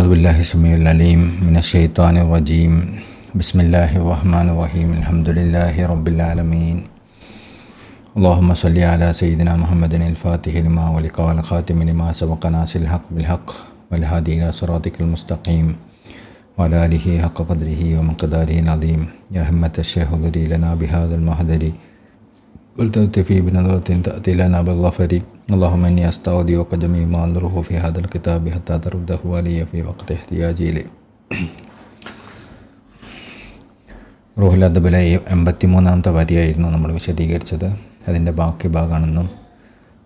أعوذ بالله السميع العليم من الشيطان الرجيم بسم الله الرحمن الرحيم الحمد لله رب العالمين اللهم صل على سيدنا محمد الفاتح لما ولق والخاتم لما سبق ناصر الحق بالحق والهادي إلى صراطك المستقيم وعلى آله حق قدره ومقداره العظيم يا همة الشيخ اضري لنا بهذا المحضر ولتأتي بنظرة تأتي لنا بالظفر اللهم إني أستودعك جميع ما أنظره في هذا الكتاب حتى ترده علي في وقت احتياجي إليه. റൂഹുൽ അദബിലെ 83-ാമത്തെ വരിയായിരുന്നു നമ്മൾ വിശദീകരിച്ചത്. അതിൻ്റെ ബാക്കി ഭാഗമാണെന്നും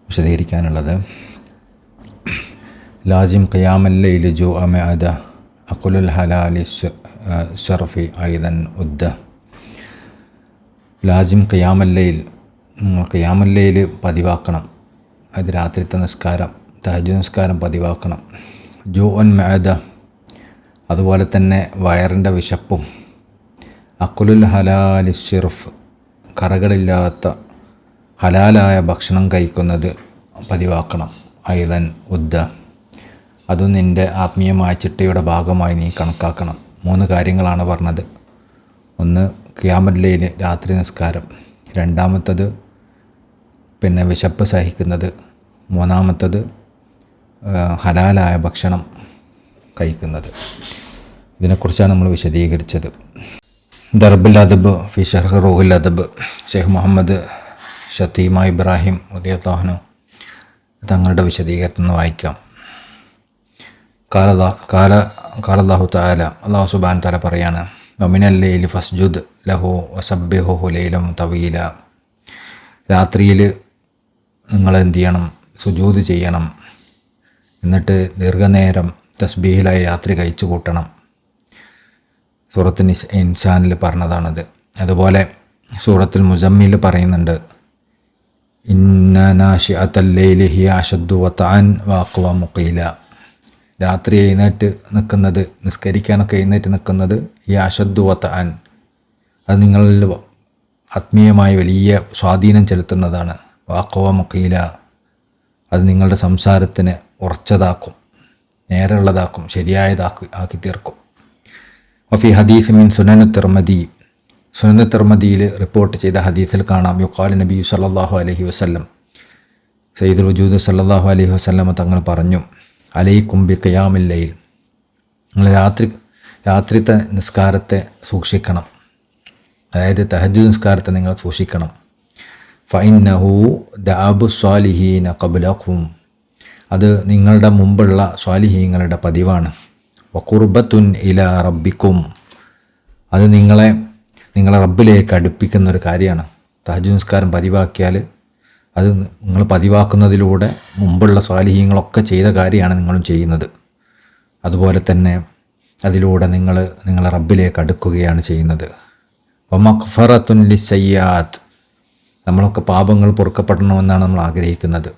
വിശദീകരിക്കാനുള്ളത്. ലാസിം ഖിയാമൽ ലൈലി ജുഅ മഅദ അഖുലുൽ ഹലാലി ശർഫി ഐദൻ ഉദ്ദ. ലാസിം ഖിയാമൽ ലൈൽ, നിങ്ങൾ ഖിയാമൽ ലൈൽ പതിവാക്കണം. അത് രാത്രിത്തെ നിസ്കാരം, തഹജ്ജുദ് നിസ്കാരം പതിവാക്കണം. ജുഅൻ മഅദ, അതുപോലെ തന്നെ വയറിൻ്റെ വിശപ്പും. അഖുലുൽ ഹലാലി ശിർഫ്, കറകളില്ലാത്ത ഹലാലായ ഭക്ഷണം കഴിക്കുന്നത് പതിവാക്കണം. ഐദൻ ഉദ്ദ, അതും നിൻ്റെ ആത്മീയമായ ചിട്ടയുടെ ഭാഗമായി നീ കണക്കാക്കണം. 3 കാര്യങ്ങളാണ് പറഞ്ഞത്. ഒന്ന് ഖിയാമുൽ ലൈൽ, രാത്രി നിസ്കാരം. രണ്ടാമത്തത് വിശപ്പ് സഹിക്കുന്നത്. മൂന്നാമത്തത് ഹലാലായ ഭക്ഷണം കഴിക്കുന്നത്. ഇതിനെക്കുറിച്ചാണ് നമ്മൾ വിശദീകരിച്ചത്. ദർബുൽ അദബ് ഫി ശർഹ് റൂഹുൽ അദബ്, ഷെയ്ഖ് മുഹമ്മദ് ഷത്തീമ ഇബ്രാഹിം റളിയല്ലാഹു അൻഹു തങ്ങളുടെ വിശദീകരണം വായിക്കാം. ഖാലല്ലാഹു തആല, അല്ലാഹു സുബ്ഹാനഹു തആല പറയാണ്, വമിനൽ ലൈലി ഫസ്ജുദ് ലഹു വസബ്ബിഹുഹു ലൈലൻ തവീല. രാത്രിയിൽ നിങ്ങൾ എന്ത് ചെയ്യണം? സുജൂദ് ചെയ്യണം. എന്നിട്ട് ദീർഘനേരം തസ്ബീഹിലായി രാത്രി കഴിച്ചു കൂട്ടണം. സൂറത്തുൽ ഇൻസാനിൽ പറഞ്ഞതാണത്. അതുപോലെ സൂറത്തുൽ മുസമ്മിൽ പറയുന്നുണ്ട്, ഇന്ന നാശിഅത്തൽ ലൈലി ഹിയ അശദ്ദു വതഅൻ വഅഖ്വമു ഖീല. രാത്രി എഴുന്നേറ്റ് നിൽക്കുന്നത്, നിസ്കരിക്കാനൊക്കെ എഴുന്നേറ്റ് നിൽക്കുന്നത് ഹിയ അശദ്ദു വതഅൻ, അത് നിങ്ങളിൽ ആത്മീയമായി വലിയ സ്വാധീനം ചെലുത്തുന്നതാണ്. വഅഖ്വമു ഖീല, അത് നിങ്ങളുടെ സംസാരത്തിന് ഉറച്ചതാക്കും, നേരെയുള്ളതാക്കും, ആക്കി തീർക്കും. വഫി ഹദീസ് മിൻ സുനൻ തിർമദി, സുനൻ തിർമദിയിൽ റിപ്പോർട്ട് ചെയ്ത ഹദീസിൽ കാണാം, യുഖാൽ നബി സല്ലല്ലാഹു അലൈഹി വസല്ലം, സയ്യിദുൽ വജൂദ് സല്ലല്ലാഹു അലൈഹി വസല്ലം തങ്ങൾ പറഞ്ഞു, അലൈക്കും ബി ഖിയാമിൽ ലൈൽ, നിങ്ങൾ രാത്രിത്തെ നിസ്കാരത്തെ സൂക്ഷിക്കണം. അതായത് തഹജ്ജുദ് നിസ്കാരത്തെ നിങ്ങൾ സൂക്ഷിക്കണം. ഫഇന്നഹു ദഅബു സ്വാലിഹീന ഖബ്ലകും, അത് നിങ്ങളുടെ മുമ്പുള്ള സ്വാലിഹീങ്ങളുടെ പതിവാണ്. വഖുർബത്തുൻ ഇലാ റബ്ബിക്കും, അത് നിങ്ങളെ റബ്ബിലേക്ക് അടുപ്പിക്കുന്ന ഒരു കാര്യമാണ്. തഹജ്ജുദ് നിസ്കാരം പതിവാക്കിയാൽ അത് നിങ്ങൾ പതിവാക്കുന്നതിലൂടെ മുമ്പുള്ള സ്വാലിഹീങ്ങളൊക്കെ ചെയ്ത കാര്യമാണ് നിങ്ങളും ചെയ്യുന്നത്. അതുപോലെ തന്നെ അതിലൂടെ നിങ്ങളെ റബ്ബിലേക്ക് അടുക്കുകയാണ് ചെയ്യുന്നത്. വമഗ്ഫറത്തുൻ ലിസ്സയ്യാത്ത്, നമ്മളൊക്കെ പാപങ്ങൾ പൊറുക്കപ്പെടണമെന്നാണ് നമ്മൾ ആഗ്രഹിക്കുന്നത്.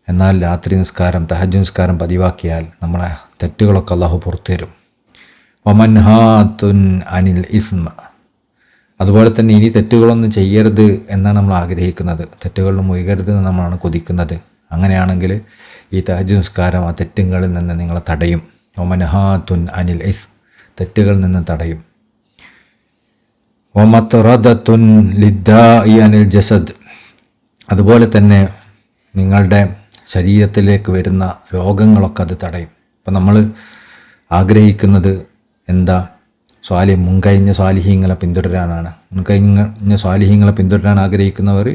എന്നാൽ രാത്രി നിസ്കാരം, തഹജ്ജുദ് നിസ്കാരം പതിവാക്കിയാൽ നമ്മളെ തെറ്റുകളൊക്കെ അല്ലാഹു പുറത്തു തരും. വമൻഹാത്തുൻ അനിൽ ഇസ്മ, അതുപോലെ തന്നെ ഇനി തെറ്റുകളൊന്നും ചെയ്യരുത് എന്നാണ് നമ്മൾ ആഗ്രഹിക്കുന്നത്. തെറ്റുകളിൽ മുഴുകരുത് എന്ന് നമ്മളാണ് കൊതിക്കുന്നത്. അങ്ങനെയാണെങ്കിൽ ഈ തഹജ്ജുദ് നിസ്കാരം ആ തെറ്റുകളിൽ നിന്ന് നിങ്ങളെ തടയും. വമൻഹാത്തുൻ അനിൽ ഇസ്, തെറ്റുകളിൽ നിന്ന് തടയും. വമത്റദത്തുൻ ലിദ്ദാഇ അനിൽ ജസദ്, അതുപോലെ തന്നെ നിങ്ങളുടെ ശരീരത്തിലേക്ക് വരുന്ന രോഗങ്ങളൊക്കെ അത് തടയും. അപ്പം നമ്മൾ ആഗ്രഹിക്കുന്നത് എന്താ? മുൻകഴിഞ്ഞ സ്വാലിഹീങ്ങളെ പിന്തുടരാനാണ്. മുൻകഴിഞ്ഞ സ്വാലിഹീങ്ങളെ പിന്തുടരാൻ ആഗ്രഹിക്കുന്നവർ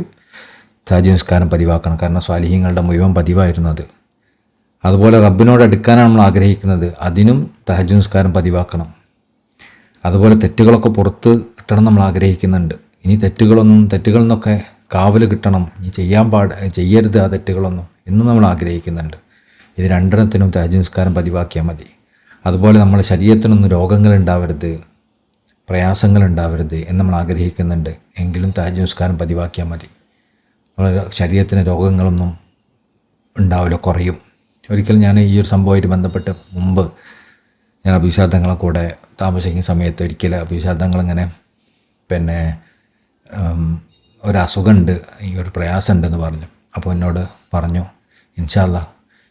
തഹജ്ജുദ് നിസ്കാരം പതിവാക്കണം. കാരണം സ്വാലിഹീങ്ങളുടെ മുഴുവൻ പതിവായിരുന്നു അത്. അതുപോലെ റബ്ബിനോട് അടുക്കാനാണ് നമ്മൾ ആഗ്രഹിക്കുന്നത്, അതിനും തഹജ്ജുദ് നിസ്കാരം പതിവാക്കണം. അതുപോലെ തെറ്റുകളൊക്കെ പുറത്ത് കിട്ടണം നമ്മൾ ആഗ്രഹിക്കുന്നുണ്ട്. ഇനി തെറ്റുകളിൽ നിന്നൊക്കെ കാവൽ കിട്ടണം, ഇനി ചെയ്യരുത് ആ തെറ്റുകളൊന്നും എന്നും നമ്മൾ ആഗ്രഹിക്കുന്നുണ്ട്. ഇത് രണ്ടെണ്ണത്തിനും തഹജ്ജുദ് നിസ്കാരം പതിവാക്കിയാൽ മതി. അതുപോലെ നമ്മുടെ ശരീരത്തിനൊന്നും രോഗങ്ങളുണ്ടാവരുത്, പ്രയാസങ്ങളുണ്ടാവരുത് എന്ന് നമ്മൾ ആഗ്രഹിക്കുന്നുണ്ട്. എങ്കിലും തഹജ്ജുദ് നിസ്കാരം പതിവാക്കിയാൽ മതി. നമ്മുടെ ശരീരത്തിന് രോഗങ്ങളൊന്നും ഉണ്ടാവില്ല, കുറയും. ഒരിക്കൽ ഞാൻ ഈ ഒരു സംഭവമായിട്ട് ബന്ധപ്പെട്ട് മുമ്പ് ഞാൻ അഭിഷാദങ്ങളെ കൂടെ താമസിക്കുന്ന സമയത്ത് ഒരിക്കൽ അഭിഷാദങ്ങളിങ്ങനെ ഒരസുഖമുണ്ട്, ഈ ഒരു പ്രയാസമുണ്ടെന്ന് പറഞ്ഞു. അപ്പോൾ എന്നോട് പറഞ്ഞു, ഇൻഷാ അല്ലാഹ്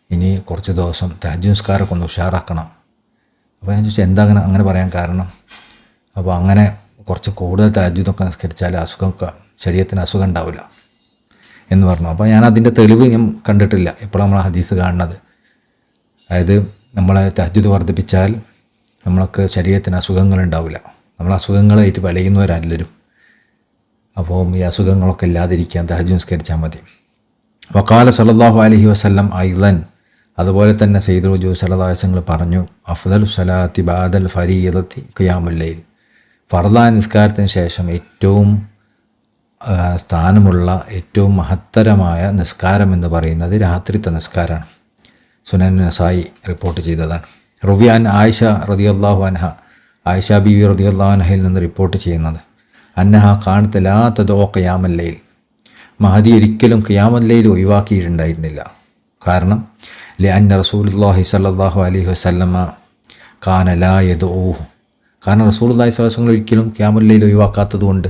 ഇനി കുറച്ച് ദിവസം തഹജ്ജുദ് നിസ്കാരമൊക്കെ ഒന്ന് ഉഷാറാക്കണം, അപ്പോൾ ഞാൻ ചോദിച്ചു എന്താ അങ്ങനെ പറയാൻ കാരണം. അപ്പോൾ അങ്ങനെ കുറച്ച് കൂടുതൽ തഹജ്ജുദൊക്കെ നിസ്കരിച്ചാൽ അസുഖമൊക്കെ ശരീരത്തിന് അസുഖം ഉണ്ടാവില്ല എന്ന് പറഞ്ഞു. അപ്പോൾ ഞാൻ അതിൻ്റെ തെളിവ് ഞാൻ കണ്ടിട്ടില്ല. ഇപ്പോൾ നമ്മൾ ഹദീസ് കാണുന്നത്, അതായത് നമ്മളെ തഹജ്ജുദ് വർദ്ധിപ്പിച്ചാൽ നമ്മൾക്ക് ശരീരത്തിന് അസുഖങ്ങൾ ഉണ്ടാവില്ല. നമ്മൾ അസുഖങ്ങളായിട്ട് വലയുന്നവരെല്ലാവരും. അപ്പോൾ ഈ അസുഖങ്ങളൊക്കെ ഇല്ലാതിരിക്കാൻ തഹജ്ജുദ് നിസ്കരിച്ചാൽ മതി. വഖാല സല്ലല്ലാഹു അലൈഹി വസല്ലം ഐളൻ, അതുപോലെ തന്നെ സയ്യിദുൽ വജൂദ് സല്ലല്ലാഹു അലൈഹി വസല്ലം പറഞ്ഞു, അഫ്ദലു സ്വലാത്തി ബഅദൽ ഫരീദത്തി ഖിയാമുൽ ലൈൽ, ഫർളായ നിസ്കാരത്തിന് ശേഷം ഏറ്റവും സ്ഥാനമുള്ള ഏറ്റവും മഹത്തരമായ നിസ്കാരം എന്ന് പറയുന്നത് രാത്രിത്തെ നിസ്കാരമാണ്. സുനൻ നസായി റിപ്പോർട്ട് ചെയ്തതാണ്. റുവിയാൻ ആയിഷ റളിയല്ലാഹു അൻഹ, ആയിഷ ബീവി റളിയല്ലാഹു അൻഹയിൽ നിന്ന് റിപ്പോർട്ട് ചെയ്യുന്നത്, അന്നഹ കാനത്ത് ലാ തദഉ ഖിയാമൽ ലൈൽ, മഹദി ഒരിക്കലും ഖിയാമുൽ ലൈൽ ഒഴിവാക്കിയിട്ടുണ്ടായിരുന്നില്ല. കാരണം ലിഅന്ന റസൂലുള്ളാഹി സ്വല്ലല്ലാഹു അലൈഹി വസല്ലമ കാന ലാ യദഉ, കാരണം റസൂലുള്ളാഹി സ്വല്ലല്ലാഹു അലൈഹി വസല്ലം ഒരിക്കലും ഖിയാമുൽ ലൈൽ ഒഴിവാക്കാത്തത് കൊണ്ട്.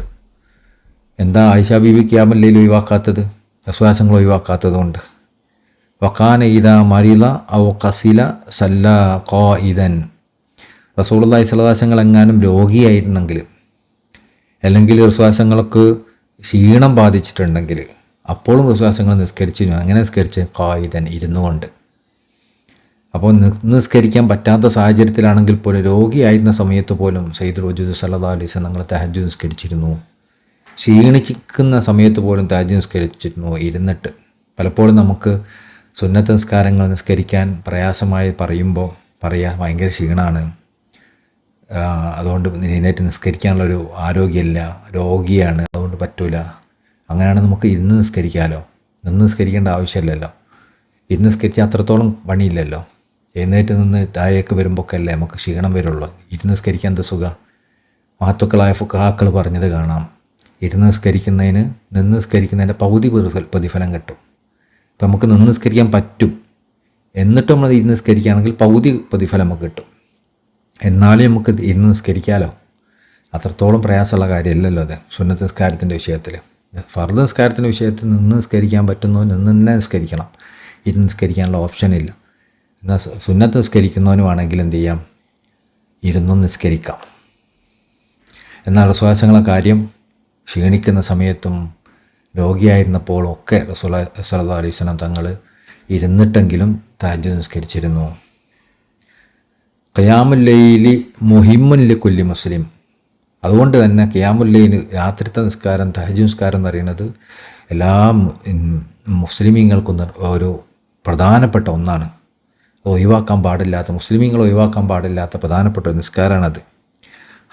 എന്താ ആയിഷ ബീവി ഖിയാമുൽ ലൈൽ ഒഴിവാക്കാത്തത്? റസൂലുള്ളാഹി ഒഴിവാക്കാത്തത് കൊണ്ട്. വഖാന ഇദാ മരിള ഔ ഖസില സല്ല ഖായിദൻ, റസൂലുള്ളാഹി സ്വല്ലല്ലാഹു അലൈഹി വസല്ലം എങ്ങാനും രോഗിയായിരുന്നെങ്കിൽ, അല്ലെങ്കിൽ റസൂലുള്ളാഹിക്ക് ക്ഷീണം ബാധിച്ചിട്ടുണ്ടെങ്കിൽ അപ്പോഴും റസൂലുള്ളാഹി നിസ്കരിച്ചിരുന്നു. അങ്ങനെ നിസ്കരിച്ച് ഖായിദൻ, ഇരുന്നുകൊണ്ട്. അപ്പോൾ നിസ്കരിക്കാൻ പറ്റാത്ത സാഹചര്യത്തിലാണെങ്കിൽ പോലും, രോഗിയായിരുന്ന സമയത്ത് പോലും സയ്യിദുൽ വജൂദ് സല്ലല്ലാഹു അലൈഹി വസല്ലം തങ്ങൾ തഹജ്ജുദ് നിസ്കരിച്ചിരുന്നു. ക്ഷീണിച്ചിരിക്കുന്ന സമയത്ത് പോലും തഹജ്ജുദ് നിസ്കരിച്ചിരുന്നു ഇരുന്നിട്ട്. പലപ്പോഴും നമുക്ക് സുന്നത്ത് നിസ്കാരങ്ങൾ നിസ്കരിക്കാൻ പ്രയാസമായി പറയുമ്പോൾ ഭയങ്കര ക്ഷീണമാണ്, അതുകൊണ്ട് എഴുന്നേറ്റ് നിസ്കരിക്കാനുള്ളൊരു ആരോഗ്യമില്ല, രോഗിയാണ്, അതുകൊണ്ട് പറ്റൂല. അങ്ങനെയാണ് നമുക്ക് ഇരുന്ന് നിസ്കരിക്കാമല്ലോ, നിന്ന് നിസ്കരിക്കേണ്ട ആവശ്യമില്ലല്ലോ. ഇരുന്ന് നിസ്കരിച്ചാൽ അത്രത്തോളം പണിയില്ലല്ലോ. എഴുന്നേറ്റ് നിന്ന് താഴേക്ക് വരുമ്പോഴൊക്കെ അല്ലേ നമുക്ക് ക്ഷീണം വരുള്ളൂ. ഇരുന്ന് നിസ്കരിക്കാൻ എന്ത് സുഖം. മഹത്തുക്കളായ ഫുഖഹാക്കൾ പറഞ്ഞത് കാണാം, ഇരുന്ന് നിസ്കരിക്കുന്നതിന് നിന്ന് നിസ്കരിക്കുന്നതിൻ്റെ പകുതി പ്രതിഫലം കിട്ടും. ഇപ്പം നമുക്ക് നിന്ന് നിസ്കരിക്കാൻ പറ്റും, എന്നിട്ടും നമ്മൾ ഇരുന്ന് നിസ്കരിക്കുകയാണെങ്കിൽ പകുതി പ്രതിഫലം നമുക്ക് കിട്ടും. എന്നാലും നമുക്ക് ഇരുന്ന് നിസ്കരിക്കാമല്ലോ. അത്രത്തോളം പ്രയാസമുള്ള കാര്യമല്ലല്ലോ അത് സുന്നത്ത് നിസ്കാരത്തിൻ്റെ വിഷയത്തിൽ. ഫർദ് നിസ്കാരത്തിൻ്റെ വിഷയത്തിൽ നിന്ന് നിസ്കരിക്കാൻ പറ്റുന്നോ നിന്ന് തന്നെ നിസ്കരിക്കണം, ഇരുന്ന് നിസ്കരിക്കാനുള്ള ഓപ്ഷനില്ല. എന്നാൽ സുന്നത്ത് നിസ്കരിക്കുന്നവനുമാണെങ്കിൽ എന്ത് ചെയ്യാം, ഇരുന്നും നിസ്കരിക്കാം. എന്നാൽ റസൂലുള്ളാഹിയുടെ കാര്യം ക്ഷീണിക്കുന്ന സമയത്തും രോഗിയായിരുന്നപ്പോഴും ഒക്കെ റസൂലുള്ളാഹി സ്വല്ലല്ലാഹു അലൈഹി വസല്ലം തങ്ങൾ ഇരുന്നിട്ടെങ്കിലും തഹജ്ജുദ് നിസ്കരിച്ചിരുന്നു. ഖിയാമുൽ ലൈലി മുഹിമ്മുൻ ലികുല്ലി മുസ്ലിം, അതുകൊണ്ട് തന്നെ ഖിയാമുൽ ലൈൽ, രാത്രിത്തെ നിസ്കാരം, തഹജ്ജുദ് നിസ്കാരം എന്ന് പറയുന്നത് എല്ലാ മുസ്ലിമീങ്ങൾക്കും ഒരു പ്രധാനപ്പെട്ട ഒന്നാണ്. ഒഴിവാക്കാൻ പാടില്ലാത്ത, മുസ്ലിമീങ്ങൾ ഒഴിവാക്കാൻ പാടില്ലാത്ത പ്രധാനപ്പെട്ട ഒരു നിസ്കാരമാണത്.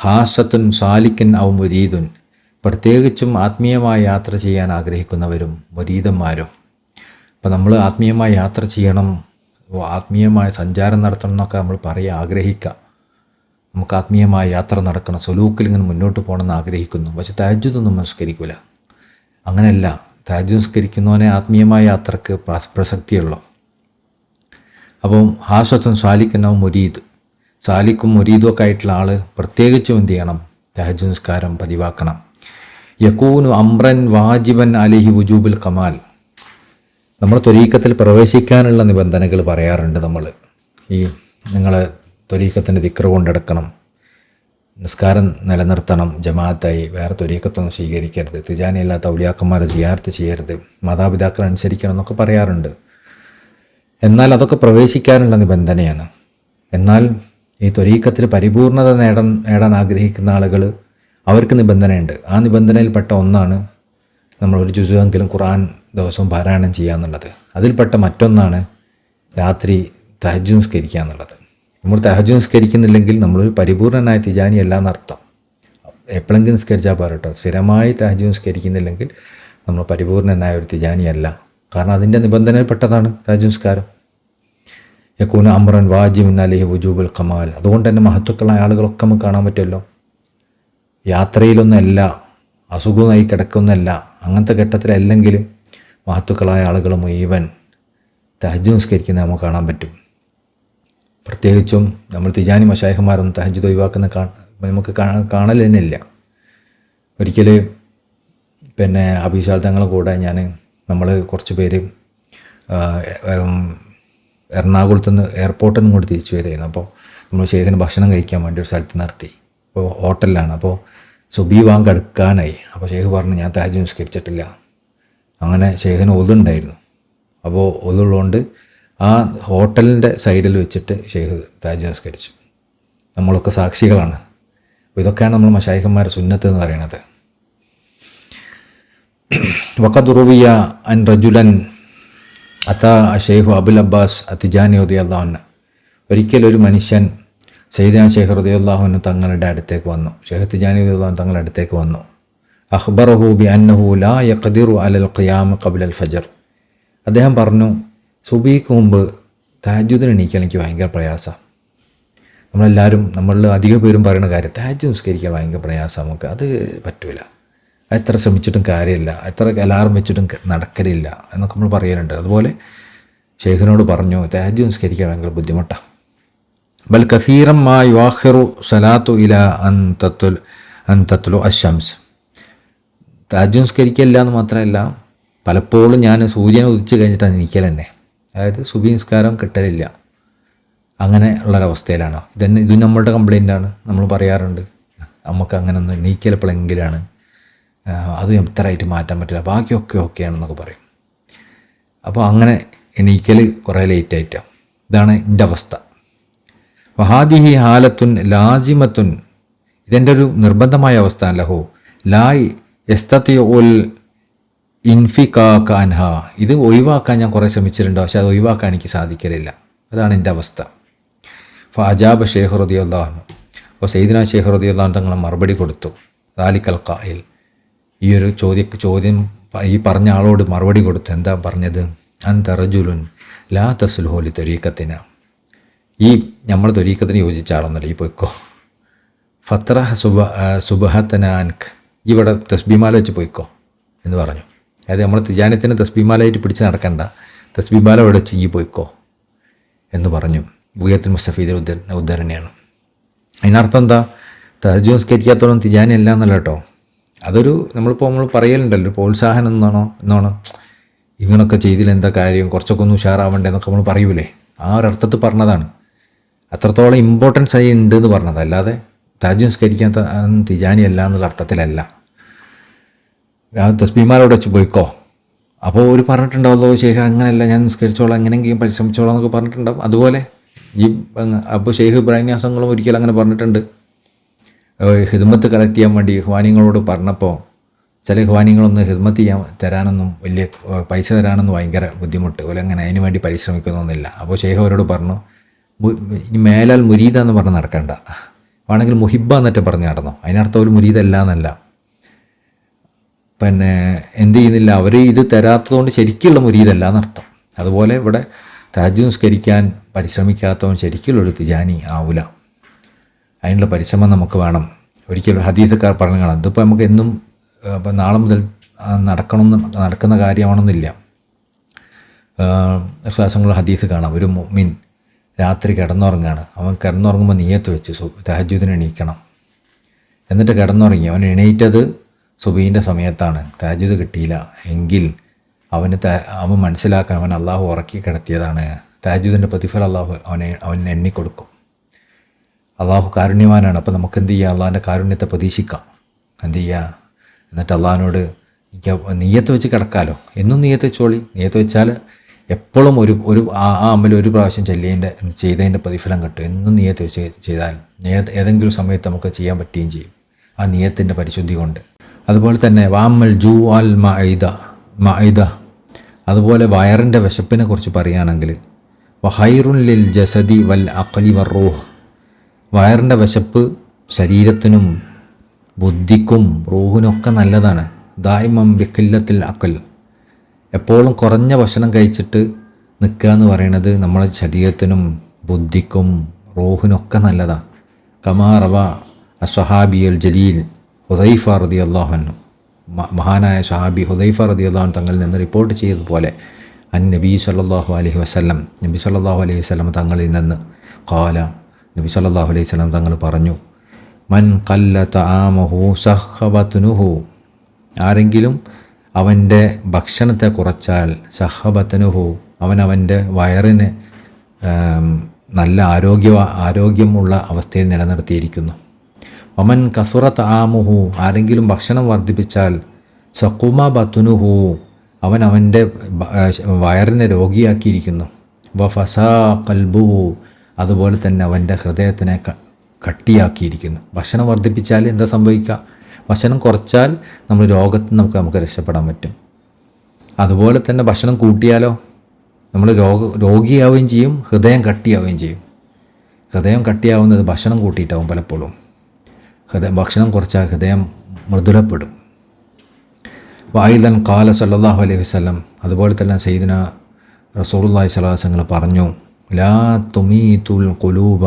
ഹാസത്തുൻ സാലിക്കൻ ഔ മുരീദുൻ, പ്രത്യേകിച്ചും ആത്മീയമായ യാത്ര ചെയ്യാൻ ആഗ്രഹിക്കുന്നവരും മുരീദന്മാരും. അപ്പോൾ നമ്മൾ ആത്മീയമായ യാത്ര ചെയ്യണം, ആത്മീയമായ സഞ്ചാരം നടത്തണം എന്നൊക്കെ നമ്മൾ ആഗ്രഹിക്കുക. നമുക്ക് ആത്മീയമായ യാത്ര നടക്കണം, സ്വലൂക്കിൽ ഇങ്ങനെ മുന്നോട്ട് പോകണമെന്ന് ആഗ്രഹിക്കുന്നു. പക്ഷെ തഹജ്ജുദൊന്നും നിസ്കരിക്കില്ല. അങ്ങനെയല്ല, തഹജ്ജുദ് നിസ്കരിക്കുന്നവനെ ആത്മീയമായ യാത്രക്ക് പ്രസക്തിയുള്ളൂ. അപ്പം ഹാസത്തുൻ സാലിക്കനും മുരീദ്, സാലിക്കും മുരീദും ഒക്കെ ആയിട്ടുള്ള ആൾ പ്രത്യേകിച്ചും എന്ത് ചെയ്യണം, തഹജ്ജുദ് നിസ്കാരം പതിവാക്കണം. യകൂനു അംറൻ വാജിബൻ അലൈഹി വുജൂബുൽ കമാൽ, നമ്മൾ ത്വരീഖത്തിൽ പ്രവേശിക്കാനുള്ള നിബന്ധനകൾ പറയാറുണ്ട്. നമ്മൾ ഈ നിങ്ങൾ ത്വരീഖത്തിൻ്റെ ദിക്ർ കൊണ്ടെടുക്കണം, നിസ്കാരം നിലനിർത്തണം ജമാഅത്തായി, വേറെ ത്വരീഖത്തൊന്നും സ്വീകരിക്കരുത്, തിജാനി അല്ലാത്ത ഔലിയാക്കന്മാരെ സിയാറത്ത് ചെയ്യരുത്, മാതാപിതാക്കളെ അനുസരിക്കണം എന്നൊക്കെ പറയാറുണ്ട്. എന്നാൽ അതൊക്കെ പ്രവേശിക്കാനുള്ള നിബന്ധനയാണ്. എന്നാൽ ഈ ത്വരീഖത്തിൽ പരിപൂർണത നേടാൻ ആഗ്രഹിക്കുന്ന ആളുകൾ, അവർക്ക് നിബന്ധനയുണ്ട്. ആ നിബന്ധനയിൽപ്പെട്ട ഒന്നാണ് നമ്മൾ ഒരു ജുസുവെങ്കിലും ഖുർആൻ ദിവസവും പാരായണം ചെയ്യുക എന്നുള്ളത്. അതിൽപ്പെട്ട മറ്റൊന്നാണ് രാത്രി തഹജ്ജുദ് നിസ്കരിക്കുക എന്നുള്ളത്. നമ്മൾ തഹജ്ജുദ് നിസ്കരിക്കുന്നില്ലെങ്കിൽ നമ്മളൊരു പരിപൂർണനായ തിജാനി അല്ല എന്നർത്ഥം. എപ്പോഴെങ്കിലും നിസ്കരിച്ചാൽ പോരട്ടോ, സ്ഥിരമായി തഹജ്ജുദ് നിസ്കരിക്കുന്നില്ലെങ്കിൽ നമ്മൾ പരിപൂർണനായ ഒരു തിജാനി അല്ല. കാരണം അതിൻ്റെ നിബന്ധനയിൽപ്പെട്ടതാണ് തഹജ്ജുദ് നിസ്കാരം. യകൂന അംറൻ വാജിബൻ അലൈഹി വുജൂബുൽ കമാൽ, അതുകൊണ്ട് തന്നെ മഹത്തുക്കളായ ആളുകളൊക്കെ നമുക്ക് കാണാൻ പറ്റുമല്ലോ. യാത്രയിലൊന്നല്ല, അസുഖമായി കിടക്കുന്നല്ല, അങ്ങനത്തെ ഘട്ടത്തിലല്ലെങ്കിലും മഹത്തുക്കളായ ആളുകൾ മുഴുവൻ തഹജ്ജുദ് നിസ്കരിക്കുന്നത് നമുക്ക് കാണാൻ പറ്റും. പ്രത്യേകിച്ചും നമ്മൾ തിജാനി മശായിഖുമാരൊന്നും തഹജ്ജുദ് ഒഴിവാക്കുന്ന നമുക്ക് കാണൽ തന്നെ ഇല്ല. ഒരിക്കൽ പിന്നെ അബീശാൽ തങ്ങളുടെ കൂടെ നമ്മൾ കുറച്ച് പേര് എറണാകുളത്ത് നിന്ന് എയർപോർട്ടിൽ നിന്ന് ഇങ്ങോട്ട് തിരിച്ചു വരികയായിരുന്നു. അപ്പോൾ നമ്മൾ ഷെയ്ഖിന് ഭക്ഷണം കഴിക്കാൻ വേണ്ടി ഒരു സ്ഥലത്ത് നിർത്തി. അപ്പോൾ ഹോട്ടലിലാണ്. അപ്പോൾ സുബി വാങ്ക് എടുക്കാനായി. അപ്പോൾ ഷെയ്ഖ് പറഞ്ഞു ഞാൻ തഹജ്ജുദ് നിസ്കരിച്ചിട്ടില്ല. അങ്ങനെ ഷെയ്ഖിന് ഒതുണ്ടായിരുന്നു. അപ്പോൾ ഒതുള്ളതുകൊണ്ട് ആ ഹോട്ടലിൻ്റെ സൈഡിൽ വെച്ചിട്ട് ഷെയ്ഖ് തഹജ്ജുദ് നിസ്കരിച്ചു. നമ്മളൊക്കെ സാക്ഷികളാണ്. അപ്പോൾ ഇതൊക്കെയാണ് നമ്മൾ മശായിഖന്മാരുടെ സുന്നത്ത് എന്ന് പറയുന്നത്. വഖദ് റുവിയ അൻ റജുലൻ അതാ ഷെയ്ഖ് അബുൽ അബ്ബാസ് അത്തിജാനി റളിയല്ലാഹു അൻഹു. ഒരിക്കലൊരു മനുഷ്യൻ സയ്യിദന ഷെയ്ഖ് റളിയല്ലാഹു അൻഹു തങ്ങളുടെ അടുത്തേക്ക് വന്നു. ഷെയ്ഖ് തിജാനി റളിയല്ലാഹു അൻഹു തങ്ങളുടെ അടുത്തേക്ക് വന്നു. അഖ്ബറഹു ബി അന്നഹു ലാ യഖ്ദിറു അലൽ ഖിയാം ഖബ്ല അൽ ഫജ്ർ. അദ്ദേഹം പറഞ്ഞു, സുബഹിക്ക് മുമ്പ് തഹജ്ജുദിന് എണീക്കാൻ എനിക്ക് ഭയങ്കര പ്രയാസമാണ്. നമ്മളിൽ അധിക പേരും പറയുന്ന കാര്യം തഹജ്ജുദ് നിസ്കരിക്കാൻ ഭയങ്കര പ്രയാസം, നമുക്ക് അത് പറ്റൂല, എത്ര ശ്രമിച്ചിട്ടും കാര്യമില്ല, എത്ര അലാറം വെച്ചിട്ടും നടക്കലില്ല എന്നൊക്കെ നമ്മൾ പറയലുണ്ട്. അതുപോലെ ഷെയ്ഖിനോട് പറഞ്ഞു തഹജ്ജുദ് നിസ്കരിക്കാൻ ഭയങ്കര ബുദ്ധിമുട്ടാണ്. ബൽ കസീറം മാ യുആഖിറു സലാത്തു ഇല അൻ തത്ലു അശംസ്. തഹജ്ജുദ് നിസ്കരിക്കില്ല എന്ന് മാത്രമല്ല, പലപ്പോഴും ഞാൻ സൂര്യനെ ഉദിച്ച് കഴിഞ്ഞിട്ടാണ് എണീക്കൽ തന്നെ. അതായത് സുബഹി നിസ്കാരം കിട്ടലില്ല. അങ്ങനെ ഉള്ളൊരവസ്ഥയിലാണ്. ഇത് നമ്മളുടെ കംപ്ലൈൻ്റാണ്. നമ്മൾ പറയാറുണ്ട് നമുക്ക് അങ്ങനെ ഒന്ന് എണീക്കലപ്പോഴെങ്കിലാണ്, അത് എത്രയായിട്ട് മാറ്റാൻ പറ്റില്ല, ബാക്കിയൊക്കെ ഓക്കെയാണെന്നൊക്കെ പറയും. അപ്പോൾ അങ്ങനെ എണീക്കൽ കുറേ ലേറ്റായിട്ടാണ്. ഇതാണ് എൻ്റെ അവസ്ഥ. വഹാദിഹി ഹാലത്തുൻ ലാസിമത്തുൻ, ഇതെൻ്റെ ഒരു നിർബന്ധമായ അവസ്ഥ. ലഹു ലാ യസ്തതിഉൽ ഇൻഫിഖാക അൻഹ, ഇത് ഒഴിവാക്കാൻ ഞാൻ കുറേ ശ്രമിച്ചിട്ടുണ്ട്, പക്ഷെ അത് ഒഴിവാക്കാൻ എനിക്ക് സാധിക്കലില്ല. അതാണ് എൻ്റെ അവസ്ഥ. ഫഅജാബ ഷെയ്ഖ് റളിയല്ലാഹു അൻഹു. അപ്പോൾ സയ്യിദന ഷെയ്ഖ് റളിയല്ലാഹു അൻഹു തങ്ങൾ മറുപടി കൊടുത്തു. ദാലിക്കൽ ഖായിൽ, ഈ ഒരു ചോദ്യം ഈ പറഞ്ഞ ആളോട് മറുപടി കൊടുത്തു. എന്താ പറഞ്ഞത്? അൻത റജുലുൻ ലാ തസ്ലുഹു ലി ത്വരീഖത്തിന, ഈ നമ്മൾ ത്വരീഖത്തിന് യോജിച്ച ആളൊന്നുമല്ല, ഈ പൊയ്ക്കോ. ഫത്രഹ സുബഹത്തന അൻക്, ഇവിടെ തസ്ബീമാല വെച്ച് പോയിക്കോ എന്ന് പറഞ്ഞു. അതായത് നമ്മൾ തിജാനത്തിന് തസ്ബീമാലയായിട്ട് പിടിച്ച് നടക്കണ്ട, തസ്ബീമാല ഇവിടെ വെച്ച് ഈ പോയിക്കോ എന്ന് പറഞ്ഞു. ബുഗയത്തുൽ മുസ്തഫീദിൻ്റെ ഉദ്ധരണിയാണ്. അതിനർത്ഥം എന്താ? തഹജ്ജുദ് നിസ്കരിക്കാത്തോളം തിജാനി അല്ല എന്നല്ല കേട്ടോ. അതൊരു നമ്മൾ പറയലുണ്ടല്ലോ, പ്രോത്സാഹനം എന്നാണോ ഇങ്ങനൊക്കെ ചെയ്തില്ല എന്താ കാര്യം, കുറച്ചൊക്കെ ഒന്ന് ഉഷാറാവണ്ടേ എന്നൊക്കെ നമ്മൾ പറയൂലേ, ആ ഒരർത്ഥത്തിൽ പറഞ്ഞതാണ്. അത്രത്തോളം ഇമ്പോർട്ടൻസ് ആയി ഉണ്ട് എന്ന് പറഞ്ഞത്, അല്ലാതെ തഹജ്ജുദ് നിസ്കരിക്കാൻ തിജാനി അല്ല എന്നുള്ള അർത്ഥത്തിലല്ല. തസ്ബീമാലോട് വെച്ച് പോയിക്കോ. അപ്പോൾ ഒരു പറഞ്ഞിട്ടുണ്ടാവല്ലോ ഷെയ്ഖ് അങ്ങനെയല്ല, ഞാൻ നിസ്കരിച്ചോളാം, എങ്ങനെയെങ്കിലും പരിശ്രമിച്ചോളാം എന്നൊക്കെ പറഞ്ഞിട്ടുണ്ടാവും. അതുപോലെ ഈ അപ്പോൾ ഷെയ്ഖ് ഇബ്രാഹിം യാസങ്ങളും ഒരിക്കലും അങ്ങനെ പറഞ്ഞിട്ടുണ്ട്. ഹിദ്മത്ത് കളക്ട് ചെയ്യാൻ വേണ്ടി ഇഖ്വാനികളോട് പറഞ്ഞപ്പോൾ ചില ഇഖ്വാനികളൊന്നും ഹിദ്മത്ത് തരാനൊന്നും വലിയ പൈസ തരാനൊന്നും ഭയങ്കര ബുദ്ധിമുട്ട്, അതുപോലെ അങ്ങനെ അതിന് വേണ്ടി പരിശ്രമിക്കുന്നൊന്നുമില്ല. അപ്പോൾ ഷെയ്ഖ് അവരോട് പറഞ്ഞു, ഇനി മേലാൽ മുരീദ എന്ന് പറഞ്ഞ് നടക്കണ്ട, ആണെങ്കിൽ മുഹിബ്ബ എന്നിട്ട് പറഞ്ഞ് നടന്നോ. അതിനർത്ഥം ഒരു മുരീദല്ല എന്നല്ല. പിന്നെ എന്ത് ചെയ്യുന്നില്ല, അവർ ഇത് തരാത്തതുകൊണ്ട് ശരിക്കുള്ള മുരീദല്ല എന്നർത്ഥം. അതുപോലെ ഇവിടെ തഹജ്ജുദ് നിസ്കരിക്കാൻ പരിശ്രമിക്കാത്തവൻ ശരിക്കുള്ളൊരു തിജാനി ആവില്ല. അതിനുള്ള പരിശ്രമം നമുക്ക് വേണം. ഒരിക്കലും ഹദീസക്കാർ പറഞ്ഞു കാണാം, ഇതിപ്പോൾ നമുക്ക് എന്നും ഇപ്പം നാളെ മുതൽ നടക്കുന്ന കാര്യമാണെന്നില്ല. വിശ്വാസങ്ങളുള്ള ഹദീസ് കാണാം, ഒരു മുഅ്മിൻ രാത്രി കിടന്നുറങ്ങുകയാണ്. അവൻ കിടന്നുറങ്ങുമ്പോൾ നിയ്യത്ത് വെച്ച് തഹജ്ജുദിന് എണീക്കണം. എന്നിട്ട് കിടന്നുറങ്ങി, അവൻ എണീറ്റത് സുബഹീൻ്റെ സമയത്താണ്, തഹജ്ജുദ് കിട്ടിയില്ല എങ്കിൽ അവൻ മനസ്സിലാക്കാൻ അവൻ അള്ളാഹു ഉറക്കി കിടത്തിയതാണ്. തഹജ്ജുദിൻ്റെ പ്രതിഫലം അവന് എണ്ണിക്കൊടുക്കും. അള്ളാഹു കാരുണ്യവാനാണ്. അപ്പോൾ നമുക്ക് എന്ത് ചെയ്യുക, അള്ളാഹിൻ്റെ കാരുണ്യത്തെ പ്രതീക്ഷിക്കാം. എന്ത് ചെയ്യുക, എന്നിട്ട് അള്ളാഹിനോട് എനിക്ക് നിയ്യത്ത് വെച്ച് കിടക്കാമല്ലോ, എന്നും നിയ്യത്ത് വെച്ചോളി. നിയ്യത്ത് വെച്ചാൽ എപ്പോഴും ഒരു ആ അമൽ ഒരു പ്രാവശ്യം ചെയ്തതിൻ്റെ പ്രതിഫലം കിട്ടും. എന്നും നിയ്യത്ത് വെച്ച് ചെയ്താൽ ഏതെങ്കിലും സമയത്ത് നമുക്ക് ചെയ്യാൻ പറ്റുകയും ചെയ്യും, ആ നിയ്യത്തിൻ്റെ പരിശുദ്ധി കൊണ്ട്. അതുപോലെ തന്നെ വാമൽ ജൂ അൽ മഅഇദ, അതുപോലെ വയറിൻ്റെ വിശപ്പിനെ കുറിച്ച് പറയുകയാണെങ്കിൽ വഹൈറുൻ ലിൽ ജസദി വൽ അഖ്ലി വറൂഹ്, വയറിൻ്റെ വിശപ്പ് ശരീരത്തിനും ബുദ്ധിക്കും റൂഹിനൊക്കെ നല്ലതാണ്. ദായിമം ബിഖില്ലത്തിൽ അഖൽ, എപ്പോഴും കുറഞ്ഞ ഭക്ഷണം കഴിച്ചിട്ട് നിൽക്കുക എന്ന് പറയുന്നത് നമ്മളെ ശരീരത്തിനും ബുദ്ധിക്കും റൂഹിനൊക്കെ നല്ലതാണ്. കമാ റവ അസ്വഹാബി അൽ ജലീൽ ഹുദൈഫ റളിയല്ലാഹു അൻഹു, മഹാനായ സ്വഹാബി ഹുദൈഫ റളിയല്ലാഹു അൻഹു തങ്ങളിൽ നിന്ന് റിപ്പോർട്ട് ചെയ്തതുപോലെ നബി സല്ലല്ലാഹു അലൈഹി വസല്ലം തങ്ങളിൽ നിന്ന് ഖാല, നബി സല്ലല്ലാഹു അലൈഹി വസല്ലം തങ്ങൾ പറഞ്ഞു, മൻ ഖല്ല തആമഹു സഹബത്നുഹു, ആരെങ്കിലും അവൻ്റെ ഭക്ഷണത്തെ കുറച്ചാൽ സഹബത്നുഹു, അവൻ്റെ വയറിന് നല്ല ആരോഗ്യമുള്ള അവസ്ഥയിൽ നിലനിർത്തിയിരിക്കുന്നു. ഒമൻ കസുറത്ത് ആമുഹു, ആരെങ്കിലും ഭക്ഷണം വർദ്ധിപ്പിച്ചാൽ സഖുമ ബത്തുനുഹു, അവൻ്റെ വയറിനെ രോഗിയാക്കിയിരിക്കുന്നു. വഫസാ കൽബുഹു, അതുപോലെ തന്നെ അവൻ്റെ ഹൃദയത്തിനെ കട്ടിയാക്കിയിരിക്കുന്നു. ഭക്ഷണം വർദ്ധിപ്പിച്ചാൽ എന്താ സംഭവിക്കുക? ഭക്ഷണം കുറച്ചാൽ നമ്മൾ രോഗത്തിൽ നമുക്ക് രക്ഷപ്പെടാൻ പറ്റും. അതുപോലെ തന്നെ ഭക്ഷണം കൂട്ടിയാലോ നമ്മൾ രോഗിയാവുകയും ചെയ്യും, ഹൃദയം കട്ടിയാവുകയും ചെയ്യും. ഹൃദയം കട്ടിയാവുന്നത് ഭക്ഷണം കൂട്ടിയിട്ടാവും പലപ്പോഴും. ഭക്ഷണം കുറച്ചാൽ ഹൃദയം മൃദുലപ്പെടും. വായിദൻ ഖാല സല്ലല്ലാഹു അലൈഹി വസല്ലം, അതുപോലെ തന്നെ സയ്യിദുനാ റസൂലുള്ളാഹി സ്വല്ലല്ലാഹു അലൈഹി വസല്ലം പറഞ്ഞു, ലാ തുമീതുൽ ഖുലൂബ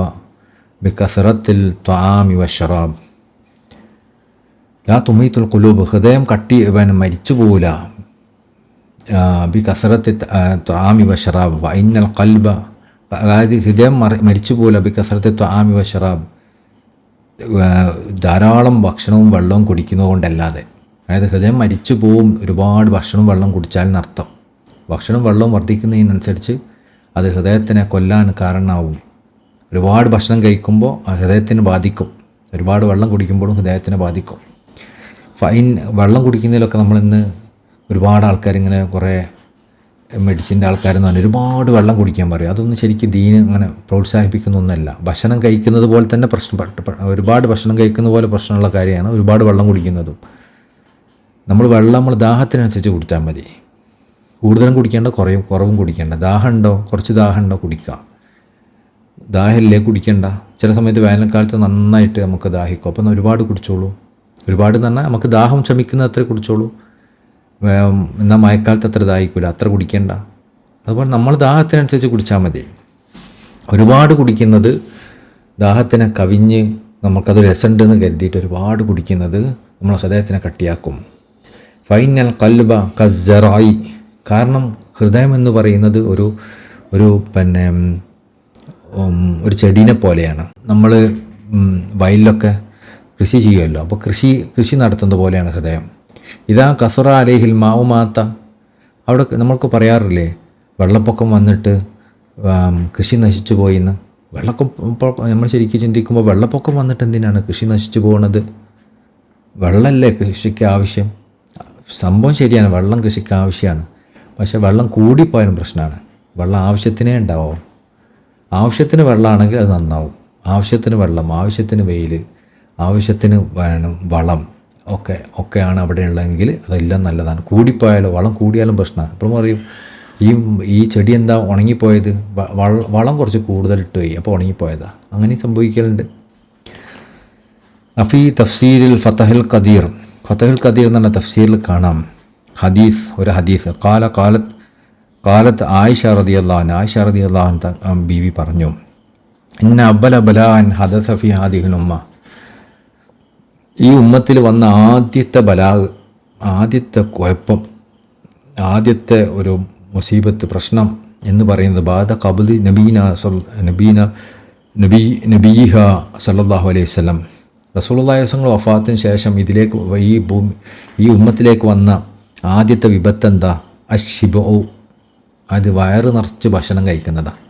ബികസറത്തിൽ ത്വആമി വശറാബ്. ലാ തുമീതുൽ ഖുലൂബ്, ഹൃദയം മരിച്ചു പോവില്ല. ബികസറത്തി ത്വആമി വശറാബ് വഇന്നൽ ഖൽബ, അതായത് ഹൃദയം മരിച്ചു പോവില്ല. ബികസറത്തി ത്വആമി വശറാബ്, ധാരാളം ഭക്ഷണവും വെള്ളവും കുടിക്കുന്നത് കൊണ്ടല്ലാതെ. അതായത് ഹൃദയം മരിച്ചു പോവും ഒരുപാട് ഭക്ഷണവും വെള്ളം കുടിച്ചാൽ എന്നർത്ഥം. ഭക്ഷണവും വെള്ളവും വർദ്ധിക്കുന്നതിനനുസരിച്ച് അത് ഹൃദയത്തിനെ കൊല്ലാൻ കാരണമാവും. ഒരുപാട് ഭക്ഷണം കഴിക്കുമ്പോൾ ആ ഹൃദയത്തിന് ബാധിക്കും. ഒരുപാട് വെള്ളം കുടിക്കുമ്പോഴും ഹൃദയത്തിനെ ബാധിക്കും. വെള്ളം കുടിക്കുന്നതിലൊക്കെ നമ്മളിന്ന് ഒരുപാട് ആൾക്കാരിങ്ങനെ കുറേ മെഡിസിൻ്റെ ആൾക്കാരെന്ന് പറഞ്ഞാൽ ഒരുപാട് വെള്ളം കുടിക്കാൻ പറയും. അതൊന്നും ശരിക്കും ദീന് അങ്ങനെ പ്രോത്സാഹിപ്പിക്കുന്ന ഒന്നല്ല. ഭക്ഷണം കഴിക്കുന്നത് പോലെ തന്നെ ഒരുപാട് ഭക്ഷണം കഴിക്കുന്ന പോലെ പ്രശ്നമുള്ള കാര്യമാണ് ഒരുപാട് വെള്ളം കുടിക്കുന്നതും. നമ്മൾ ദാഹത്തിനനുസരിച്ച് കുടിച്ചാൽ മതി. കൂടുതലും കുടിക്കേണ്ട, കുറവും കുടിക്കേണ്ട. ദാഹമുണ്ടോ, കുറച്ച് ദാഹമുണ്ടോ കുടിക്കുക. ദാഹമില്ലേ കുടിക്കേണ്ട. ചില സമയത്ത് വേനൽക്കാലത്ത് നന്നായിട്ട് നമുക്ക് ദാഹിക്കും, അപ്പം ഒരുപാട് കുടിച്ചോളൂ. ഒരുപാട് എന്ന് പറഞ്ഞാൽ നമുക്ക് ദാഹം ശമിക്കുന്ന അത്ര കുടിച്ചോളൂ. എന്നാൽ മഴക്കാലത്ത് അത്ര ദാഹിക്കില്ല, അത്ര കുടിക്കേണ്ട. അതുപോലെ നമ്മൾ ദാഹത്തിനനുസരിച്ച് കുടിച്ചാൽ മതി. ഒരുപാട് കുടിക്കുന്നത് ദാഹത്തിനെ കവിഞ്ഞ് നമുക്കത് രസമുണ്ടെന്ന് കരുതിയിട്ട് ഒരുപാട് കുടിക്കുന്നത് നമ്മളെ ഹൃദയത്തിനെ കട്ടിയാക്കും. ഫൈനൽ കൽബ കസ്സറായി, കാരണം ഹൃദയം എന്ന് പറയുന്നത് ഒരു ചെടീനെ പോലെയാണ്. നമ്മൾ വയലിലൊക്കെ കൃഷി ചെയ്യുമല്ലോ, അപ്പോൾ കൃഷി നടത്തുന്നത് പോലെയാണ് ഹൃദയം. ഇതാ കസുറ അലേഹിൽ മാവുമാത്ത, അവിടെ നമ്മൾക്ക് പറയാറില്ലേ വെള്ളപ്പൊക്കം വന്നിട്ട് കൃഷി നശിച്ചു പോയിന്ന്. നമ്മൾ ശരിക്കും ചിന്തിക്കുമ്പോൾ വെള്ളപ്പൊക്കം വന്നിട്ട് എന്തിനാണ് കൃഷി നശിച്ചു പോകുന്നത്? വെള്ളമല്ലേ കൃഷിക്ക് ആവശ്യം. സംഭവം ശരിയാണ്, വെള്ളം കൃഷിക്ക് ആവശ്യമാണ്. പക്ഷേ വെള്ളം കൂടിപ്പോയാലും പ്രശ്നമാണ്. വെള്ളം ആവശ്യത്തിനേ ഉണ്ടാവോ. ആവശ്യത്തിന് വെള്ളമാണെങ്കിൽ അത് നന്നാവും. ആവശ്യത്തിന് വെള്ളം, ആവശ്യത്തിന് വെയിൽ, ആവശ്യത്തിന് വളം ഒക്കെയാണ് അവിടെ ഉള്ളതെങ്കിൽ അതെല്ലാം നല്ലതാണ്. കൂടിപ്പോയാലോ, വളം കൂടിയാലും പ്രശ്നമാണ്. എപ്പോഴും പറയും ഈ ചെടി എന്താ ഉണങ്ങിപ്പോയത്, വളം കുറച്ച് കൂടുതലിട്ട് പോയി, അപ്പോൾ ഉണങ്ങിപ്പോയതാ. അങ്ങനെയും സംഭവിക്കലുണ്ട്. അഫീ തഫ്സീരിൽ ഫതഹുൽ ഖദീർ എന്ന് പറഞ്ഞ തഫ്സീറിൽ കാണാം ഒരു ഹദീസ്. കാലത്ത് ആയിഷ റളിയല്ലാഹു അൻഹ ബീവി പറഞ്ഞു, ഇന്ന അവ്വല ബലാഅൻ ഹദസ ഫീ ഹാദിഹിൽ ഉമ്മ, ഈ ഉമ്മത്തിൽ വന്ന ആദ്യത്തെ കുഴപ്പം, ആദ്യത്തെ ഒരു മുസീബത്ത്, പ്രശ്നം എന്ന് പറയുന്നത് ബാദ ഖബ്ലി നബീഹ സല്ലല്ലാഹു അലൈഹി വസല്ലം, റസൂലുള്ളാഹി സ്വല്ലല്ലാഹു വഫാത്തിന് ശേഷം ഈ ഉമ്മത്തിലേക്ക് വന്ന ആദ്യത്തെ വിപത്ത് എന്താ? അശ്ശിബഉ, അത് വയറ് നിറച്ച് ഭക്ഷണം കഴിക്കുന്നതാണ്.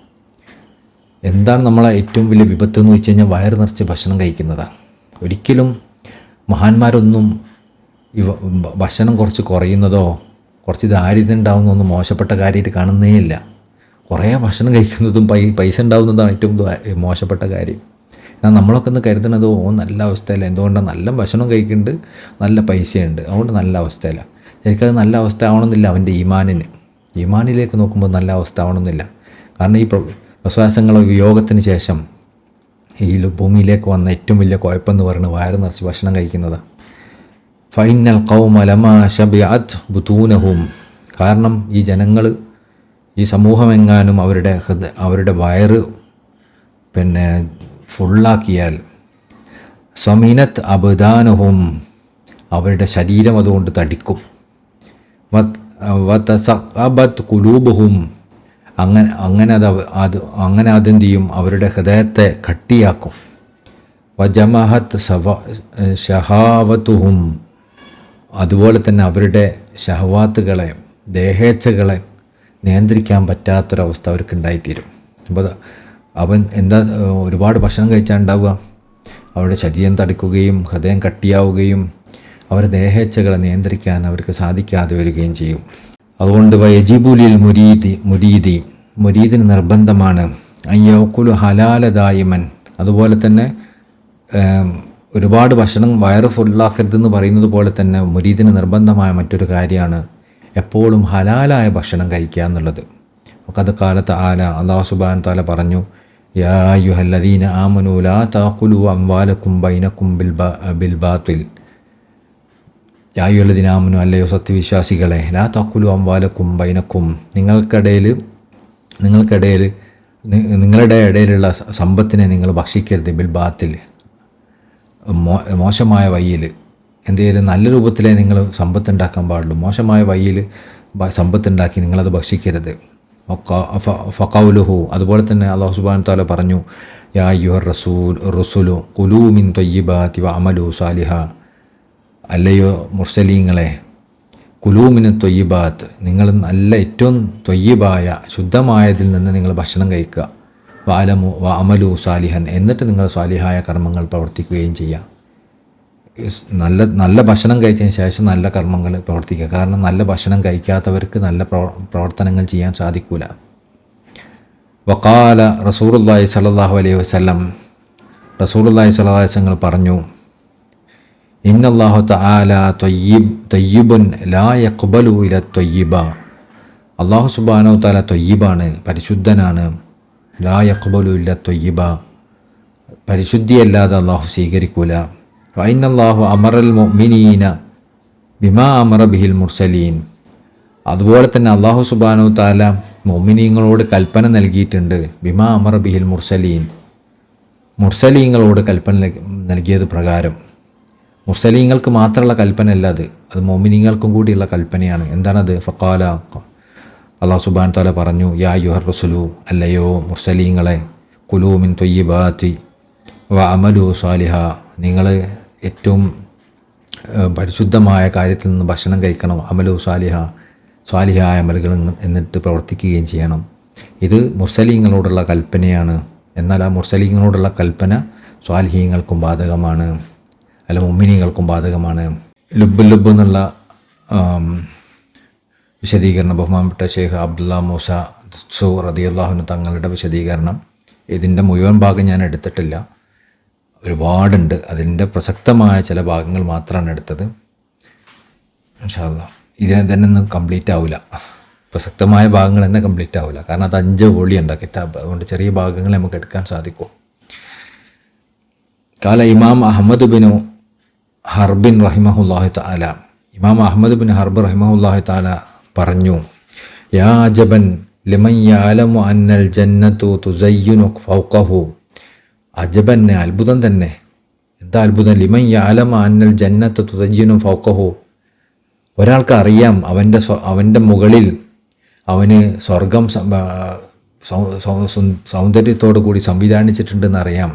എന്താണ് നമ്മളെ ഏറ്റവും വലിയ വിപത്ത് എന്ന് വെച്ച് കഴിഞ്ഞാൽ വയറ് നിറച്ച് ഭക്ഷണം കഴിക്കുന്നതാണ്. ഒരിക്കലും മഹാന്മാരൊന്നും ഭക്ഷണം കുറച്ച് കുറയുന്നതോ കുറച്ച് ദാരിദ്ര്യം ഉണ്ടാകുന്നതൊന്നും മോശപ്പെട്ട കാര്യമായിട്ട് കാണുന്നേ ഇല്ല. കുറേ ഭക്ഷണം കഴിക്കുന്നതും പൈസ ഉണ്ടാകുന്നതാണ് ഏറ്റവും മോശപ്പെട്ട കാര്യം. എന്നാൽ നമ്മളൊക്കെ ഒന്ന് കരുതുന്നത് നല്ല അവസ്ഥയില്ല, എന്തുകൊണ്ടാണ് നല്ല ഭക്ഷണം കഴിക്കുന്നുണ്ട്, നല്ല പൈസയുണ്ട്, അതുകൊണ്ട് നല്ല അവസ്ഥയില്ല. എനിക്കത് നല്ല അവസ്ഥ ആവണമെന്നില്ല. അവൻ്റെ ഈമാനിലേക്ക് നോക്കുമ്പോൾ നല്ല അവസ്ഥ ആവണമെന്നില്ല. കാരണം ഈ വിശ്വാസങ്ങളോ വിയോഗത്തിന് ശേഷം ഈ ഭൂമിയിലേക്ക് വന്ന ഏറ്റവും വലിയ കുഴപ്പമെന്ന് പറയുന്നത് വയറ് നിറച്ച് ഭക്ഷണം കഴിക്കുന്നതാണ്. ഫൈനൽ ഖൗമ ലമാ ശബിഅത് ബുതൂനഹും, കാരണം ഈ ജനങ്ങൾ, ഈ സമൂഹമെങ്ങാനും അവരുടെ വയറ് ഫുള്ളാക്കിയാൽ സമീനത്ത് അബ്ദാനഹും, അവരുടെ ശരീരം അതുകൊണ്ട് തടിക്കും. വതസഅബത് ഖുലൂബുഹും, അങ്ങനെ അതെന്ത് ചെയ്യും? അവരുടെ ഹൃദയത്തെ കട്ടിയാക്കും. വജമഹത്ത് ഷഹാവത്തുഹും, അതുപോലെ തന്നെ അവരുടെ ഷഹവാത്തുകളെ, ദേഹേച്ഛകളെ നിയന്ത്രിക്കാൻ പറ്റാത്തൊരവസ്ഥ അവർക്ക് ഉണ്ടായിത്തീരും. അപ്പോൾ അവൻ എന്താ ഒരുപാട് ഭക്ഷണം കഴിച്ചാൽ ഉണ്ടാവുക? അവരുടെ ശരീരം തടിക്കുകയും ഹൃദയം കട്ടിയാവുകയും അവരുടെ ദേഹേച്ഛകളെ നിയന്ത്രിക്കാൻ അവർക്ക് സാധിക്കാതെ വരികയും ചെയ്യും. അതുകൊണ്ട് വയജിബുലിൽ മുരീദിന് നിർബന്ധമാണ് അയ്യക്കുലു ഹലാലദായിമൻ. അതുപോലെ തന്നെ ഒരുപാട് ഭക്ഷണം വയറ് ഫുള്ളാക്കരുതെന്ന് പറയുന്നത് പോലെ തന്നെ മുരീദിന് നിർബന്ധമായ മറ്റൊരു കാര്യമാണ് എപ്പോഴും ഹലാലായ ഭക്ഷണം കഴിക്കുക എന്നുള്ളത്. അത് കാലത്ത് അല്ലാഹു സുബ്ഹാനഹു തആല പറഞ്ഞു, യാ അയ്യുഹല്ലദീന ആമനൂ ലാ തഅകുലു അംവാലക്കും ബൈനക്കും ബിൽ ബാത്തിൽ. യാ അയ്യുഹല്ലദീന ആമനൂ, അല്ലയോ സത്യവിശ്വാസികളെ, ലാ തഅകുലു അംവാലക്കും ബൈനക്കും, നിങ്ങളുടെ ഇടയിലുള്ള സമ്പത്തിനെ നിങ്ങൾ ഭക്ഷിക്കരുത്, ബിൽ ബാത്തിൽ, മോശമായ വഴിയിൽ. എന്തെങ്കിലും നല്ല രൂപത്തിലേ നിങ്ങൾ സമ്പത്തുണ്ടാക്കാൻ പാടുള്ളൂ. മോശമായ വഴിയിൽ സമ്പത്തുണ്ടാക്കി നിങ്ങളത് ഭക്ഷിക്കരുത്. ഫഖൗലുഹു, അതുപോലെ തന്നെ അല്ലാഹു സുബ്ഹാനഹു തആല പറഞ്ഞു, യാ അയ്യുഹർ റസൂലു കുലൂ മിൻ ത്വയ്യിബാതി വഅമലൂ സാലിഹാ. അല്ലയോ മുർസലീങ്ങളെ, കുലൂ മിൻ ത്വയ്യിബാത്ത്, നിങ്ങൾ നല്ല ഏറ്റവും ത്വയ്യിബായ ശുദ്ധമായതിൽ നിന്ന് നിങ്ങൾ ഭക്ഷണം കഴിക്കുക. വഅമലൂ സാലിഹൻ, എന്നിട്ട് നിങ്ങൾ സാലിഹായ കർമ്മങ്ങൾ പ്രവർത്തിക്കുകയും ചെയ്യുക. നല്ല ഭക്ഷണം കഴിച്ചതിന് ശേഷം നല്ല കർമ്മങ്ങൾ പ്രവർത്തിക്കുക. കാരണം നല്ല ഭക്ഷണം കഴിക്കാത്തവർക്ക് നല്ല പ്രവർത്തനങ്ങൾ ചെയ്യാൻ സാധിക്കൂല. വഖാല റസൂലുള്ളാഹി സ്വല്ലല്ലാഹു അലൈഹി വസല്ലം, റസൂലുള്ളാഹി സ്വല്ലല്ലാഹു അലൈഹി വസല്ലം പറഞ്ഞു, ഇന്നല്ലാഹു തആല ത്വയ്യിബുൻ ലാ യഖ്ബലു ഇല ത്വയ്യിബ. അല്ലാഹു സുബ്ഹാനഹു തആല ത്വയ്യിബാണ്, പരിശുദ്ധനാണ്. ലാ യഖ്ബലു ഇല ത്വയ്യിബ, പരിശുദ്ധിയല്ലാതെ അല്ലാഹു സ്വീകരിക്കൂല. വഇന്നല്ലാഹു അമറൽ മുഅ്മിനീന ബിമാ അമറ ബിഹിൽ മുർസലീൻ. അതുപോലെ തന്നെ അല്ലാഹു സുബ്ഹാനഹു തആല മുഅ്മിനീങ്ങളോട് കൽപ്പന നൽകിയിട്ടുണ്ട്. ബിമാ അമറ ബിഹിൽ മുർസലീൻ, മുർസലീങ്ങളോട് കൽപ്പന നൽകിയത് പ്രകാരം. മുർസലീങ്ങൾക്ക് മാത്രമുള്ള കൽപ്പനയല്ല അത് മുഅ്മിനീങ്ങൾക്കും കൂടിയുള്ള കൽപ്പനയാണ്. എന്താണത്? ഫഖാല, അല്ലാഹു സുബ്ഹാനഹു തആല പറഞ്ഞു, യാ അയ്യുഹർ റസൂലു, അല്ലയോ മുർസലീങ്ങളെ, കുലൂ മിൻ ത്വയ്യിബാതി വഅമലൂ സാലിഹാ, നിങ്ങൾ ഏറ്റവും പരിശുദ്ധമായ കാര്യത്തിൽ നിന്ന് ഭക്ഷണം കഴിക്കണം. അമലു സ്വാലിഹായ അമലുകൾ എന്നിട്ട് പ്രവർത്തിക്കുകയും ചെയ്യണം. ഇത് മുർസലീങ്ങളോടുള്ള കൽപ്പനയാണ്. എന്നാൽ ആ മുർസലീങ്ങളോടുള്ള കൽപ്പന സ്വാലിഹീങ്ങൾക്കും ബാധകമാണ്, അല്ല മുഅ്മിനീങ്ങൾക്കും ബാധകമാണ്. ലുബ്ബ് എന്നുള്ള വിശദീകരണം ബഹുമാനപ്പെട്ട ഷെയ്ഖ് അബ്ദുള്ള മൂസ റളിയല്ലാഹു അൻഹു തങ്ങളുടെ വിശദീകരണം. ഇതിൻ്റെ മുഴുവൻ ഭാഗം ഞാൻ എടുത്തിട്ടില്ല, ഒരുപാടുണ്ട്. അതിൻ്റെ പ്രസക്തമായ ചില ഭാഗങ്ങൾ മാത്രമാണ് എടുത്തത്. ഇൻഷാ അല്ലാഹ് ഇതിനെ തന്നെ ഒന്നും കംപ്ലീറ്റ് ആവില്ല, പ്രസക്തമായ ഭാഗങ്ങൾ തന്നെ കംപ്ലീറ്റ് ആവില്ല. കാരണം അത് 5 വോളിയുണ്ട് കിതാബ്. അതുകൊണ്ട് ചെറിയ ഭാഗങ്ങൾ നമുക്ക് എടുക്കാൻ സാധിക്കും. കാല ഇമാം അഹ്മദ് ബിൻ ഹർബിൻ റഹിമഹുല്ലാഹു തആല, ഇമാം അഹ്മദ് ബിൻ ഹർബ് റഹിമഹുല്ലാഹു തആല പറഞ്ഞു, യാ അജബൻ ലിമൻ യഅലമു അന്നൽ ജന്നത്തു തുസയ്യിനു ഫൗഖഹു. അജബൻ, അത്ഭുതം തന്നെ. എന്താ അത്ഭുതം? ലിമൻ യഅലമു അന്നൽ ജന്നത്തു തുസയ്യിനു ഫൗഖഹു. ഒരാൾക്ക് അറിയാം അവൻ്റെ മുകളിൽ അവന് സ്വർഗം സൗന്ദര്യത്തോടു കൂടി സംവിധാനിച്ചിട്ടുണ്ടെന്ന് അറിയാം.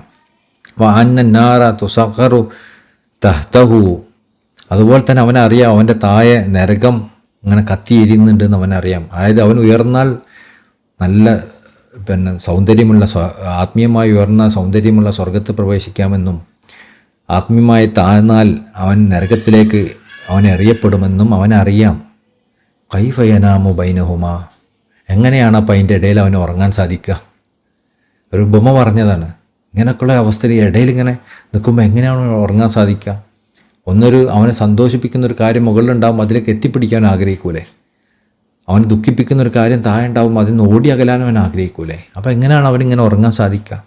വഅന്ന നാറ തുസഖറു തഹ്തഹു. അതുപോലെ തന്നെ അവനറിയാം അവൻ്റെ താഴെ നരകം ഇങ്ങനെ കത്തിയെരിയുന്നുണ്ടെന്ന് അവനറിയാം. അതായത് അവൻ ഉയർന്നാൽ നല്ല സൗന്ദര്യമുള്ള ആത്മീയമായി ഉയർന്ന സൗന്ദര്യമുള്ള സ്വർഗത്ത് പ്രവേശിക്കാമെന്നും ആത്മീയമായി താഴ്ന്നാൽ അവൻ നരകത്തിലേക്ക് അവനെ എറിയപ്പെടുമെന്നും അവനറിയാം. കൈഫ യനാമു ബൈനഹുമ. എങ്ങനെയാണ് അപ്പം അതിൻ്റെ ഇടയിൽ അവന് ഉറങ്ങാൻ സാധിക്കുക? ഒരു ഉപമ പറഞ്ഞതാണ്. ഇങ്ങനെയൊക്കെയുള്ള അവസ്ഥയിൽ ഇടയിൽ ഇങ്ങനെ നിൽക്കുമ്പോൾ എങ്ങനെയാണ് ഉറങ്ങാൻ സാധിക്കുക? അവനെ സന്തോഷിപ്പിക്കുന്നൊരു കാര്യം മുകളിലുണ്ടാവും, അതിലേക്ക് എത്തിപ്പിടിക്കാൻ ആഗ്രഹിക്കൂലേ? അവൻ ദുഃഖിപ്പിക്കുന്നൊരു കാര്യം താഴെ ഉണ്ടാവും, അതിൽ നിന്ന് ഓടി അകലാൻ അവൻ ആഗ്രഹിക്കൂലേ? അപ്പോൾ എങ്ങനെയാണ് അവനിങ്ങനെ ഉറങ്ങാൻ സാധിക്കുക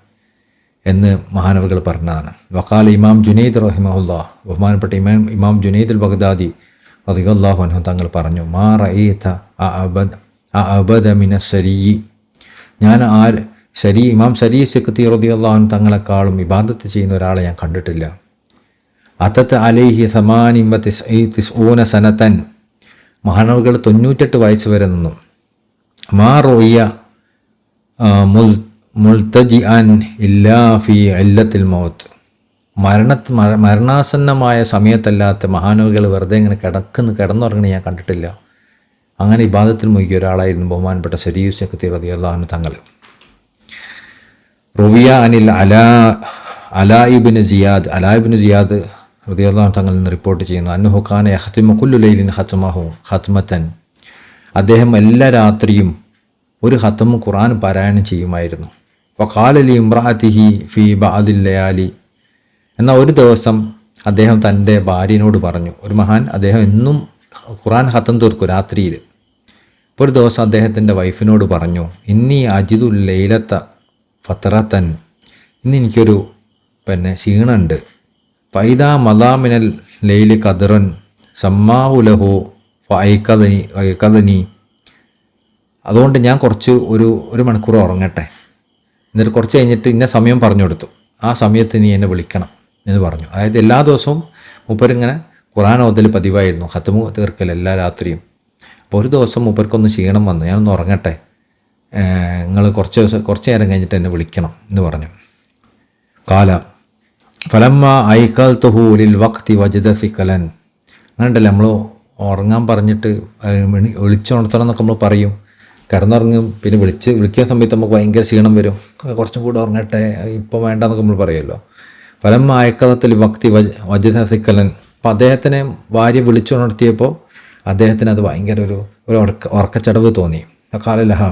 എന്ന് മഹാനവറുകൾ പറഞ്ഞതാണ്. വഖാല ഇമാം ജുനൈദ് റഹിമഹുല്ലാഹ്, ബഹുമാനപ്പെട്ട ഇമാം ജുനൈദ് അൽ ബഗ്ദാദി റളിയല്ലാഹു അൻഹു തങ്ങൾ പറഞ്ഞു, മാ റഅയ്ത അഅബദ മിനസ്സരി. ഞാൻ ഇമാം സരി സിഖ്തി റളിയല്ലാഹു അൻഹു തങ്ങളെക്കാളും ഇബാദത്ത് ചെയ്യുന്ന ഒരാളെ ഞാൻ കണ്ടിട്ടില്ല. അതത്ത് അലൈഹി 98 സനതൻ. മഹാനവറുകൾ 98 വയസ്സ് വരെ നിന്നു. മാ റോയ്യ മുൽത്തജിഅൻ ഇല്ലാ ഫി ഇല്ലത്തിൽ മൗത്ത്. മരണാസന്നമായ സമയത്തല്ലാത്ത മഹാനവറുകൾ വെറുതെ ഇങ്ങനെ കിടന്നുറങ്ങണ ഞാൻ കണ്ടിട്ടില്ല. അങ്ങനെ ഇബാദത്തിൽ മുഴുകിയ ഒരാളായിരുന്നു ബഹുമാനപ്പെട്ട ശരീഫ് സിഖ്തി റളിയല്ലാഹു അൻഹു തങ്ങൾ. റുവിയ അനിൽ അലായിബിന് ജിയാദ് റളിയല്ലാഹു തങ്ങളിൽ നിന്ന് റിപ്പോർട്ട് ചെയ്യുന്നു, അന്നഹു ഖാന യഖ്തിമു കുല്ലു ലൈലിൻ ഖത്മത്തൻ, അദ്ദേഹം എല്ലാ രാത്രിയും ഒരു ഖത്മ് ഖുർആൻ പാരായണം ചെയ്യുമായിരുന്നു. വഖാല ലി ഇംറഅതിഹി ഫീ ബഅദിൽ ലയാലി, എന്നാൽ ഒരു ദിവസം അദ്ദേഹം തൻ്റെ ഭാര്യനോട് പറഞ്ഞു, ഒരു മഹാൻ അദ്ദേഹം എന്നും ഖുർആൻ ഖത്തം തീർക്കും രാത്രിയിൽ. ഇപ്പോൾ ഒരു ദിവസം അദ്ദേഹത്തിൻ്റെ വൈഫിനോട് പറഞ്ഞു, ഇന്നി അജിദുൽ ലൈലത്ത ഫത്രത്തൻ, ഇന്ന് എനിക്കൊരു ക്ഷീണമുണ്ട്. ഫൈദാ മദാമിനൽ ലൈലി ഖദ്റൻ സമ്മാഹുലഹു ഫൈക്കദനി, അതുകൊണ്ട് ഞാൻ കുറച്ച് ഒരു മണിക്കൂർ ഉറങ്ങട്ടെ, എന്നിട്ട് കുറച്ച് കഴിഞ്ഞിട്ട് ഇന്ന സമയം പറഞ്ഞു കൊടുത്തു, ആ സമയത്ത് നീ എന്നെ വിളിക്കണം എന്ന് പറഞ്ഞു. അതായത് എല്ലാ ദിവസവും മൂപ്പരിങ്ങനെ ഖുർആൻ ഓതൽ പതിവായിരുന്നു, ഖത്മ് തീർക്കൽ എല്ലാ രാത്രിയും. അപ്പോൾ ഒരു ദിവസം മൂപ്പർക്കൊന്ന് ക്ഷീണം വന്നു, ഞാനൊന്ന് ഉറങ്ങട്ടെ, നിങ്ങൾ കുറച്ച് നേരം കഴിഞ്ഞിട്ട് എന്നെ വിളിക്കണം എന്ന് പറഞ്ഞു. കാല ഫലമ്മ ഐക്കൽത്തുഹു ലിൽ വഖ്തി വജദ സിക്കലൻ, അങ്ങനെയുണ്ടല്ലേ നമ്മൾ ഉറങ്ങാൻ പറഞ്ഞിട്ട് വിളിച്ചുണർത്തണം എന്നൊക്കെ നമ്മൾ പറയും, കിടന്നുറങ്ങും, പിന്നെ വിളിക്കുന്ന സമയത്ത് നമുക്ക് ഭയങ്കര ക്ഷീണം വരും, കുറച്ചും കൂടെ ഉറങ്ങട്ടെ, ഇപ്പോൾ വേണ്ടെന്നൊക്കെ നമ്മൾ പറയുമല്ലോ. ഫലമ്മ ഐക്കലത്തിൽ വഖ്തി വജദ സിക്കലൻ, അപ്പോൾ അദ്ദേഹത്തിനെ ഭാര്യ വിളിച്ചുണർത്തിയപ്പോൾ അദ്ദേഹത്തിന് അത് ഭയങ്കര ഒരു ഉറക്കച്ചടവ് തോന്നി. കാലലഹ,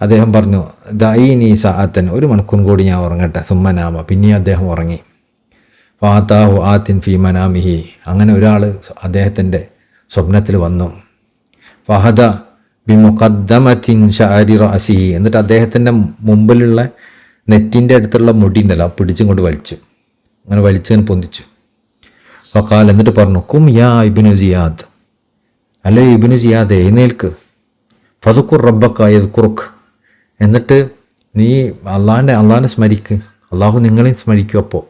അദ്ദേഹം പറഞ്ഞു, ദഈനി സഅത്തൻ, ഒരു മണിക്കൂർ കൂടി ഞാൻ ഉറങ്ങട്ടെ. സുമ്മനാമ, പിന്നെ അദ്ദേഹം ഉറങ്ങി. ഫാതാഹു ആത്തിൻ ഫീ മനാമിഹി, അങ്ങനെ ഒരാൾ അദ്ദേഹത്തിൻ്റെ സ്വപ്നത്തിൽ വന്നു. ഫഹദ ബിമുഖദ്ദമത്തിൻ ശഅരി റഅസിഹി, എന്നിട്ട് അദ്ദേഹത്തിൻ്റെ മുമ്പിലുള്ള നെറ്റിൻ്റെ അടുത്തുള്ള മുടി ഉണ്ടല്ലോ പിടിച്ചും കൊണ്ട് വലിച്ചു, അങ്ങനെ വലിച്ചതിന് പൊന്തിച്ചു. ഫഖാൽ, എന്നിട്ട് പറഞ്ഞു, കും യാ ഇബ്നു സിയാദ്, അല്ലേ ഇബ്നു സിയാദ് എഴുന്നേൽക്ക്, ഫസുക്കുർ റബ്ബക യദ്കുറുക്, എന്നിട്ട് നീ അള്ളാഹിനെ സ്മരിക്ക്, അള്ളാഹു നിങ്ങളെയും സ്മരിക്കും. അപ്പോൾ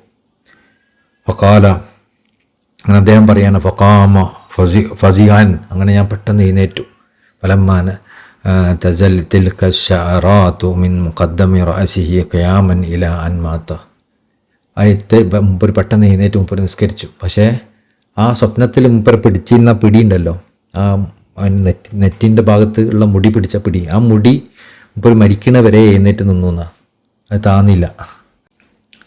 ഫഖാല, അങ്ങനെ അദ്ദേഹം പറയാണ്, ഫഖാമ ഫസിയാൻ, അങ്ങനെ ഞാൻ പെട്ടെന്ന് എഴുന്നേറ്റു. ഫലമ്മാന തസൽ തിൽക ശഅറാതു മിൻ മുഖദ്ദമി റഅസിഹി ഖിയാമൻ ഇലാ അൻ മാത, മുമ്പ് പെട്ടെന്ന് എഴുന്നേറ്റ് മുമ്പ് നിസ്കരിച്ചു. പക്ഷേ ആ സ്വപ്നത്തിൽ മുമ്പ് പിടിച്ചിരുന്ന പിടിയുണ്ടല്ലോ, ആ നെറ്റിൻ്റെ ഭാഗത്ത് ഉള്ള മുടി പിടിച്ച പിടി, ആ മുടി മുമ്പ് മരിക്കണവരെ എഴുന്നേറ്റ് നിന്നു എന്നാ, അത് താന്നില്ല.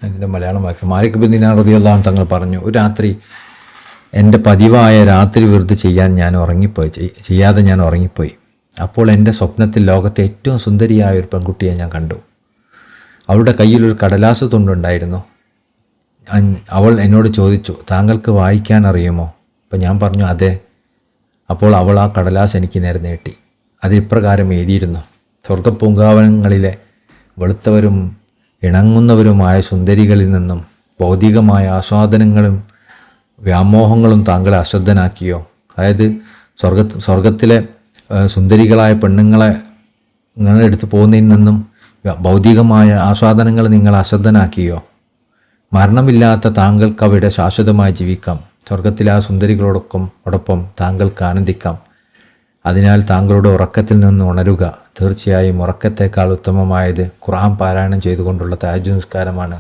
അതിൻ്റെ മലയാളം വാക്യം മാലിക് ബിൻ ദിനാർ റളിയല്ലാഹു അൻഹു തങ്ങൾ പറഞ്ഞു, ഒരു രാത്രി എൻ്റെ പതിവായ രാത്രി വിരുത് ചെയ്യാതെ ഞാൻ ഉറങ്ങിപ്പോയി. അപ്പോൾ എൻ്റെ സ്വപ്നത്തിൽ ലോകത്തെ ഏറ്റവും സുന്ദരിയായ ഒരു പെൺകുട്ടിയെ ഞാൻ കണ്ടു. അവളുടെ കയ്യിലൊരു കടലാസ് തുണ്ടുണ്ടായിരുന്നു. അവൾ എന്നോട് ചോദിച്ചു, താങ്കൾക്ക് വായിക്കാൻ അറിയുമോ? അപ്പം ഞാൻ പറഞ്ഞു, അതെ. അപ്പോൾ അവൾ ആ കടലാസ് എനിക്ക് നേരെ നീട്ടി. അതിപ്രകാരം എഴുതിയിരുന്നു, സ്വർഗപ്പൂങ്കാവനങ്ങളിലെ വെളുത്തവരും ഇണങ്ങുന്നവരുമായ സുന്ദരികളിൽ നിന്നും ഭൗതികമായ ആസ്വാദനങ്ങളും വ്യാമോഹങ്ങളും താങ്കളെ അശ്രദ്ധനാക്കിയോ? അതായത് സ്വർഗത്തിലെ സുന്ദരികളായ പെണ്ണുങ്ങളെ നിങ്ങളെടുത്ത് പോകുന്നതിൽ നിന്നും ഭൗതികമായ ആസ്വാദനങ്ങൾ നിങ്ങൾ അശ്രദ്ധനാക്കിയോ? മരണമില്ലാത്ത താങ്കൾക്ക് അവിടെ ശാശ്വതമായി ജീവിക്കാം. സ്വർഗത്തിലെ ആ സുന്ദരികളോടൊപ്പം താങ്കൾക്ക് ആനന്ദിക്കാം. അതിനാൽ താങ്കളുടെ ഉറക്കത്തിൽ നിന്ന് ഉണരുക. തീർച്ചയായും ഉറക്കത്തേക്കാൾ ഉത്തമമായത് ഖുർആൻ പാരായണം ചെയ്തുകൊണ്ടുള്ള തഹജ്ജുദ് നിസ്കാരമാണ്.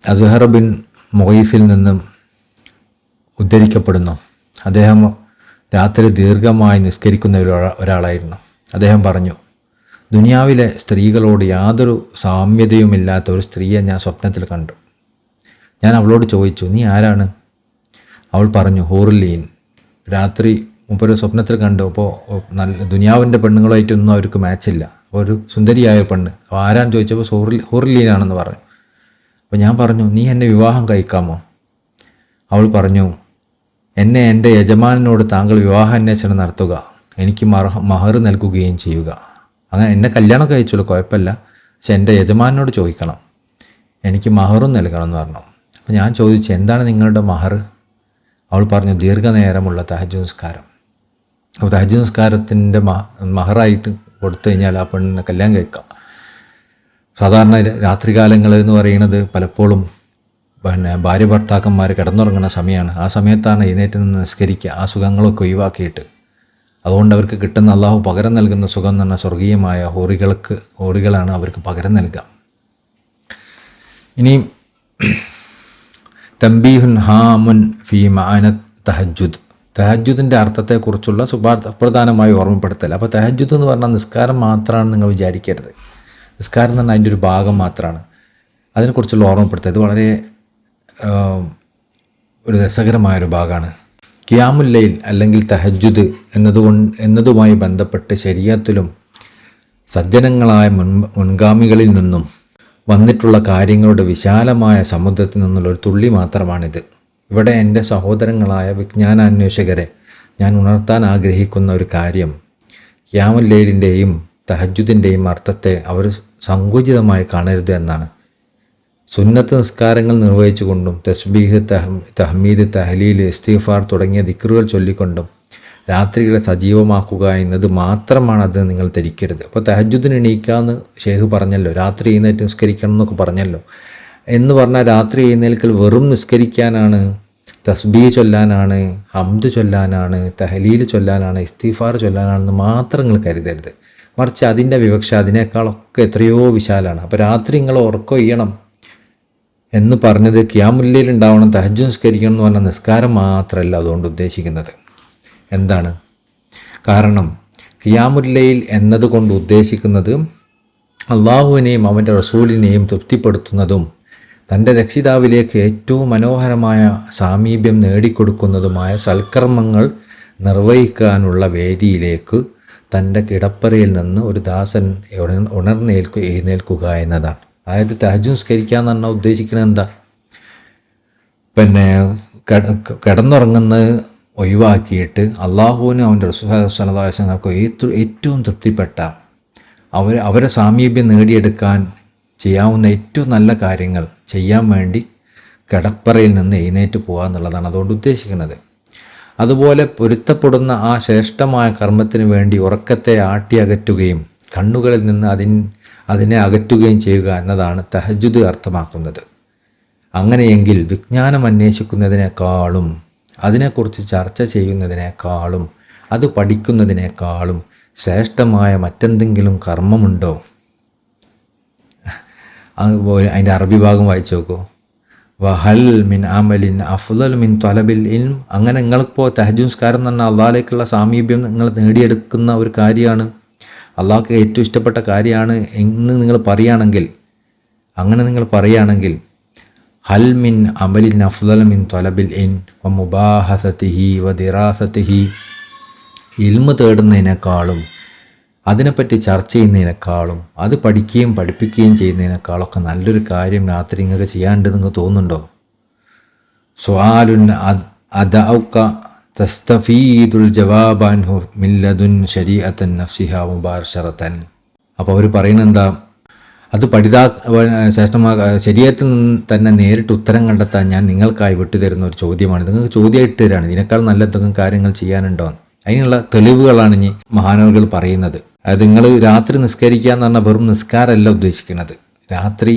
അസ്ഹർ ബിൻ മുഗീസിൽ നിന്നും ഉദ്ധരിക്കപ്പെടുന്നു, അദ്ദേഹം രാത്രി ദീർഘമായി നിസ്കരിക്കുന്ന ഒരാളായിരുന്നു. അദ്ദേഹം പറഞ്ഞു, ദുനിയാവിലെ സ്ത്രീകളോട് യാതൊരു സാമ്യതയുമില്ലാത്ത ഒരു സ്ത്രീയെ ഞാൻ സ്വപ്നത്തിൽ കണ്ടു. ഞാൻ അവളോട് ചോദിച്ചു, നീ ആരാണ്? അവൾ പറഞ്ഞു, ഹൂറുല്ലീൻ. രാത്രി മുമ്പൊരു സ്വപ്നത്തിൽ കണ്ടു. അപ്പോൾ ദുനിയാവിൻ്റെ പെണ്ണുങ്ങളായിട്ടൊന്നും അവർക്ക് മാച്ചില്ല. അപ്പോൾ ഒരു സുന്ദരിയായ പെണ്ണ്. അപ്പോൾ ആരാന്ന് ചോദിച്ചപ്പോൾ ഹൂറുല്ലീനാണെന്ന് പറഞ്ഞു. അപ്പോൾ ഞാൻ പറഞ്ഞു, നീ എന്നെ വിവാഹം കഴിക്കാമോ? അവൾ പറഞ്ഞു, എന്നെ എൻ്റെ യജമാനനോട് താങ്കൾ വിവാഹാന്വേഷണം നടത്തുക, എനിക്ക് മഹർ നൽകുകയും ചെയ്യുക. അങ്ങനെ എന്നെ കല്യാണം കഴിച്ചോളൂ, കുഴപ്പമില്ല, പക്ഷെ എൻ്റെ യജമാനനോട് ചോദിക്കണം, എനിക്ക് മഹറും നൽകണം എന്ന് പറഞ്ഞു. അപ്പോൾ ഞാൻ ചോദിച്ചു, എന്താണ് നിങ്ങളുടെ മഹർ? അവൾ പറഞ്ഞു, ദീർഘനേരമുള്ള തഹജ്ജുദ് നിസ്കാരം. അപ്പോൾ തഹജ്ജുദ് നിസ്കാരത്തിൻ്റെ മഹറായിട്ട് കൊടുത്തു കഴിഞ്ഞാൽ ആ പെണ്ണിനെ കല്യാണം കഴിക്കാം. സാധാരണ രാത്രികാലങ്ങൾ എന്ന് പറയുന്നത് പലപ്പോഴും ഭാര്യ ഭർത്താക്കന്മാർ കിടന്നുറങ്ങുന്ന സമയമാണ്. ആ സമയത്താണ് എഴുന്നേറ്റ് നിന്ന് നിസ്കരിക്കുക, ആ സുഖങ്ങളൊക്കെ ഒഴിവാക്കിയിട്ട്. അതുകൊണ്ട് അവർക്ക് കിട്ടുന്ന അള്ളാഹു പകരം നൽകുന്ന സുഖം എന്ന് പറഞ്ഞാൽ സ്വർഗീയമായ ഹൂറികളാണ് അവർക്ക് പകരം നൽകുക. ഇനി തംബീഹുൻ ഹാമുൻ ഫീ മഅനത് തഹജ്ജുദ്, തഹജ്ജുദിൻ്റെ അർത്ഥത്തെക്കുറിച്ചുള്ള സുപ്രധാനമായി ഓർമ്മപ്പെടുത്തൽ. അപ്പോൾ തഹജ്ജുദ് എന്ന് പറഞ്ഞാൽ നിസ്കാരം മാത്രമാണെന്ന് നിങ്ങൾ വിചാരിക്കരുത്. നിസ്കാരം എന്ന് പറഞ്ഞാൽ അതിൻ്റെ ഒരു ഭാഗം മാത്രമാണ്. അതിനെക്കുറിച്ചുള്ള ഓർമ്മപ്പെടുത്തുക. ഇത് വളരെ ഒരു രസകരമായൊരു ഭാഗമാണ്. ഖിയാമുൽ ലൈൽ അല്ലെങ്കിൽ തഹജ്ജുദ് എന്നതുമായി ബന്ധപ്പെട്ട് ശരീഅത്തിലും സജ്ജനങ്ങളായ മുൻഗാമികളിൽ നിന്നും വന്നിട്ടുള്ള കാര്യങ്ങളുടെ വിശാലമായ സമുദ്രത്തിൽ നിന്നുള്ള ഒരു തുള്ളി മാത്രമാണിത്. ഇവിടെ എൻ്റെ സഹോദരങ്ങളായ വിജ്ഞാനാന്വേഷകരെ ഞാൻ ഉണർത്താൻ ആഗ്രഹിക്കുന്ന ഒരു കാര്യം, ഖിയാമുൽ ലൈലിൻ്റെയും തഹജ്ജുദിൻ്റെയും അർത്ഥത്തെ അവർ സങ്കുചിതമായി കാണരുത് എന്നാണ്. സുന്നത്ത് നിസ്കാരങ്ങൾ നിർവഹിച്ചുകൊണ്ടും തസ്ബീഹ്, തഹ്മീദ്, തഹ്ലീൽ, ഇസ്തിഗ്ഫാർ തുടങ്ങിയ ദിക്റുകൾ ചൊല്ലിക്കൊണ്ടും രാത്രികളെ സജീവമാക്കുക എന്നത് മാത്രമാണ് അത് നിങ്ങൾ ധരിക്കരുത്. അപ്പോൾ തഹജ്ജുദിന് എണീക്കാമെന്ന് ഷേഖ് പറഞ്ഞല്ലോ, രാത്രി എഴുന്നേറ്റ് നിസ്കരിക്കണം എന്നൊക്കെ പറഞ്ഞല്ലോ. എന്ന് പറഞ്ഞാൽ രാത്രി എഴുന്നേൽക്കൽ വെറും നിസ്കരിക്കാനാണ്, തസ്ബീഹ് ചൊല്ലാനാണ്, ഹംദ് ചൊല്ലാനാണ്, തഹ്ലീൽ ചൊല്ലാനാണ്, ഇസ്തിഗ്ഫാർ ചൊല്ലാനാണെന്ന് മാത്രം നിങ്ങൾ കരുതരുത്. മറിച്ച് അതിൻ്റെ വിവക്ഷ അതിനേക്കാളൊക്കെ എത്രയോ വിശാലമാണ്. അപ്പോൾ രാത്രി നിങ്ങൾ ഉറക്കം ചെയ്യണം എന്ന് പറഞ്ഞത് ഖിയാമുൽ ലൈൽ ഉണ്ടാവണം, തഹജ്ജുദ് നിസ്കരിക്കണം എന്ന് പറഞ്ഞാൽ നിസ്കാരം മാത്രമല്ല അതുകൊണ്ട് ഉദ്ദേശിക്കുന്നത്. എന്താണ് കാരണം? ഖിയാമുൽ ലൈൽ എന്നതുകൊണ്ട് ഉദ്ദേശിക്കുന്നത് അള്ളാഹുവിനെയും അവൻ്റെ റസൂലിനെയും തൃപ്തിപ്പെടുത്തുന്നതും തൻ്റെ രക്ഷിതാവിലേക്ക് ഏറ്റവും മനോഹരമായ സാമീപ്യം നേടിക്കൊടുക്കുന്നതുമായ സൽക്കർമ്മങ്ങൾ നിർവഹിക്കാനുള്ള വേദിയിലേക്ക് തൻ്റെ കിടപ്പറയിൽ നിന്ന് ഒരു ദാസൻ എഴുന്നേൽക്കുക എന്നതാണ്. അതായത് തഹജ്ജുദ് നിസ്കരിക്കുക എന്ന് പറഞ്ഞാൽ ഉദ്ദേശിക്കുന്നത് എന്താ? പിന്നെ കിടന്നുറങ്ങുന്നത് ഒഴിവാക്കിയിട്ട് അള്ളാഹുവിനും അവൻ്റെ റസൂൽ സല്ലല്ലാഹു അലൈഹി വസല്ലമക്കും ഏറ്റവും തൃപ്തിപ്പെട്ട അവരെ സാമീപ്യം നേടിയെടുക്കാൻ ചെയ്യാവുന്ന ഏറ്റവും നല്ല കാര്യങ്ങൾ ചെയ്യാൻ വേണ്ടി കിടപ്പറയിൽ നിന്ന് എഴുന്നേറ്റ് പോകുക എന്നുള്ളതാണ് അതുകൊണ്ട് ഉദ്ദേശിക്കുന്നത്. അതുപോലെ പൊരുത്തപ്പെടുന്ന ആ ശ്രേഷ്ഠമായ കർമ്മത്തിന് വേണ്ടി ഉറക്കത്തെ ആട്ടി അകറ്റുകയും കണ്ണുകളിൽ നിന്ന് അതിനെ അകറ്റുകയും ചെയ്യുക എന്നതാണ് തഹജ്ജുദ് അർത്ഥമാക്കുന്നത്. അങ്ങനെയെങ്കിൽ വിജ്ഞാനം അന്വേഷിക്കുന്നതിനേക്കാളും അതിനെക്കുറിച്ച് ചർച്ച ചെയ്യുന്നതിനേക്കാളും അത് പഠിക്കുന്നതിനേക്കാളും ശ്രേഷ്ഠമായ മറ്റെന്തെങ്കിലും കർമ്മമുണ്ടോ? അതുപോലെ അതിൻ്റെ അറബി ഭാഗം വായിച്ചു നോക്കൂ. വഹൽ മിൻ അമലിൻ അഫ്ളൽ മിൻ ത്വലബിൽ ഇൽം. അങ്ങനെ നിങ്ങളിപ്പോൾ തഹജ്ജുദ് നിസ്കാരം എന്ന് പറഞ്ഞാൽ അള്ളാഹിലേക്കുള്ള സാമീപ്യം നിങ്ങൾ നേടിയെടുക്കുന്ന ഒരു കാര്യമാണ്, അള്ളാഹ്ക്ക് ഏറ്റവും ഇഷ്ടപ്പെട്ട കാര്യമാണ് എന്ന് നിങ്ങൾ പറയുകയാണെങ്കിൽ, അങ്ങനെ നിങ്ങൾ പറയുകയാണെങ്കിൽ ഹൽ മിൻ അമലിൻ അഫ്ളൽ മിൻ ത്വലബിൽ ഇൽം വ മുബാഹസതിഹി വ ദിറാസതിഹി. ഇൽമ് തേടുന്നതിനേക്കാളും അതിനെപ്പറ്റി ചർച്ച ചെയ്യുന്നതിനേക്കാളും അത് പഠിക്കുകയും പഠിപ്പിക്കുകയും ചെയ്യുന്നതിനേക്കാളൊക്കെ നല്ലൊരു കാര്യം രാത്രി നിങ്ങൾക്ക് ചെയ്യാണ്ട് നിങ്ങൾക്ക് തോന്നുന്നുണ്ടോ? സുആലുൻ അദൗക തസ്തഫീദുൽ ജവാബാൻഹു മില്ലദുൻ ശരീഅത്തൻ നഫ്സിഹാ മുബാശറതൻ. അപ്പോൾ അവർ പറയുന്നത് എന്താ? അത് ശ്രേഷ്ഠമായ ശരീഅത്തിൽ നിന്ന് തന്നെ നേരിട്ട് ഉത്തരം കണ്ടെത്താൻ ഞാൻ നിങ്ങൾക്കായി വിട്ടുതരുന്ന ഒരു ചോദ്യമാണ്. നിങ്ങൾക്ക് ചോദ്യം ഇട്ട് തരാണ്, ഇതിനേക്കാൾ നല്ല എന്തെങ്കിലും കാര്യങ്ങൾ ചെയ്യാനുണ്ടോ? അതിനുള്ള തെളിവുകളാണ് ഇനി മഹാനവറുകൾ പറയുന്നത്. അതായത് നിങ്ങൾ രാത്രി നിസ്കരിക്കുക എന്ന് പറഞ്ഞാൽ വെറും നിസ്കാരമല്ല ഉദ്ദേശിക്കുന്നത്. രാത്രി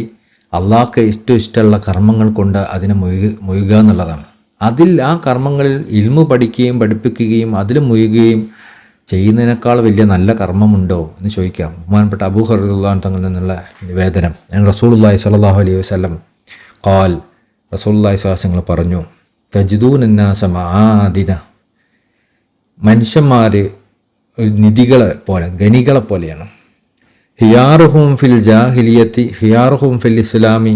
അള്ളാഹ്ക്ക് ഏറ്റവും ഇഷ്ടമുള്ള കർമ്മങ്ങൾ കൊണ്ട് അതിനെ മുഴുകുക എന്നുള്ളതാണ്. അതിൽ ആ കർമ്മങ്ങളിൽ ഇൽമു പഠിക്കുകയും പഠിപ്പിക്കുകയും അതിൽ മുഴുകുകയും ചെയ്യുന്നതിനേക്കാൾ വലിയ നല്ല കർമ്മമുണ്ടോ എന്ന് ചോദിക്കാം. ബഹുമാനപ്പെട്ട അബൂ ഹുറൈറ റളിയല്ലാഹു അൻഹു തങ്ങളിൽ നിന്നുള്ള നിവേദനം. റസൂലുള്ളാഹി സ്വല്ലല്ലാഹു അലൈഹി വസല്ലം ഖാൽ, റസൂലുള്ളാഹി സ്വല്ലല്ലാഹു അലൈഹി വസല്ലം പറഞ്ഞു, തജിദൂനന്നാസ മആദിന. മനുഷ്യന്മാർ നിധികളെ പോലെ, ഖനികളെ പോലെയാണ്. ഹിയാറുഹും ഫിൽ ജാഹിലിയത്തി ഹിയാറുഹും ഫിൽ ഇസ്ലാമി.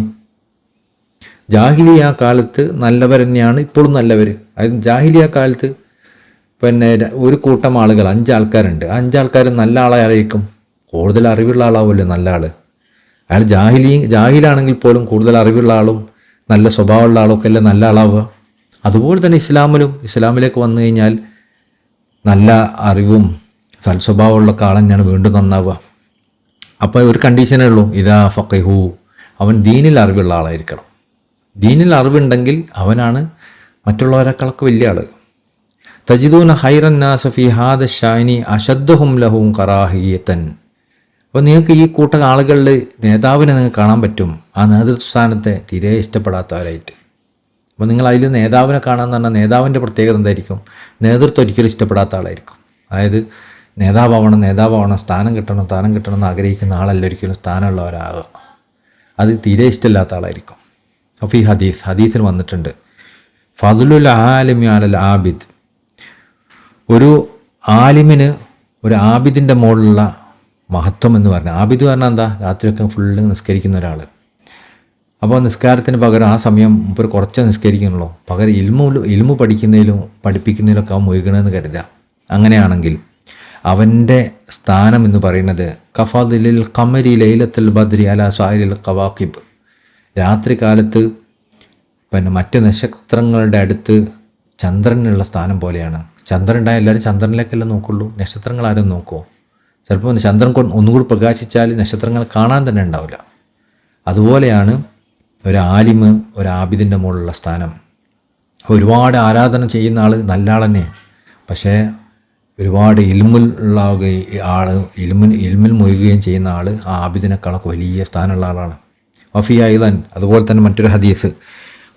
ജാഹിലിയ കാലത്ത് നല്ലവർ തന്നെയാണ് ഇപ്പോഴും നല്ലവർ. അതായത് ജാഹിലിയ കാലത്ത് പിന്നെ ഒരു കൂട്ടം ആളുകൾ 5 ആൾക്കാരുണ്ട്. 5 ആൾക്കാർ നല്ല ആളായിരിക്കും, കൂടുതൽ അറിവുള്ള ആളാവുമല്ലോ നല്ല ആൾ. അയാൾ ജാഹിലാണെങ്കിൽ പോലും കൂടുതൽ അറിവുള്ള ആളും നല്ല സ്വഭാവമുള്ള ആളൊക്കെ അല്ലേ നല്ല ആളാവുക. അതുപോലെ തന്നെ ഇസ്ലാമിലേക്ക് വന്നു കഴിഞ്ഞാൽ നല്ല അറിവും സൽസ്വഭാവമുള്ള ആൾ തന്നെയാണ് വീണ്ടും നന്നാവുക. അപ്പോൾ ഒരു കണ്ടീഷനേ ഉള്ളൂ, ഇതാ ഫഖിഹു, അവൻ ദീനിൽ അറിവുള്ള ആളായിരിക്കണം. ദീനിൽ അറിവുണ്ടെങ്കിൽ അവനാണ് മറ്റുള്ളവരെക്കാളൊക്കെ വലിയ ആൾ. തജിദൂന ഹൈറൻ നാസ ഫി ഹാദ ഷാനി അശദ്ദഹും ലഹും കറാഹിയത്തൻ. അപ്പോൾ നിങ്ങൾക്ക് ഈ കൂട്ട ആളുകളിൽ നേതാവിനെ നിങ്ങൾക്ക് കാണാൻ പറ്റും, ആ നേതൃസ്ഥാനത്തെ തീരെ ഇഷ്ടപ്പെടാത്തവരായിട്ട്. അപ്പോൾ നിങ്ങൾ അതിൽ നേതാവിനെ കാണാമെന്ന് പറഞ്ഞാൽ നേതാവിൻ്റെ പ്രത്യേകത എന്തായിരിക്കും? നേതൃത്വം ഒരിക്കലും ഇഷ്ടപ്പെടാത്ത ആളായിരിക്കും. അതായത് നേതാവാവണം, സ്ഥാനം കിട്ടണം എന്ന് ആഗ്രഹിക്കുന്ന ആളല്ല ഒരിക്കലും സ്ഥാനമുള്ളവരാകുക. അത് തീരെ ഇഷ്ടമില്ലാത്ത ആളായിരിക്കും. അപ്പോൾ ഈ ഹദീസിന് വന്നിട്ടുണ്ട്, ഫദ്ലുൽ ആലിമി അലൽ ആബിദ്. ഒരു ആലിമിന് ഒരു ആബിദിൻ്റെ മുകളിലുള്ള മഹത്വം എന്ന് പറഞ്ഞാൽ. ആബിദ് പറഞ്ഞാൽ എന്താ? രാത്രിയൊക്കെ ഫുള്ള് നിസ്കരിക്കുന്ന ഒരാൾ. അപ്പോൾ നിസ്കാരത്തിന് പകരം ആ സമയം ഒരു കുറച്ചേ നിസ്കരിക്കുന്നുള്ളൂ, പകരം ഇൽമു പഠിക്കുന്നതിലും പഠിപ്പിക്കുന്നതിലൊക്കെ അവൻ മുഴുകണമെന്ന് കരുതുക. അങ്ങനെയാണെങ്കിൽ അവൻ്റെ സ്ഥാനം എന്ന് പറയുന്നത് കഫാദിലിൽ ഖമരി ലൈലത്തുൽ ബദ്രി അല സായിലിൽ ഖവാഖിബ്, രാത്രി കാലത്ത് മറ്റ് നക്ഷത്രങ്ങളുടെ അടുത്ത് ചന്ദ്രനുള്ള സ്ഥാനം പോലെയാണ്. ചന്ദ്രൻ ഉണ്ടായാൽ എല്ലാവരും ചന്ദ്രനിലേക്കെല്ലാം നോക്കുള്ളൂ, നക്ഷത്രങ്ങൾ ആരും നോക്കുമോ? ചിലപ്പോൾ ചന്ദ്രൻ ഒന്നുകൂടി പ്രകാശിച്ചാൽ നക്ഷത്രങ്ങൾ കാണാൻ തന്നെ ഉണ്ടാവില്ല. അതുപോലെയാണ് ഒരു ആലിമ്, ഒരു ആബിദിൻ്റെ മുകളിലുള്ള സ്ഥാനം. ഒരുപാട് ആരാധന ചെയ്യുന്ന ആൾ നല്ല ആൾ തന്നെ, പക്ഷേ ഒരുപാട് ഇൽമുള്ള ആൾ, ഇൽമിൽ മുഴുകുകയും ചെയ്യുന്ന ആൾ ആ ആബിദിനേക്കാളൊക്കെ വലിയ സ്ഥാനമുള്ള ആളാണ്. വഫി ഐദൻ, അതുപോലെ തന്നെ മറ്റൊരു ഹദീസ്,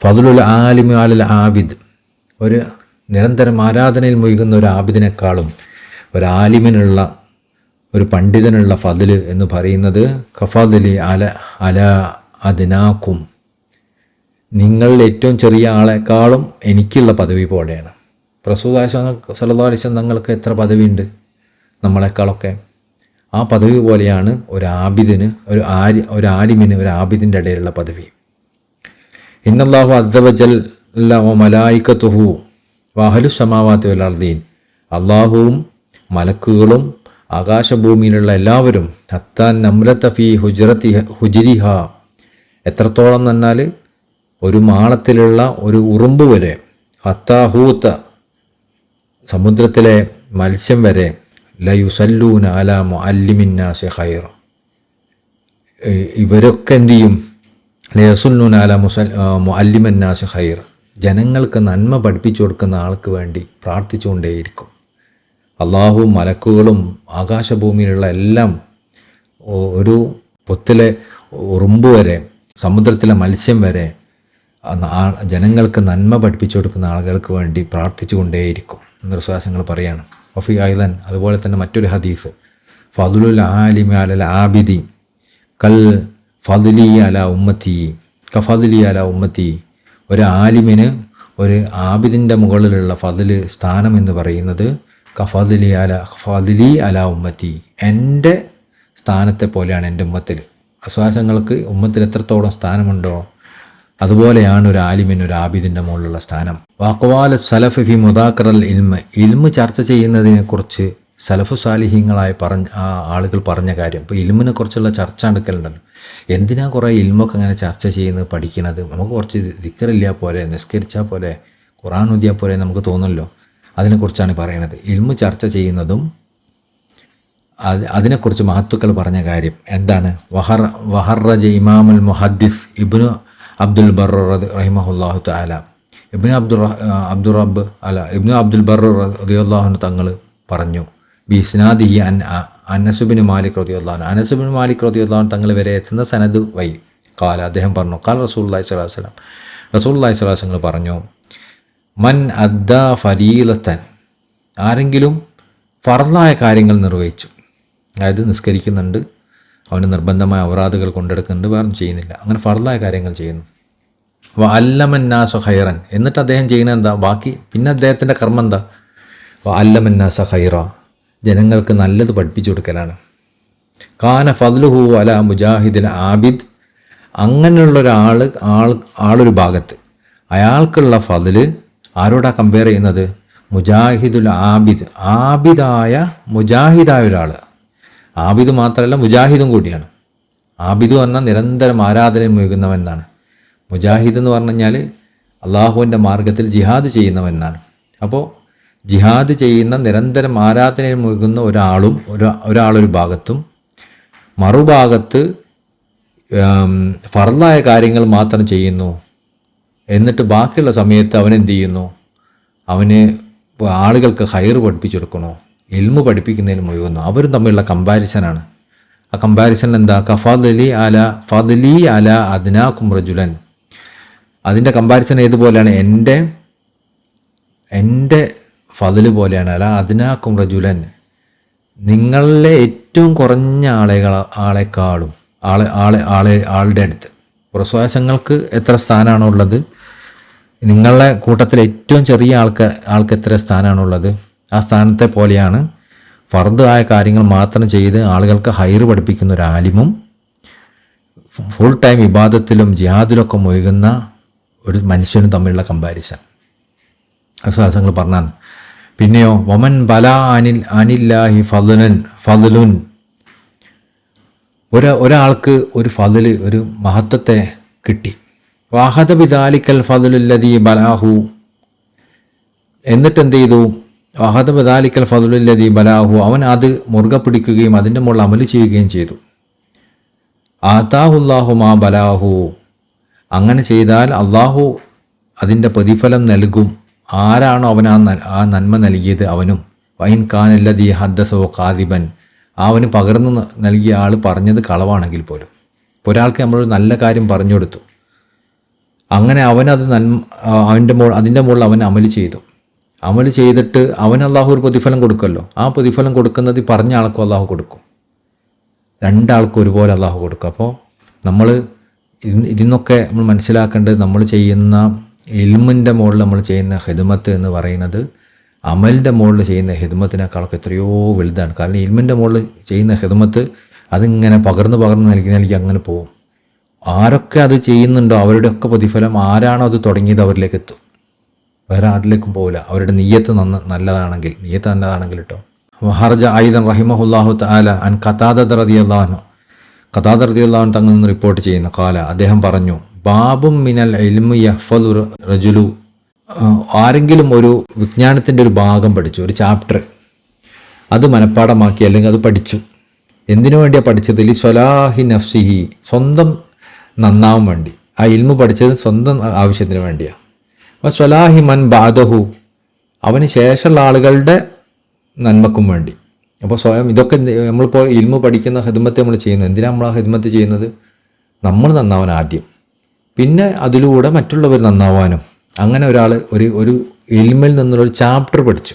ഫദ്ലുൽ ആലിമി അലൽ ആബിദ്, ഒരു നിരന്തരം ആരാധനയിൽ മുഴുകുന്ന ഒരു ആബിദിനേക്കാളും ഒരു ആലിമിനുള്ള, ഒരു പണ്ഡിതനുള്ള ഫദ്ല് എന്ന് പറയുന്നത് കഫദ്ലി അല അദ്നാക്കും, നിങ്ങളിൽ ഏറ്റവും ചെറിയ ആളെക്കാളും എനിക്കുള്ള പദവി പോലെയാണ്. റസൂലുള്ളാഹി സ്വല്ലല്ലാഹു അലൈഹി വസല്ലം തങ്ങൾക്ക് എത്ര പദവിയുണ്ട് നമ്മളെക്കാളൊക്കെ? ആ പദവി പോലെയാണ് ഒരു ആബിദിന്, ഒരു ആലിമിന്, ഒരു ആബിദിൻ്റെ ഇടയിലുള്ള പദവി. ഇന്നല്ലാഹു അസ്സ വജല്ല വ മലായികതുഹു വഅഹ്ലുസ് സമാവാതി വൽ അർദീൻ, അല്ലാഹുവും മലക്കുകളും ആകാശഭൂമിയിലുള്ള എല്ലാവരും ഹത്താൻ നമ്രത ഫീ ഹുജ്രിഹ, എത്രത്തോളം എന്നാൽ ഒരു മാളത്തിലുള്ള ഒരു ഉറുമ്പ് വരെ, ഹത്താഹൂത്ത, സമുദ്രത്തിലെ മത്സ്യം വരെ, ലയുസല്ലൂന അലാ മുഅല്ലിമിന്നാസി ഖൈറ, ഇവരൊക്കെ എന്തു ചെയ്യും? ലയസുല്ലൂന അലാ മുഅല്ലിമിന്നാസി ഖൈറ, ജനങ്ങൾക്ക് നന്മ പഠിപ്പിച്ചു കൊടുക്കുന്ന ആൾക്ക് വേണ്ടി പ്രാർത്ഥിച്ചുകൊണ്ടേയിരിക്കും. അള്ളാഹുവും മലക്കുകളും ആകാശഭൂമിയിലുള്ള എല്ലാം, ഒരു പൊത്തിലെ ഉറുമ്പ് വരെ, സമുദ്രത്തിലെ മത്സ്യം വരെ ജനങ്ങൾക്ക് നന്മ പഠിപ്പിച്ചു കൊടുക്കുന്ന ആളുകൾക്ക് വേണ്ടി പ്രാർത്ഥിച്ചു കൊണ്ടേയിരിക്കും എന്ന് വിശ്വാസങ്ങൾ പറയാണ്. വഫി ഐദൻ, അതുപോലെ തന്നെ മറ്റൊരു ഹദീസ്, ഫദ്ലുൽ ആലിമി അലൽ ആബിദി കൽ ഫദ്ലി അല ഉമ്മത്തി, കഫദ്ലി അല ഉമ്മത്തി, ഒരു ആലിമിന്, ഒരു ആബിദിൻ്റെ മുകളിലുള്ള ഫദ്ല്, സ്ഥാനം എന്ന് പറയുന്നത് കഫദ്ലി അല ഉമ്മത്തി, എൻ്റെ സ്ഥാനത്തെ പോലെയാണ് എൻ്റെ ഉമ്മത്തിൽ. വിശ്വാസങ്ങൾക്ക് ഉമ്മത്തിൽ എത്രത്തോളം സ്ഥാനമുണ്ടോ അതുപോലെയാണ് ഒരു ആലിമിന്, ഒരു ആബിദിൻ്റെ മുകളിലുള്ള സ്ഥാനം. വഖ്വാല സലഫ് ഫി മുദാക്കറൽ ഇൽമ് ചർച്ച ചെയ്യുന്നതിനെക്കുറിച്ച് സലഫു സാലിഹീങ്ങളായി ആളുകൾ പറഞ്ഞ കാര്യം. ഇപ്പോൾ ഇൽമിനെ കുറിച്ചുള്ള ചർച്ച എടുക്കലുണ്ടല്ലോ, എന്തിനാ കുറേ ഇൽമൊക്കെ അങ്ങനെ ചർച്ച ചെയ്യുന്നത്, പഠിക്കുന്നത്? നമുക്ക് കുറച്ച് ദിക്റില്ലാ പോലെ, നിസ്കരിച്ചാൽ പോലെ, ഖുർആൻ ഓതിയാൽ പോലെ നമുക്ക് തോന്നുമല്ലോ. അതിനെക്കുറിച്ചാണ് പറയുന്നത്. ഇൽമ് ചർച്ച ചെയ്യുന്നതും അതിനെക്കുറിച്ച് മഹത്തുക്കൾ പറഞ്ഞ കാര്യം എന്താണ്? വഹറജ ഇമാമുൽ മുഹദ്ദിസ് ഇബ്നു അബ്ദുൽ ബർ റഹിമഹുല്ലാഹു തആല, ഇബ്നു അബ്ദുൽ ബർ റളിയല്ലാഹു അൻഹു തങ്ങൾ പറഞ്ഞു, ബിസ്നാദിഹി അനസ് ബിൻ മാലിക് റളിയല്ലാഹു അൻഹു, അനസ് ബിൻ മാലിക് റളിയല്ലാഹു അൻഹു തങ്ങൾ വരെ എത്തുന്ന സനദ് വഴി ഖാല, അദ്ദേഹം പറഞ്ഞു, ഖാല റസൂലുള്ളാഹി സ്വല്ലല്ലാഹു അലൈഹി വസല്ലം, റസൂലുള്ളാഹി സ്വല്ലല്ലാഹു അലൈഹി വസല്ലം പറഞ്ഞു, മൻ അദ്ദാ ഫരീലത്തൻ, ആരെങ്കിലും ഫർളായ കാര്യങ്ങൾ നിർവഹിച്ചു, അതായത് നിസ്കരിക്കുന്നുണ്ട്, അവന് നിർബന്ധമായ ഔറാദുകൾ കൊണ്ടെടുക്കുന്നുണ്ട്, വേറെ ചെയ്യുന്നില്ല, അങ്ങനെ ഫർളായ കാര്യങ്ങൾ ചെയ്യുന്നു. വ അല്ലമന്നാസ ഖൈറൻ, എന്നിട്ട് അദ്ദേഹം ചെയ്യുന്നത് എന്താ? ബാക്കി പിന്നെ അദ്ദേഹത്തിൻ്റെ കർമ്മം എന്താ? വ അല്ലമന്നാസ ഖൈറ, ജനങ്ങൾക്ക് നല്ലത് പഠിപ്പിച്ചു കൊടുക്കലാണ്. കാന ഫദ്ലുഹു അല മുജാഹിദിൽ ആബിദ്, അങ്ങനെയുള്ളൊരാളൊരു ഭാഗത്ത്, അയാൾക്കുള്ള ഫദ്ല് ആരോടാ കമ്പയർ ചെയ്യുന്നത്? മുജാഹിദുൽ ആബിദ്, ആബിദായ മുജാഹിദായ ഒരാൾ. ആബിദ് മാത്രമല്ല, മുജാഹിദും കൂടിയാണ്. ആബിദ് പറഞ്ഞാൽ നിരന്തരം ആരാധനയിൽ മുഴുകുന്നവൻ എന്നാണ്. മുജാഹിദ് എന്ന് പറഞ്ഞു കഴിഞ്ഞാൽ അള്ളാഹുവിൻ്റെ മാർഗത്തിൽ ജിഹാദ് ചെയ്യുന്നവൻ എന്നാണ്. അപ്പോൾ ജിഹാദ് ചെയ്യുന്ന, നിരന്തരം ആരാധനയിൽ മുഴുകുന്ന ഒരാളൊരു ഭാഗത്തും, മറുഭാഗത്ത് ഫർളായ കാര്യങ്ങൾ മാത്രം ചെയ്യുന്നു. എന്നിട്ട് ബാക്കിയുള്ള സമയത്ത് അവനെന്ത് ചെയ്യുന്നു? അവന് ആളുകൾക്ക് ഖൈർ പഠിപ്പിച്ചു കൊടുക്കണോ, ഇൽമു പഠിപ്പിക്കുന്നതിന് മുഴുകുന്നു. അവരും തമ്മിലുള്ള കമ്പാരിസനാണ്. ആ കമ്പാരിസൺ എന്താ? ഫദ്ലി അല അദ്നാകും റജുലൻ, അതിൻ്റെ കമ്പാരിസൺ ഏതുപോലെയാണ്? എൻ്റെ ഫദ്ല് പോലെയാണ്. അല അദ്നാകും റജുലൻ, നിങ്ങളിലെ ഏറ്റവും കുറഞ്ഞ ആളെക്കാളും ആളുടെ അടുത്ത്. പ്രസ്വാസങ്ങൾക്ക് എത്ര സ്ഥാനമാണോ ഉള്ളത്, നിങ്ങളുടെ കൂട്ടത്തിൽ ഏറ്റവും ചെറിയ ആൾക്ക് എത്ര സ്ഥാനമാണുള്ളത്, ആ സ്ഥാനത്തെ പോലെയാണ് ഫർദ് ആയ കാര്യങ്ങൾ മാത്രം ചെയ്ത് ആളുകൾക്ക് ഹൈറ് പഠിപ്പിക്കുന്ന ഒരു ആലിമും ഫുൾ ടൈം ഇബാദത്തിലും ജിഹാദിലൊക്കെ മുഴുകുന്ന ഒരു മനുഷ്യനും തമ്മിലുള്ള കമ്പാരിസൺ അസാസങ്ങൾ പറഞ്ഞാണ്. പിന്നെയോ വമൻ ബല അനില്ലാഹി ഫലുൻ ഒരാൾക്ക് ഒരു ഫضല് ഒരു മഹത്വത്തെ കിട്ടി. വാഹദ ബിദാലിക്കൽ ഫضലുല്ലദീ ബലാഹു എന്നിട്ട് എന്ത് ചെയ്തു? വാഹദ ബിദാലിക്കൽ ഫضലുല്ലദീ ബലാഹു അവൻ അത് മുറുകെ പിടിക്കുകയും അതിൻ്റെ മുകളിൽ അമല് ചെയ്യുകയും ചെയ്തു. ആതാഹുല്ലാഹു മാ ബലാഹു അങ്ങനെ ചെയ്താൽ അള്ളാഹു അതിൻ്റെ പ്രതിഫലം നൽകും. ആരാണോ അവൻ ആ നന്മ നൽകിയത് അവനും. വൈൻ ഖാനല്ലദീ ഹദ്ദസോ ഖാദിബൻ അവന് പകർന്നു നൽകിയ ആൾ പറഞ്ഞത് കളവാണെങ്കിൽ പോലും. ഇപ്പോൾ ഒരാൾക്ക് നമ്മൾ നല്ല കാര്യം പറഞ്ഞു കൊടുത്തു, അങ്ങനെ അവനത് അതിൻ്റെ മുകളിൽ അവൻ അമല് ചെയ്തു. അമല് ചെയ്തിട്ട് അവൻ അള്ളാഹു ഒരു പ്രതിഫലം കൊടുക്കുമല്ലോ. ആ പ്രതിഫലം കൊടുക്കുന്നത് പറഞ്ഞ ആൾക്കും അള്ളാഹു കൊടുക്കും, രണ്ടാൾക്കും ഒരുപോലെ അള്ളാഹു കൊടുക്കും. അപ്പോൾ നമ്മൾ ഇതിന്നൊക്കെ നമ്മൾ മനസ്സിലാക്കേണ്ടത് നമ്മൾ ചെയ്യുന്ന ഇൽമിൻ്റെ മുകളിൽ നമ്മൾ ചെയ്യുന്ന ഖിദ്മത്ത് എന്ന് പറയുന്നത് അമലിൻ്റെ മുകളിൽ ചെയ്യുന്ന ഖിദ്മത്തിനേക്കാളൊക്കെ എത്രയോ വലുതാണ്. കാരണം ഇൽമിൻ്റെ മുകളിൽ ചെയ്യുന്ന ഖിദ്മത്ത് അതിങ്ങനെ പകർന്ന് നൽകി അങ്ങനെ പോകും. ആരൊക്കെ അത് ചെയ്യുന്നുണ്ടോ അവരുടെയൊക്കെ പ്രതിഫലം ആരാണോ അത് തുടങ്ങിയത് അവരിലേക്ക് എത്തും, വേറെ ആരിലേക്കും പോകില്ല. അവരുടെ നിയ്യത്ത് നല്ലതാണെങ്കിൽ കേട്ടോ. ഹർജ ഐദൻ റഹിമഹുല്ലാഹു തആല അൻ ഖതാദ റളിയല്ലാഹു അൻഹു തങ്ങളിൽ നിന്ന് റിപ്പോർട്ട് ചെയ്യുന്നു. ഖാല അദ്ദേഹം പറഞ്ഞു, ബാബും മിനൽ ഇൽമി യഹ്ഫദു റജുലു ആരെങ്കിലും ഒരു വിജ്ഞാനത്തിൻ്റെ ഒരു ഭാഗം പഠിച്ചു, ഒരു ചാപ്റ്റർ അത് മനഃപ്പാടമാക്കി അല്ലെങ്കിൽ അത് പഠിച്ചു. എന്തിനു വേണ്ടിയാണ് പഠിച്ചത്? ലി സ്വലാഹി നഫ്സിഹി സ്വന്തം നന്നാവാൻ വേണ്ടി. ആ ഇൽമു പഠിച്ചത് സ്വന്തം ആവശ്യത്തിന് വേണ്ടിയാണ്. അപ്പോൾ സ്വലാഹി മൻ ബാദഹു അവന് ശേഷമുള്ള ആളുകളുടെ നന്മക്കും വേണ്ടി. അപ്പോൾ സ്വയം ഇതൊക്കെ നമ്മളിപ്പോൾ ഇൽമു പഠിക്കുന്ന ഖിദ്മത്ത് നമ്മൾ ചെയ്യുന്നു. എന്തിനാണ് നമ്മൾ ആ ഖിദ്മത്ത് ചെയ്യുന്നത്? നമ്മൾ നന്നാവാൻ ആദ്യം, പിന്നെ അതിലൂടെ മറ്റുള്ളവർ നന്നാവാനും. അങ്ങനെ ഒരാൾ ഒരു ഇൽമിൽ നിന്നുള്ളൊരു ചാപ്റ്റർ പഠിച്ചു.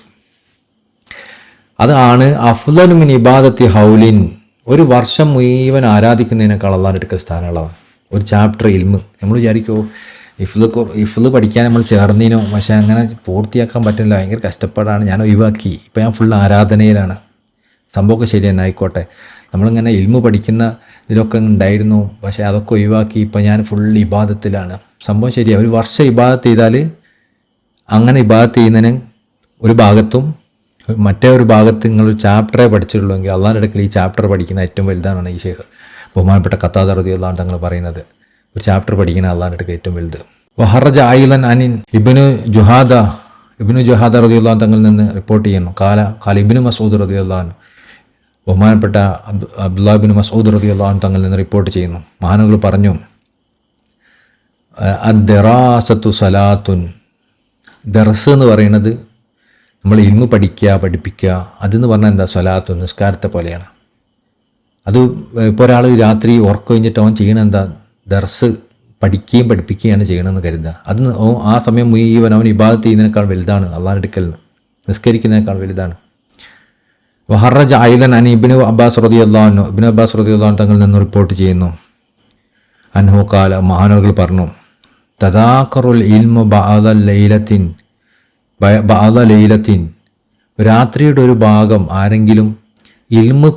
അതാണ് അഫ്ളലു മിൻ ഇബാദത്തി ഹൗലിൻ ഒരു വർഷം മുഴുവൻ ആരാധിക്കുന്നതിനേക്കാൾ അള്ളാഹുവിൻ്റെ അടുക്കൽ സ്ഥാനമുള്ളതാണ് ഒരു ചാപ്റ്റർ ഇൽമ്. നമ്മൾ വിചാരിക്കുമോ ഇഫ്ള് പഠിക്കാൻ നമ്മൾ ചേർന്നിനോ, പക്ഷേ അങ്ങനെ പൂർത്തിയാക്കാൻ പറ്റുന്നില്ല, ഭയങ്കര കഷ്ടപ്പാടാണ്, ഞാൻ ഒഴിവാക്കി, ഇപ്പോൾ ഞാൻ ഫുൾ ആരാധനയിലാണ്. സംഭവമൊക്കെ ശരി തന്നെ ആയിക്കോട്ടെ. നമ്മളിങ്ങനെ ഇൽമു പഠിക്കുന്ന ഇതിലൊക്കെ ഉണ്ടായിരുന്നു, പക്ഷേ അതൊക്കെ ഒഴിവാക്കി ഇപ്പോൾ ഞാൻ ഫുൾ ഇബാദത്തിലാണ്. സംഭവം ശരിയാണ്. ഒരു വർഷം ഇബാദത്ത് ചെയ്താൽ അങ്ങനെ ഇബാദത്ത് ചെയ്യുന്നതിന് ഒരു ഭാഗത്തും മറ്റേ ഒരു ഭാഗത്ത് നിങ്ങളൊരു ചാപ്റ്ററേ പഠിച്ചിട്ടുള്ളൂ എങ്കിൽ അള്ളാഹിൻ്റെ അടുക്കൽ ഈ ചാപ്റ്റർ പഠിക്കുന്ന ഏറ്റവും വലുതാണ് ഈ ഷേഖ് ബഹുമാനപ്പെട്ട ഖത്താദ റളിയല്ലാഹു തങ്ങൾ പറയുന്നത്. ഒരു ചാപ്റ്റർ പഠിക്കുന്ന അള്ളാഹിൻ്റെ അടുക്കൽ ഏറ്റവും വലുത്. വഹറജ ഐലൻ അനിൻ ഇബ്നു ജുഹാദ റളിയല്ലാഹു തങ്ങളിൽ നിന്ന് റിപ്പോർട്ട് ചെയ്യുന്നു. കാല ഇബ്നു മസ്ഊദ് റളിയല്ലാഹു അൻഹു ബഹുമാനപ്പെട്ട അബ്ദുല്ലാഹ് ഇബ്നു മസ്ഊദ് റളിയല്ലാഹു അൻഹു തങ്ങളിൽ നിന്ന് റിപ്പോർട്ട് ചെയ്യുന്നു. മഹാനുകൾ പറഞ്ഞു, അദ്ദറാസത്തു സലാത്തുൻ ദർസ് എന്ന് പറയുന്നത് നമ്മൾ ഇൽമു പഠിപ്പിക്കുക അതെന്ന് പറഞ്ഞാൽ എന്താ? സ്വലാത്തു നിസ്കാരത്തെ പോലെയാണ്. അത് ഇപ്പോൾ ഒരാൾ രാത്രി ഉറക്കം കഴിഞ്ഞിട്ട് അവൻ ചെയ്യണത് എന്താ? ദർസ് പഠിക്കുകയും പഠിപ്പിക്കുകയാണ് ചെയ്യണമെന്ന് കരുതുക. അത് ആ സമയം മുഴുവൻ അവൻ ഇബാദത്ത് ചെയ്യുന്നതിനേക്കാൾ വലുതാണ്, അള്ളാഹിൻ്റെ അടുക്കൽ നിസ്കരിക്കുന്നതിനേക്കാൾ വലുതാണ്. വഹറജ ഐലൻ അൻ ഇബ്നു അബ്ബാസ് റളിയല്ലാഹു അൻഹു തങ്ങളിൽ നിന്ന് റിപ്പോർട്ട് ചെയ്യുന്നു. അൻഹു ഖാല മഹാനവറുകൾ പറഞ്ഞു, തദാക്കറുൽ ഇൽമു ബഅദ ലൈലത്തിൻ രാത്രിയുടെ ഒരു ഭാഗം ആരെങ്കിലും ഇൽമു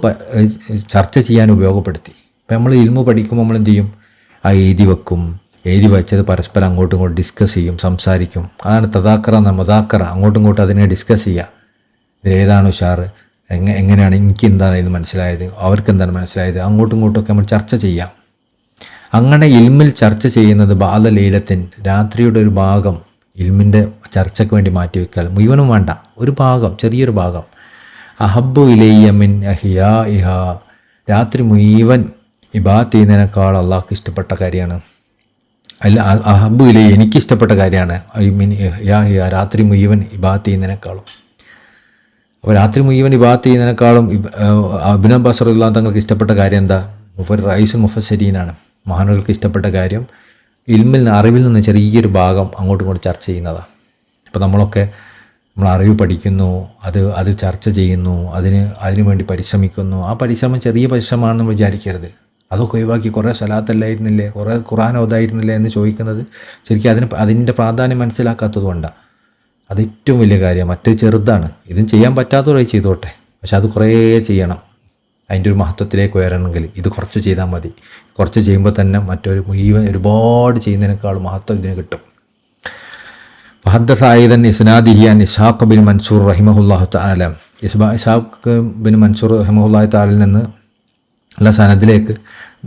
ചർച്ച ചെയ്യാൻ ഉപയോഗപ്പെടുത്തി. ഇപ്പം നമ്മൾ ഇൽമു പഠിക്കുമ്പോൾ നമ്മൾ എന്ത് ചെയ്യും? ആ എഴുതി വെക്കും, എഴുതി വെച്ചത് പരസ്പരം അങ്ങോട്ടും ഇങ്ങോട്ടും ഡിസ്കസ് ചെയ്യും, സംസാരിക്കും. അതാണ് തദാക്കറ മുദാക്കറ. അങ്ങോട്ടും ഇങ്ങോട്ടും അതിനെ ഡിസ്കസ് ചെയ്യുക. ഇതിലേതാണ് ഉഷാറ്, എങ്ങനെയാണ്, എനിക്ക് എന്താണ് ഇത് മനസ്സിലായത്, അവർക്ക് എന്താണ് മനസ്സിലായത്, അങ്ങോട്ടും ഇങ്ങോട്ടുമൊക്കെ നമ്മൾ ചർച്ച ചെയ്യാം. അങ്ങനെ ഇൽമിൽ ചർച്ച ചെയ്യുന്നത് ബഅദ ലൈലത്തിൻ രാത്രിയുടെ ഒരു ഭാഗം ഇൽമിൻ്റെ ചർച്ചയ്ക്ക് വേണ്ടി മാറ്റിവെക്കാൽ, മുഴുവനും വേണ്ട, ഒരു ഭാഗം, ചെറിയൊരു ഭാഗം. അഹബ്ബു ഇലയ്യ മിൻ അഹിയാഇഹ രാത്രി മുഴുവൻ ഇബാദത്ത് ചെയ്യുന്നതിനേക്കാൾ അള്ളാഹ്ക്ക് ഇഷ്ടപ്പെട്ട കാര്യമാണ്. അല്ല, അഹബ്ബു ഇലയ്യ എനിക്കിഷ്ടപ്പെട്ട കാര്യമാണ് മിൻ അഹിയാഇഹ രാത്രി മുഴുവൻ ഇബാദത്ത് ചെയ്യുന്നതിനേക്കാളും. അപ്പോൾ രാത്രി മുഴുവൻ ഇബാദത്ത് ചെയ്യുന്നതിനേക്കാളും ഇബ്നു അബ്ബാസ് റളിയല്ലാഹു തങ്ങൾക്ക് ഇഷ്ടപ്പെട്ട കാര്യം എന്താ? റഈസുൽ മുഫസ്സിരീനാണ്. മഹാനുകൾക്ക് ഇഷ്ടപ്പെട്ട കാര്യം അറിവിൽ നിന്ന് ചെറിയൊരു ഭാഗം അങ്ങോട്ടും ഇങ്ങോട്ടും ചർച്ച ചെയ്യുന്നതാണ്. അപ്പോൾ നമ്മളൊക്കെ നമ്മൾ അറിവ് പഠിക്കുന്നു, അത് ചർച്ച ചെയ്യുന്നു, അതിനു വേണ്ടി പരിശ്രമിക്കുന്നു. ആ പരിശ്രമം ചെറിയ പരിശ്രമമാണെന്ന് വിചാരിക്കരുത്. അതൊക്കെ ഒഴിവാക്കി കുറേ സ്വലാത്തല്ലായിരുന്നില്ലേ, കുറേ ഖുർആൻ ഓതായിരുന്നില്ലേ എന്ന് ചോദിക്കുന്നത് ശരിക്കും അതിൻ്റെ പ്രാധാന്യം മനസ്സിലാക്കാത്തത് കൊണ്ടാണ്. അത് ഏറ്റവും വലിയ കാര്യമാണ്. മറ്റേ ചെറുതാണ്. ഇതും ചെയ്യാൻ പറ്റാത്തവരായി ചെയ്തോട്ടെ, പക്ഷെ അത് കുറേ ചെയ്യണം. അതിൻ്റെ ഒരു മഹത്വത്തിലേക്ക് ഉയരണമെങ്കിൽ ഇത് കുറച്ച് ചെയ്താൽ മതി. കുറച്ച് ചെയ്യുമ്പോൾ തന്നെ മറ്റൊരു മുഴുവൻ ഒരുപാട് ചെയ്യുന്നതിനേക്കാൾ മഹത്വം ഇതിന് കിട്ടും. ഹദ്ദസ അയ്ദൻ ഇസ്നാദിഹി അൻ ഇസ്ഹാഖ് ബിൻ മൻസൂർ റഹിമഹുല്ലാഹു തആല. ഇസ്ഹാഖ് ബിൻ മൻസൂർ റഹിമഹുല്ലാഹു തആലയിൽ നിന്ന് ഉള്ള സനദിലേക്ക്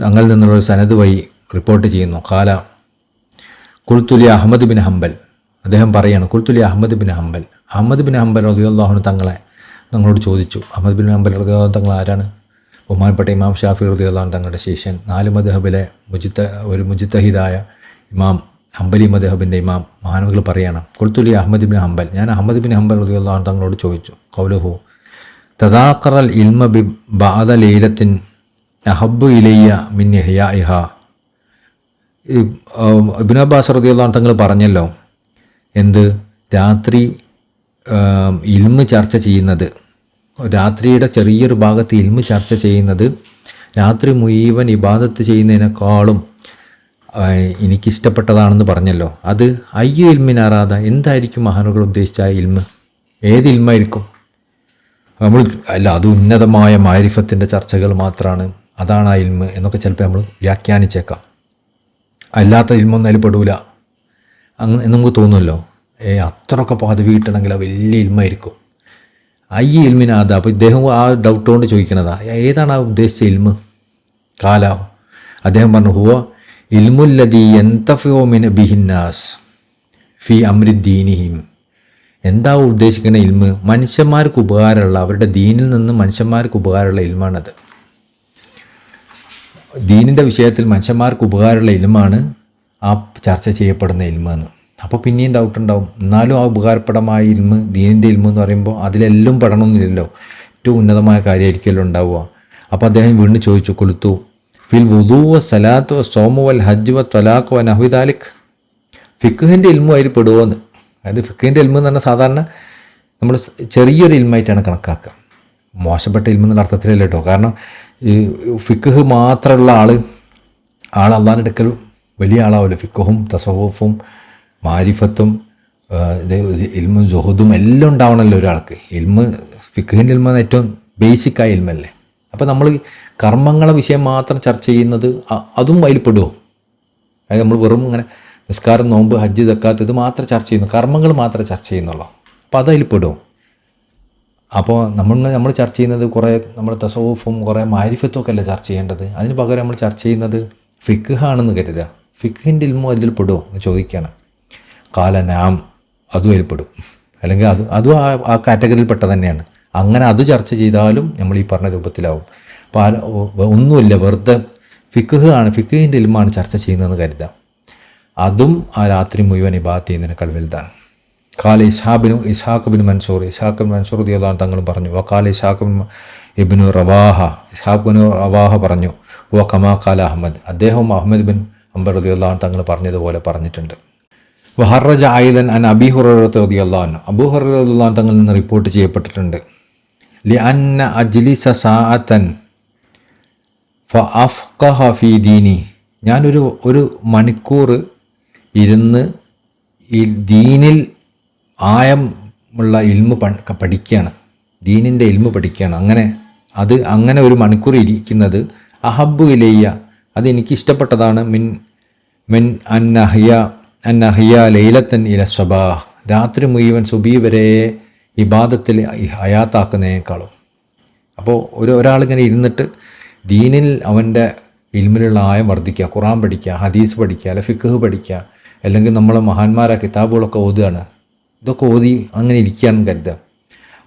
തങ്ങളിൽ നിന്നുള്ള ഒരു സനദ് വഴി റിപ്പോർട്ട് ചെയ്യുന്നു. ഖാല ഖുൽതുലി അഹ്മദ് ബിൻ ഹംബൽ. അദ്ദേഹം പറയാണ്, ഖുൽതുലി അഹ്മദ് ബിൻ ഹംബൽ. അഹ്മദ് ബിൻ ഹംബൽ റളിയല്ലാഹു അൻഹു തങ്ങളോട് ചോദിച്ചു. അഹ്മദ് ബിൻ ഹംബൽ റളിയല്ലാഹു അൻഹു തങ്ങൾ ആരാണ്? ബഹുമാനപ്പെട്ട ഇമാം ഷാഫി റളിയല്ലാഹു അൻഹു തങ്ങളുടെ ശിഷ്യൻ, 4 മദ്ഹബിലെ ഒരു മുജ്തഹിദായ ഇമാം, ഹംബലി മദ്ഹബിൻ്റെ ഇമാം. മഹാനുകൾ പറയാണ്, ഖുൽതുലി അഹ്മദ് ബിൻ ഹംബൽ, ഞാൻ അഹ്മദ് ബിൻ ഹംബൽ റളിയല്ലാഹു അൻഹു തങ്ങളോട് ചോദിച്ചു. ഖൗലുഹു തദാഖറൽ ഇൽമ ബഅദ ലൈലത്തിൻ അഹബ്ബു ഇലയ്യ മിൻ ഇഹ്യാഇഹാ. ഇബ്നു അബ്ബാസ് റളിയല്ലാഹു അൻഹു തങ്ങൾ പറഞ്ഞല്ലോ, എന്ത് രാത്രി ഇൽമ് ചർച്ച ചെയ്യുന്നത്, രാത്രിയുടെ ചെറിയൊരു ഭാഗത്ത് ഇൽമ് ചർച്ച ചെയ്യുന്നത് രാത്രി മുഴുവൻ ഇബാദത്ത് ചെയ്യുന്നതിനേക്കാളും എനിക്കിഷ്ടപ്പെട്ടതാണെന്ന് പറഞ്ഞല്ലോ. അത് അയ്യു ഇൽമിനാറാത, എന്തായിരിക്കും മഹാനുകൾ ഉദ്ദേശിച്ച ഇൽമ്? ഏത് ഇൽമായിരിക്കും? നമ്മൾ അല്ല, അത് ഉന്നതമായ മാരിഫത്തിൻ്റെ ചർച്ചകൾ മാത്രമാണ്, അതാണ് ആ ഇൽമ് എന്നൊക്കെ ചിലപ്പോൾ നമ്മൾ വ്യാഖ്യാനിച്ചേക്കാം. അല്ലാത്ത ഇൽമൊന്നും അതിൽ പെടൂല എന്ന് നമുക്ക് തോന്നുമല്ലോ. അത്രയൊക്കെ പദവി കിട്ടണമെങ്കിൽ വലിയ ഇൽമായിരിക്കും. ഈ ഇൽമിനാഥ. അപ്പോൾ ഇദ്ദേഹം ആ ഡൗട്ട് കൊണ്ട് ചോദിക്കണതാ, ഏതാണ് ആ ഉദ്ദേശിച്ച ഇൽമ്? കാല അദ്ദേഹം പറഞ്ഞു, ഹുവ ഇൽമുല്ലദീ യന്തഫിഉ മിൻ ബിഹിന്നാസ് ഫി അംരി ദീനിഹിം. എന്താ ഉദ്ദേശിക്കുന്ന ഇൽമ്? മനുഷ്യന്മാർക്ക് ഉപകാരമുള്ള, അവരുടെ ദീനിൽ നിന്ന് മനുഷ്യന്മാർക്ക് ഉപകാരമുള്ള ഇൽമാണത്. ദീനിൻ്റെ വിഷയത്തിൽ മനുഷ്യന്മാർക്ക് ഉപകാരമുള്ള ഇൽമാണ് ആ ചർച്ച ചെയ്യപ്പെടുന്ന ഇൽമെന്ന്. അപ്പോൾ പിന്നെയും ഡൗട്ട് ഉണ്ടാവും. എന്നാലും ആ ഉപകാരപ്രദമായ ഇൽമ്, ദീനിൻ്റെ ഇൽമ് എന്ന് പറയുമ്പോൾ അതിലെല്ലാം പെടണമെന്നില്ലല്ലോ, ഏറ്റവും ഉന്നതമായ കാര്യമായിരിക്കുമല്ലോ ഉണ്ടാവുക. അപ്പോൾ അദ്ദേഹം വീണ്ടും ചോദിച്ചു, കൊലുത്തു ഫിൽ വുദൂ വ സലാത്ത് വ സോമു വൽ ഹജ്ജ് വ ത്വലാഖ് വ നഹ്വി ദാലിക്. ഫിഖ്ഹിൻ്റെ ഇൽമു അതിൽ പെടുമോയെന്ന്. അതായത് ഫിഖ്ഹിൻ്റെ ഇൽമു എന്ന് പറഞ്ഞാൽ സാധാരണ നമ്മൾ ചെറിയൊരു ഇൽമായിട്ടാണ് കണക്കാക്കുക, മോശപ്പെട്ട ഇൽമു എന്നുള്ള അർത്ഥത്തിലല്ല കേട്ടോ. കാരണം ഈ ഫിഖ്ഹ് മാത്രമുള്ള ആൾ അള്ളാഹിൻ്റെ അടുക്കൽ വലിയ ആളാവില്ല. ഫിഖ്ഹും തസവ്വുഫും മാരിഫത്തും ഇൽമും സുഹുദും എല്ലാം ഉണ്ടാവണമല്ലോ ഒരാൾക്ക്. ഇൽമ്, ഫിഖ്ഹിൻ്റെ ഇൽമ ഏറ്റവും ബേസിക്കായ ഇൽമല്ലേ. അപ്പോൾ നമ്മൾ കർമ്മങ്ങളെ വിഷയം മാത്രം ചർച്ച ചെയ്യുന്നത് അതും അതിൽ പെടുമോ? അതായത് നമ്മൾ വെറും ഇങ്ങനെ നിസ്കാരം, നോമ്പ്, ഹജ്ജ്, സക്കാത്ത് ഇത് മാത്രം ചർച്ച ചെയ്യുന്നു, കർമ്മങ്ങൾ മാത്രമേ ചർച്ച ചെയ്യുന്നുള്ളൂ. അപ്പോൾ അതതിൽ പെടുമോ? അപ്പോൾ നമ്മൾ ചർച്ച ചെയ്യുന്നത് കുറേ നമ്മുടെ തസവ്വുഫും കുറേ മാരിഫത്തും ഒക്കെ അല്ലേ ചർച്ച ചെയ്യേണ്ടത്. അതിന് പകരം നമ്മൾ ചർച്ച ചെയ്യുന്നത് ഫിഖ്ഹാണെന്ന് കരുതുക. ഫിഖ്ഹിൻ്റെ ഇൽമു അതിൽ പെടുമോ എന്ന് ചോദിക്കുകയാണ്. കാല നാം, അതും അതിൽ പെടും. അല്ലെങ്കിൽ അതും ആ കാറ്റഗറിയിൽ പെട്ട തന്നെയാണ്. അങ്ങനെ അത് ചർച്ച ചെയ്താലും നമ്മൾ ഈ പറഞ്ഞ രൂപത്തിലാവും. അപ്പോൾ ഒന്നുമില്ല, വെറുതെ ഫിഖ്ഹിൻ്റെ ഇൽമാണ് ചർച്ച ചെയ്യുന്നതെന്ന് കരുതാം. അതും ആ രാത്രി മുഴുവൻ ഇബാദത്ത് ചെയ്യുന്നതിനേക്കാൾ വലുതാണ്. കാല ഇസ്ഹാഖ് ബിൻ മൻസൂർ റളിയല്ലാഹു അൻഹു തങ്ങളും പറഞ്ഞു. വക്കാല ഇസ്ഹാഖ് ഇബ്നു റവാഹ, ഇസ്ഹാഖ് ബിൻ റവാഹ പറഞ്ഞു. വ കമാ കാല അഹമ്മദ്, അദ്ദേഹം അഹമ്മദ് ബിൻ ഹംബൽ റളിയല്ലാഹു അൻഹു തങ്ങൾ പറഞ്ഞതുപോലെ പറഞ്ഞിട്ടുണ്ട്. വഹറജ അയ്ദൻ അൻ അബീ ഹുറൈറ റളിയല്ലാഹു അൻഹു, അബൂ ഹുറൈറ റളിയല്ലാഹു അൻഹു തങ്ങളിൽ നിന്ന് റിപ്പോർട്ട് ചെയ്യപ്പെട്ടിട്ടുണ്ട്. ലിഅന്ന അജ്ലിസ സഅതൻ ഫഅഫ്ഖഹ ഫീ ദീനി, ഞാനൊരു മണിക്കൂർ ഇരുന്ന് ഈ ദീനിൽ ആയമുള്ള ഇൽമു പഠിക്കുകയാണ്, ദീനിൻ്റെ ഇൽമു പഠിക്കുകയാണ്. അങ്ങനെ ഒരു മണിക്കൂർ ഇരിക്കുന്നത് അഹബ്ബു ഇലയ്യ, അത് എനിക്കിഷ്ടപ്പെട്ടതാണ്. മിൻ അന്നഹിയ ലൈലത്തൻ ഇല സ്വബാഹ്, രാത്രി മുഴുവൻ സുബി വരെ ഇബാദത്തിൽ ഹയാത്താക്കുന്നതിനേക്കാളും. അപ്പോൾ ഒരാളിങ്ങനെ ഇരുന്നിട്ട് ദീനിൽ അവൻ്റെ ഇൽമിലുള്ള ആയം വർദ്ധിക്കുക, ഖുർആൻ പഠിക്കുക, ഹദീസ് പഠിക്കുക, അല്ലെ ഫിഖ്ഹ് പഠിക്കുക, അല്ലെങ്കിൽ നമ്മളെ മഹാന്മാരെ കിതാബുകളൊക്കെ ഓതുകയാണ്, ഇതൊക്കെ ഓതി അങ്ങനെ ഇരിക്കുകയാണെന്ന് കരുതുക.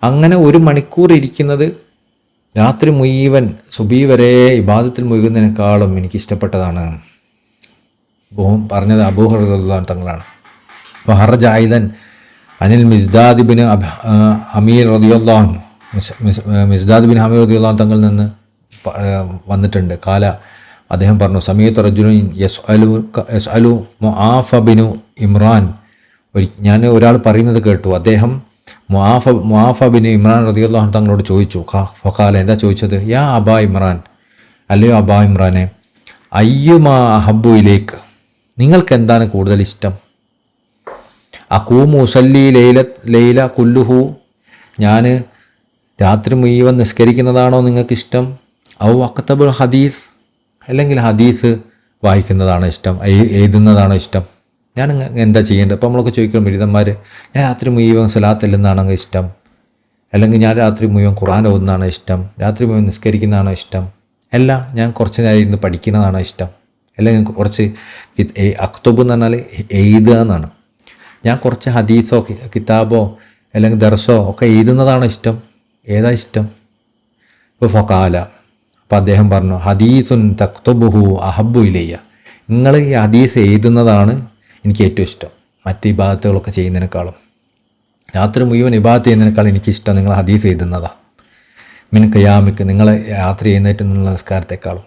അങ്ങനെ ഒരു മണിക്കൂർ ഇരിക്കുന്നത് രാത്രി മുഴുവൻ സുബി വരെ ഇബാദത്തിൽ മുഴുകുന്നതിനേക്കാളും എനിക്കിഷ്ടപ്പെട്ടതാണ്. പറഞ്ഞത് അബൂ ഹുറൈറ റളിയല്ലാഹു അൻഹു തങ്ങളാണ്. വഹറജ അയ്ദൻ അനിൽ മിസ്ദാദ് ബിൻ ഹമീർ റളിയല്ലാഹു അൻഹു, മിസ്ദാദ് ബിൻ ഹമീർ റളിയല്ലാഹു അൻഹു തങ്ങളിൽ നിന്ന് വന്നിട്ടുണ്ട്. കാല, അദ്ദേഹം പറഞ്ഞു, സമീഅതു റജുലൻ യസ്അലു മുആഫ ബിനു ഇമ്രാൻ, ഞാൻ ഒരാൾ പറയുന്നത് കേട്ടു. അദ്ദേഹം മുആഫ ബിൻ ഇമ്രാൻ റളിയല്ലാഹു അൻഹു തങ്ങളോട് ചോദിച്ചു. ഫഖാല, എന്താ ചോദിച്ചത്? യാ അബാ ഇമ്രാൻ, അല്ലയോ അബാ ഇമ്രാനെ, അയ്യുമാ അഹബ്ബു ഇലൈക്ക്, നിങ്ങൾക്ക് എന്താണ് കൂടുതൽ ഇഷ്ടം? അഖൂമു ഉസല്ലി ലൈല കുല്ലുഹു, ഞാൻ രാത്രി മുഴുവൻ നിസ്കരിക്കുന്നതാണോ നിങ്ങൾക്കിഷ്ടം? ഔ അക്തബുൽ ഹദീസ്, അല്ലെങ്കിൽ ഹദീസ് വായിക്കുന്നതാണോ ഇഷ്ടം, എഴുതുന്നതാണോ ഇഷ്ടം? ഞാൻ എന്താ ചെയ്യേണ്ടത്? അപ്പോൾ നമ്മളൊക്കെ ചോദിക്കണം ബിരുദന്മാർ, ഞാൻ രാത്രി മുഴുവൻ സ്വലാത്ത് എല്ലുന്നതാണോ ഇഷ്ടം, അല്ലെങ്കിൽ ഞാൻ രാത്രി മുഴുവൻ ഖുർആൻ ഓതുന്നതാണോ ഇഷ്ടം, രാത്രി മുഴുവൻ നിസ്കരിക്കുന്നതാണോ ഇഷ്ടം, അല്ല ഞാൻ കുറച്ച് നേരം ഇരുന്ന് പഠിക്കുന്നതാണോ ഇഷ്ടം, അല്ലെങ്കിൽ കുറച്ച് അക്തുബ് എന്ന് പറഞ്ഞാൽ എഴുതുക എന്നാണ്. ഞാൻ കുറച്ച് ഹദീസോ കിതാബോ അല്ലെങ്കിൽ ദർസോ ഒക്കെ എഴുതുന്നതാണോ ഇഷ്ടം, ഏതാ ഇഷ്ടം? ഇപ്പോൾ ഫൊക്കാല, അപ്പോൾ അദ്ദേഹം പറഞ്ഞു ഹദീസുൻ തക്തുബുഹു അഹബ്ബു ഇലയ്യ, നിങ്ങൾ ഈ ഹദീസ് എഴുതുന്നതാണ് എനിക്ക് ഏറ്റവും ഇഷ്ടം മറ്റ് ഇബാദത്തുകളൊക്കെ ചെയ്യുന്നതിനേക്കാളും. രാത്രി മുഴുവൻ ഇബാദത്ത് ചെയ്യുന്നതിനേക്കാൾ എനിക്കിഷ്ടം നിങ്ങൾ ഹദീസ് എഴുതുന്നതാണ്. മിൻ ഖിയാമിക്ക്, നിങ്ങൾ രാത്രി എഴുന്നേറ്റ് നിന്നുള്ള നിസ്കാരത്തെക്കാളും.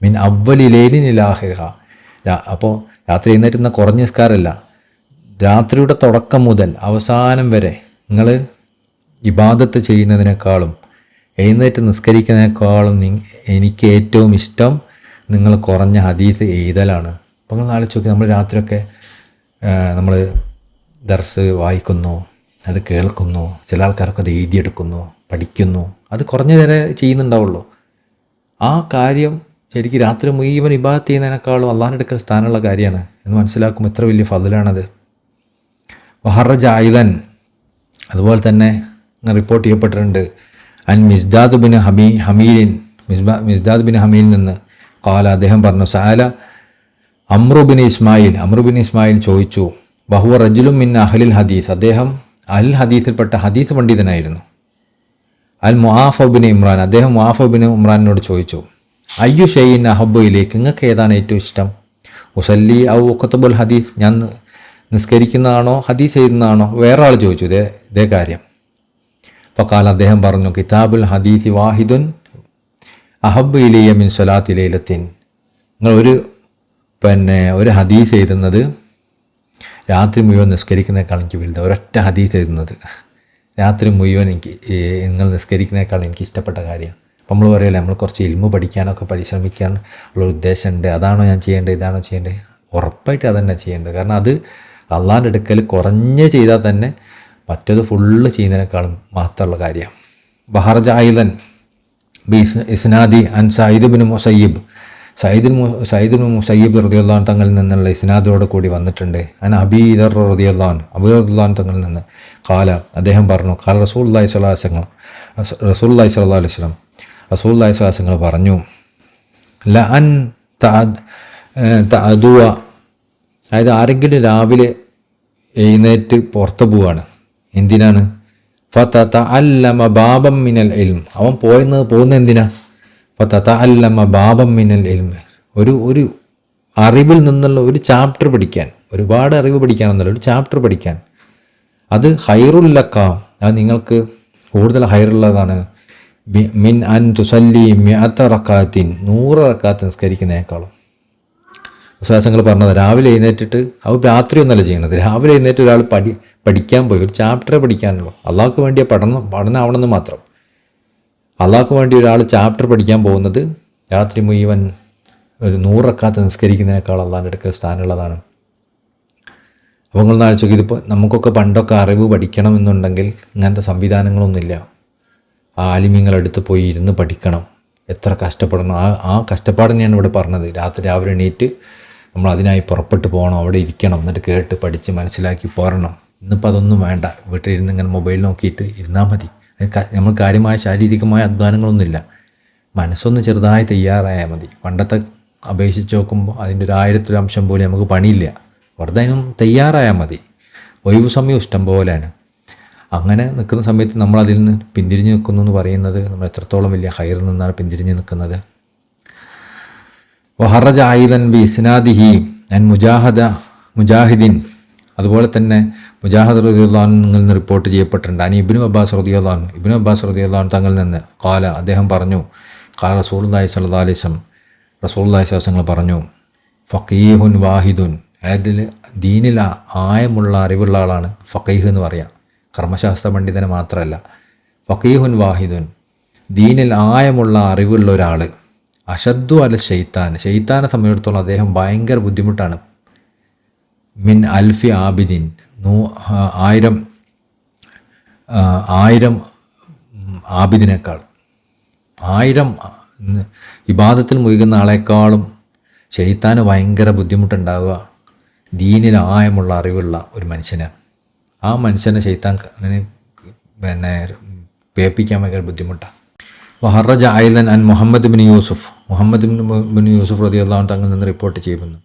മിൻ അവ്വലി ലൈലിനിലാഹിറ, അപ്പോൾ രാത്രി എഴുന്നേറ്റ് നിന്ന കുറഞ്ഞ നിസ്കാരമല്ല, രാത്രിയുടെ തുടക്കം മുതൽ അവസാനം വരെ നിങ്ങൾ ഇബാദത്ത് ചെയ്യുന്നതിനേക്കാളും എഴുന്നേറ്റ് നിസ്കരിക്കുന്നതിനേക്കാളും എനിക്ക് ഏറ്റവും ഇഷ്ടം നിങ്ങൾ കുറഞ്ഞ ഹദീസ് എഴുതലാണ്. അപ്പോൾ നിങ്ങൾ ആലോചിച്ച് നോക്കി, നമ്മൾ രാത്രിയൊക്കെ നമ്മൾ ദർസ് വായിക്കുന്നു, അത് കേൾക്കുന്നു, ചില ആൾക്കാരൊക്കെ അത് എഴുതിയെടുക്കുന്നു, പഠിക്കുന്നു, അത് കുറഞ്ഞ നേരം ചെയ്യുന്നുണ്ടാവുള്ളൂ. ആ കാര്യം ശരിക്കും രാത്രി മുഴുവൻ ഇബാദത്ത് ചെയ്യുന്നതിനേക്കാളും അള്ളാഹിൻ്റെ അടുക്കൽ സ്ഥാനമുള്ള കാര്യമാണ് എന്ന് മനസ്സിലാക്കുമ്പോൾ എത്ര വലിയ ഫضലാണത്. വഹറജ ഐദൻ, അതുപോലെ തന്നെ റിപ്പോർട്ട് ചെയ്യപ്പെട്ടിട്ടുണ്ട് അൻ മിസ്ദാദ് ബിൻ ഹമീലിൻ, മിസ്ദാദ് ബിൻ ഹമീലിൽ നിന്ന് ഖാല, അദ്ദേഹം പറഞ്ഞു സഅല അമ്രു ബിൻ ഇസ്മായിൽ ചോദിച്ചു, ബഹുവ റജുലും മിൻ അഹ്ലിൽ ഹദീസ്, അദ്ദേഹം അൽ ഹദീസിൽപ്പെട്ട ഹദീസ് പണ്ഡിതനായിരുന്നു. അൽ മുആഫ ബിൻ ഇമ്രാൻ, അദ്ദേഹം മുആഫ ബിൻ ഇമ്രാനോട് ചോദിച്ചു, അയ്യു ഷൈഇൻ അഹബ്ബു ഇലൈക, നിങ്ങൾക്ക് ഏതാണ് ഏറ്റവും ഇഷ്ടം? ഉസല്ലി ഔ ഉഖ്തുബുൽ ഹദീസ്, ഞാൻ നിസ്കരിക്കുന്നതാണോ ഹദീസ് എഴുതുന്നതാണോ? വേറെ ആൾ ചോദിച്ചു ഇതേ കാര്യം. അപ്പോൾ കാല, അദ്ദേഹം പറഞ്ഞു കിതാബുൽ ഹദീസി വാഹിദുൻ അഹബ്ബു ഇലയ്യ മിൻ സ്വലാത്തി ലൈലത്തിൻ, നിങ്ങൾ ഒരു ഹദീസ് എഴുതുന്നത് രാത്രി മുഴുവൻ നിസ്കരിക്കുന്നതിനേക്കാൾ എനിക്ക് വലുത്. ഒരൊറ്റ ഹദീസ് എഴുതുന്നത് രാത്രി മുഴുവൻ നിങ്ങൾ നിസ്കരിക്കുന്നതിനേക്കാൾ എനിക്ക് ഇഷ്ടപ്പെട്ട കാര്യമാണ്. അപ്പം നമ്മൾ പറയുമല്ലോ, നമ്മൾ കുറച്ച് ഇൽമു പഠിക്കാനൊക്കെ പരിശ്രമിക്കാൻ ഉള്ള ഉദ്ദേശമുണ്ട്, അതാണോ ഞാൻ ചെയ്യേണ്ടത്, ഇതാണോ ചെയ്യേണ്ടത്? ഉറപ്പായിട്ട് അതന്നെ ചെയ്യേണ്ടത്. കാരണം അത് അള്ളാഹിൻ്റെ അടുക്കൽ കുറഞ്ഞ ചെയ്താൽ തന്നെ മറ്റത് ഫുള്ള് ചെയ്യുന്നതിനേക്കാളും മാത്രമുള്ള കാര്യമാണ്. ബഹറജ ഐലൻ ബി ഇസ്നാദി അൻ സയ്യിദ് ബിൻ മുസയ്യിബ്, സയ്യിദ് മുസയ്യിബ് റളിയല്ലാഹു അൻഹു തങ്ങളിൽ നിന്നുള്ള ഇസ്നാദോട് കൂടി വന്നിട്ടുണ്ട്. അൻ അബീ ദർ റളിയല്ലാഹു അൻഹു, അബൂ റളിയല്ലാഹു അൻഹു തങ്ങളിൽ നിന്ന് ഖാല, അദ്ദേഹം പറഞ്ഞു ഖാല റസൂലുള്ളാഹി സ്വല്ലല്ലാഹു അലൈഹി വസല്ലം പറഞ്ഞു, ല അൻ തഅദുവ, അതായത് ആരെങ്കിലും രാവിലെ എഴുന്നേറ്റ് പുറത്ത് പോവാണ്, എന്തിനാണ്? ഫതതഅല്ലമ ബാബം മിനൽ ഇൽം, അവൻ പോകുന്ന എന്തിനാ? ഫതതഅല്ലമ ബാബം മിനൽ ഇൽം, ഒരു അറിവിൽ നിന്നുള്ള ഒരു ചാപ്റ്റർ പഠിക്കാൻ, ഒരുപാട് അറിവ് പഠിക്കാനെന്നല്ല, ഒരു ചാപ്റ്റർ പഠിക്കാൻ. അത് ഹൈറുൽ ലക, അത് നിങ്ങൾക്ക് കൂടുതൽ ഹൈറുള്ളതാണ്. മിൻ അൻ തുസല്ലി മിഅത റകാത്തിൻ, 100 റകാത്ത് നിസ്കരിക്കുന്നതിനേക്കാളും. വിശ്വാസങ്ങൾ പറഞ്ഞത് രാവിലെ എഴുന്നേറ്റിട്ട്, അത് രാത്രി ഒന്നല്ല ചെയ്യണത്, രാവിലെ എഴുന്നേറ്റ് ഒരാൾ പഠിക്കാൻ പോയി, ഒരു ചാപ്റ്ററെ പഠിക്കാനുള്ളൂ. അള്ളാഹ്ക്ക് വേണ്ടിയ പഠനമാവണമെന്ന് മാത്രം. അള്ളാഹ്ക്ക് വേണ്ടി ഒരാൾ ചാപ്റ്റർ പഠിക്കാൻ പോകുന്നത് രാത്രി മുഴുവൻ ഒരു 100 റകാത്ത് നിസ്കരിക്കുന്നതിനേക്കാൾ അള്ളാഹിൻ്റെ അടുക്കൽ സ്ഥാനമുള്ളതാണ്. അപ്പോൾ നിങ്ങൾ ആലോചിച്ച് നോക്കി, ഇതിപ്പോൾ നമുക്കൊക്കെ പണ്ടൊക്കെ അറിവ് പഠിക്കണം എന്നുണ്ടെങ്കിൽ ഇങ്ങനത്തെ സംവിധാനങ്ങളൊന്നുമില്ല. ആ ആലിമീങ്ങളടുത്ത് പോയി ഇരുന്ന് പഠിക്കണം, എത്ര കഷ്ടപ്പെടണം. ആ കഷ്ടപ്പാട് തന്നെയാണ് ഇവിടെ പറഞ്ഞത്. രാവിലെ എണീറ്റ് നമ്മൾ അതിനായി പുറപ്പെട്ടു പോകണം, അവിടെ ഇരിക്കണം, എന്നിട്ട് കേട്ട് പഠിച്ച് മനസ്സിലാക്കി പോരണം. ഇന്നിപ്പോൾ അതൊന്നും വേണ്ട, വീട്ടിലിരുന്ന് ഇങ്ങനെ മൊബൈൽ നോക്കിയിട്ട് ഇരുന്നാൽ മതി. നമ്മൾ കാര്യമായ ശാരീരികമായ അധ്വാനങ്ങളൊന്നുമില്ല, മനസ്സൊന്ന് ചെറുതായി തയ്യാറായാൽ മതി. പണ്ടത്തെ അപേക്ഷിച്ച് നോക്കുമ്പോൾ അതിൻ്റെ ഒരു 1000 അംശം പോലും നമുക്ക് പണിയില്ല, വെറുതെ അതിനും തയ്യാറായാൽ മതി. ഒഴിവ് സമയം ഇഷ്ടം പോലെയാണ്. അങ്ങനെ നിൽക്കുന്ന സമയത്ത് നമ്മൾ അതിൽ നിന്ന് പിന്തിരിഞ്ഞ് നിൽക്കുന്നു എന്ന് പറയുന്നത് നമ്മൾ എത്രത്തോളം വലിയ ഹൈറിൽ നിന്നാണ് പിന്തിരിഞ്ഞ് നിൽക്കുന്നത്. വഹറജ ആയിദൻ ബി ഇസ്നാദിഹി അൻ മുജാഹിദിൻ, അതുപോലെ തന്നെ മുജാഹിദ് റളിയല്ലാഹു അൻഹു നിന്ന് റിപ്പോർട്ട് ചെയ്യപ്പെട്ടിട്ടുണ്ട്. അനി ഇബ്നു അബ്ബാസ് റളിയല്ലാഹു അൻഹു തങ്ങളിൽ നിന്ന് ഖാല, അദ്ദേഹം പറഞ്ഞു, ഖാല റസൂലുള്ളാഹി സ്വല്ലല്ലാഹു അലൈഹി വസല്ലം പറഞ്ഞു, ഫഖീഹുൻ വാഹിദുൻ, അതായത് ദീനിൽ ആയമുള്ള അറിവുള്ള ആളാണ് ഫഖീഹ് എന്ന് പറയാം. കർമ്മശാസ്ത്ര പണ്ഡിതന് മാത്രമല്ല, ഫഖീഹുൻ വാഹിദുൻ, ദീനിൽ ആയമുള്ള അറിവുള്ള ഒരാൾ. അഷദ്ദു അല ഷെയ്ത്താനെ സംബന്ധിച്ചിടത്തോളം അദ്ദേഹം ഭയങ്കര ബുദ്ധിമുട്ടാണ്. മിൻ അൽഫി ആബിദിൻ, 1000 ആബിദിനേക്കാൾ 1000 ഇബാദത്തിൽ മുഴുകുന്ന ആളെക്കാളും ശൈത്താന് ഭയങ്കര ബുദ്ധിമുട്ടുണ്ടാവുക ദീനിൽ ആഴമുള്ള അറിവുള്ള ഒരു മനുഷ്യനാണ്. ആ മനുഷ്യനെ ശൈത്താൻ പേപ്പിക്കാൻ ഭയങ്കര ബുദ്ധിമുട്ടാണ്. വഹറജ ഐലൻ അൻ മുഹമ്മദ് ബിൻ യൂസുഫ് റളിയല്ലാഹു അൻഹു തങ്ങളിൽ നിന്ന് റിപ്പോർട്ട് ചെയ്യുന്നു.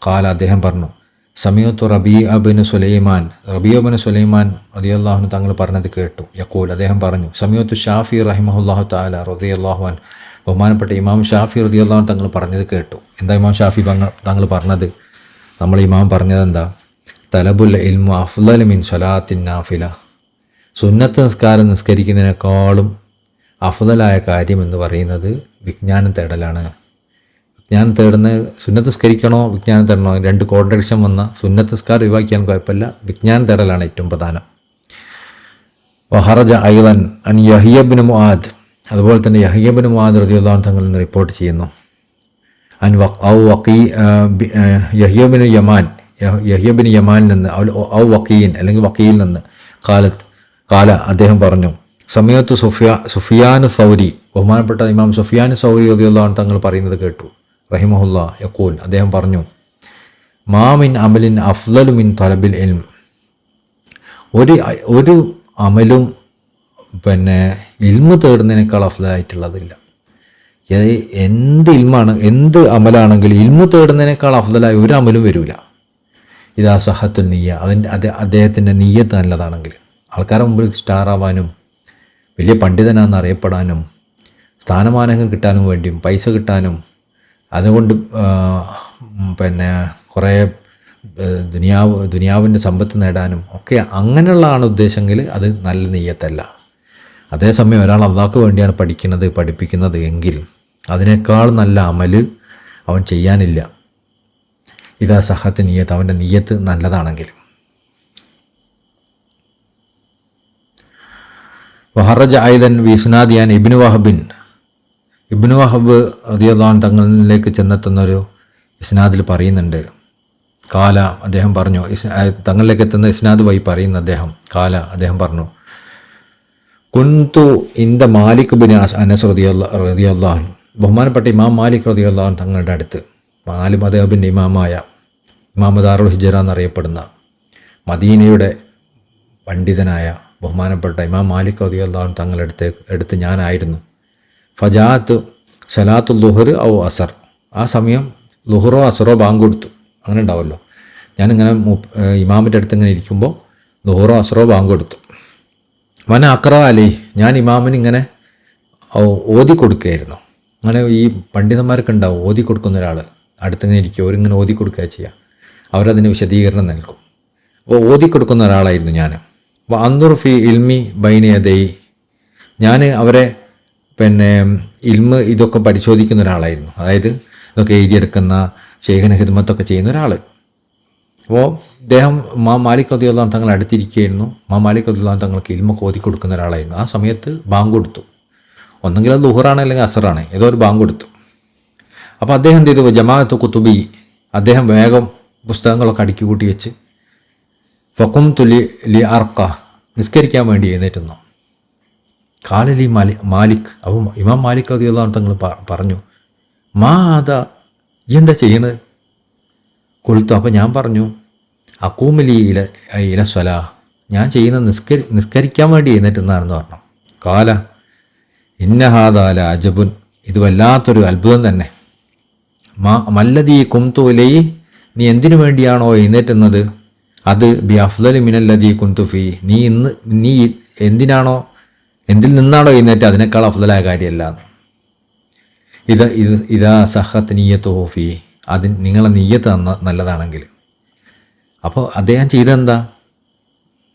ഖാല, അദ്ദേഹം പറഞ്ഞു, സമീഅത്തു റബീഅ ബിൻ സുലൈമാൻ റളിയല്ലാഹു അൻഹു തങ്ങൾ പറഞ്ഞത് കേട്ടു. യഖൂൽ, അദ്ദേഹം പറഞ്ഞു, സമീഅത്തു ഷാഫി റഹിമഹുല്ലാഹു തആല റളിയല്ലാഹു അൻഹു, ബഹുമാനപ്പെട്ട ഇമാം ഷാഫി റളിയല്ലാഹു അൻഹു തങ്ങൾ പറഞ്ഞത് കേട്ടു. എന്താ ഇമാം ഷാഫി തങ്ങൾ പറഞ്ഞത്? നമ്മൾ ഇമാം പറഞ്ഞത് എന്താ? തലബുൽ ഇൽമു അഫ്ളലു മിൻ സ്വലാത്തിൻ നാഫില. സുന്നത്ത് നിസ്കാരം നിസ്കരിക്കുന്നതിനേക്കാളും അഫ്ളലായ കാര്യം എന്ന് പറയുന്നത് വിജ്ഞാനം തേടലാണ്. വിജ്ഞാനം തേടുന്ന സുന്നത്ത് നിസ്കരിക്കണോ വിജ്ഞാനം തേടണോ, 2 കോൺട്രഡിക്ഷൻ വന്ന സുന്നത്ത് നിസ്കാരം ഒഴിവാക്കിയാൽ കുഴപ്പമില്ല, വിജ്ഞാനം തേടലാണ് ഏറ്റവും പ്രധാനം. വഹറജ ഐളൻ അൻ യഹ്യ ബിൻ മുആദ്, അതുപോലെ തന്നെ യഹ്യ ബിൻ മുആദ് റളിയല്ലാഹു അൻഹു തങ്ങളിൽ നിന്ന് റിപ്പോർട്ട് ചെയ്യുന്നു. യഹ്യ ബിൻ യമാനിൽ നിന്ന് അല്ലെങ്കിൽ വക്കീയിൽ നിന്ന് കാല അദ്ദേഹം പറഞ്ഞു, സമയത്ത് സുഫിയാനു സൗരി, ബഹുമാനപ്പെട്ട ഇമാം സുഫിയാനു സൗരി റളിയല്ലാഹു അൻഹു തങ്ങൾ പറയുന്നത് കേട്ടു. റഹിമഹുല്ലാ യഖൂൽ, അദ്ദേഹം പറഞ്ഞു, മാമിൻ അമലിൻ അഫ്ളലു മിൻ തലബിൽ ഇൽം. ഒരു അമലും ഇൽമു തേടുന്നതിനേക്കാൾ അഫ്ളലായിട്ടുള്ളതില്ല. എന്ത് അമലാണെങ്കിലും ഇൽമു തേടുന്നതിനേക്കാൾ അഫ്ളലായ ഒരു അമലും വരില്ല. ഇതാ സഹത്തുൽ നിയ്യ, അദ്ദേഹത്തിൻ്റെ നിയ്യത്ത് നല്ലതാണെങ്കിൽ, ആൾക്കാരുടെ മുമ്പിൽ സ്റ്റാർ ആവാനും വലിയ പണ്ഡിതനാണെന്ന് അറിയപ്പെടാനും സ്ഥാനമാനങ്ങൾ കിട്ടാനും വേണ്ടിയും പൈസ കിട്ടാനും അതുകൊണ്ട് കുറേ ദുനിയാവിൻ്റെ സമ്പത്ത് നേടാനും ഒക്കെ അങ്ങനെയുള്ളതാണ് ഉദ്ദേശമെങ്കിൽ അത് നല്ല നിയ്യത്തല്ല. അതേസമയം ഒരാൾ അള്ളാഹ്ക്ക് വേണ്ടിയാണ് പഠിപ്പിക്കുന്നത് എങ്കിൽ അതിനേക്കാൾ നല്ല അമല് അവൻ ചെയ്യാനില്ല. ഇതാ സഹത്ത് നിയ്യത്ത്, അവൻ്റെ നിയ്യത്ത് നല്ലതാണെങ്കിൽ. വഹറജ ഐദൻ വിസ്നാദിയാൻ ഇബ്നു വഹബ് റളിയല്ലാഹു അൻഹു തങ്ങളിലേക്ക് ചെന്നെത്തുന്നൊരു ഇസ്നാദിൽ പറയുന്നുണ്ട്. കാല, അദ്ദേഹം പറഞ്ഞു, തങ്ങളിലേക്ക് എത്തുന്ന ഇസ്നാദ് വഴി പറയുന്ന അദ്ദേഹം പറഞ്ഞു, കുന്തു ഇന്ദ മാലിക് ബിൻ അനസ് റളിയല്ലാഹു അൻഹു, ബഹുമാനപ്പെട്ട ഇമാം മാലിക് റളിയല്ലാഹു അൻഹു തങ്ങളുടെ അടുത്ത്, മദ്ഹബിൻ്റെ ഇമാമായ ഇമാം ദാറുൽ ഹിജ്റ എന്നറിയപ്പെടുന്ന മദീനയുടെ പണ്ഡിതനായ ബഹുമാനപ്പെട്ട ഇമാം മാലിക് റളിയല്ലാഹു അൻഹു തങ്ങളുടെ അടുത്ത് ഞാനായിരുന്നു. ഫജാത്ത് സലാത്തു ലുഹർ ഔ അസർ, ആ സമയം ലുഹറോ അസറോ ബാങ്ക് കൊടുത്തു, അങ്ങനെ ഉണ്ടാവുമല്ലോ. ഞാനിങ്ങനെ ഇമാമിൻ്റെ അടുത്ത് ഇങ്ങനെ ഇരിക്കുമ്പോൾ ലുഹറോ അസറോ ബാങ്ക് കൊടുത്തു. വന അക്ര അലി, ഞാൻ ഇമാമിന് ഇങ്ങനെ ഓതി കൊടുക്കുകയായിരുന്നു. അങ്ങനെ ഈ പണ്ഡിതന്മാർക്ക് ഉണ്ടാവും ഓതി കൊടുക്കുന്ന ഒരാൾ അടുത്തിങ്ങനെ ഇരിക്കും, അവരിങ്ങനെ ഓതി കൊടുക്കുക ചെയ്യുക, അവരതിന് വിശദീകരണം നൽകും. അപ്പോൾ ഓതി കൊടുക്കുന്ന ഒരാളായിരുന്നു ഞാൻ. അപ്പോൾ അന്നുർ ഫി ഇൽമി ബൈനയദൈ, ഞാൻ അവരെ ഇൽമ് ഇതൊക്കെ പരിശോധിക്കുന്ന ഒരാളായിരുന്നു. അതായത് ഇതൊക്കെ എഴുതിയെടുക്കുന്ന ശൈഖിന് ഖിദ്മത്തൊക്കെ ചെയ്യുന്ന ഒരാൾ. അപ്പോൾ അദ്ദേഹം ഇമാം മാലിക് റളിയല്ലാഹു അൻഹു തങ്ങൾ അടുത്തിരിക്കുകയായിരുന്നു. ഇമാം മാലിക് റളിയല്ലാഹു അൻഹു തങ്ങൾക്ക് ഇൽമൊക്കെ ഓതി കൊടുക്കുന്ന ഒരാളായിരുന്നു. ആ സമയത്ത് ബാങ്ക് കൊടുത്തു, ഒന്നെങ്കിൽ അത് ളുഹറാണ് അല്ലെങ്കിൽ അസറാണ്, ഏതോ ഒരു ബാങ്ക് കൊടുത്തു. അപ്പോൾ അദ്ദേഹം എന്ത് ചെയ്തു, ജമാഅത്തു കുത്തുബി, അദ്ദേഹം വേഗം പുസ്തകങ്ങളൊക്കെ അടുക്കി കൂട്ടി വെച്ച് ഫഖുംതു ലി അർക്ക, നിസ്കരിക്കാൻ വേണ്ടി എഴുന്നേറ്റുന്നു. കാലലി മാലിക്, അപ്പോൾ ഇമാം മാലിക് റളിയല്ലാഹു അൻഹു തങ്ങൾ പറഞ്ഞു, മാ അതാ, ഈ എന്താ ചെയ്യണത്? കൊളുത്തു. അപ്പോൾ ഞാൻ പറഞ്ഞു, അക്കൂമലി ഇല സ്വലാ, ഞാൻ ചെയ്യുന്ന നിസ്കരിക്കാൻ വേണ്ടി എഴുന്നേറ്റുന്നതാണെന്ന് പറഞ്ഞു. കാല ഇന്നഹാദാല അജബുൻ, ഇത് വല്ലാത്തൊരു അത്ഭുതം തന്നെ. മല്ലദീ കുംതുലൈ, നീ എന്തിനു വേണ്ടിയാണോ എഴുന്നേറ്റുന്നത്, അത് ബി അഫ്ളലി മിനല്ലദീ കുന്തു ഫീ, നീ എന്തിൽ നിന്നാണോ എഴുന്നേറ്റ് അതിനേക്കാൾ അഫ്ളലായ കാര്യമല്ല. ഇതാ സഹത്ത് നിയ്യത്തു ഫീ, നിങ്ങളെ നിയ്യത്ത് നല്ലതാണെങ്കിൽ. അപ്പോൾ അദ്ദേഹം ചെയ്തെന്താ,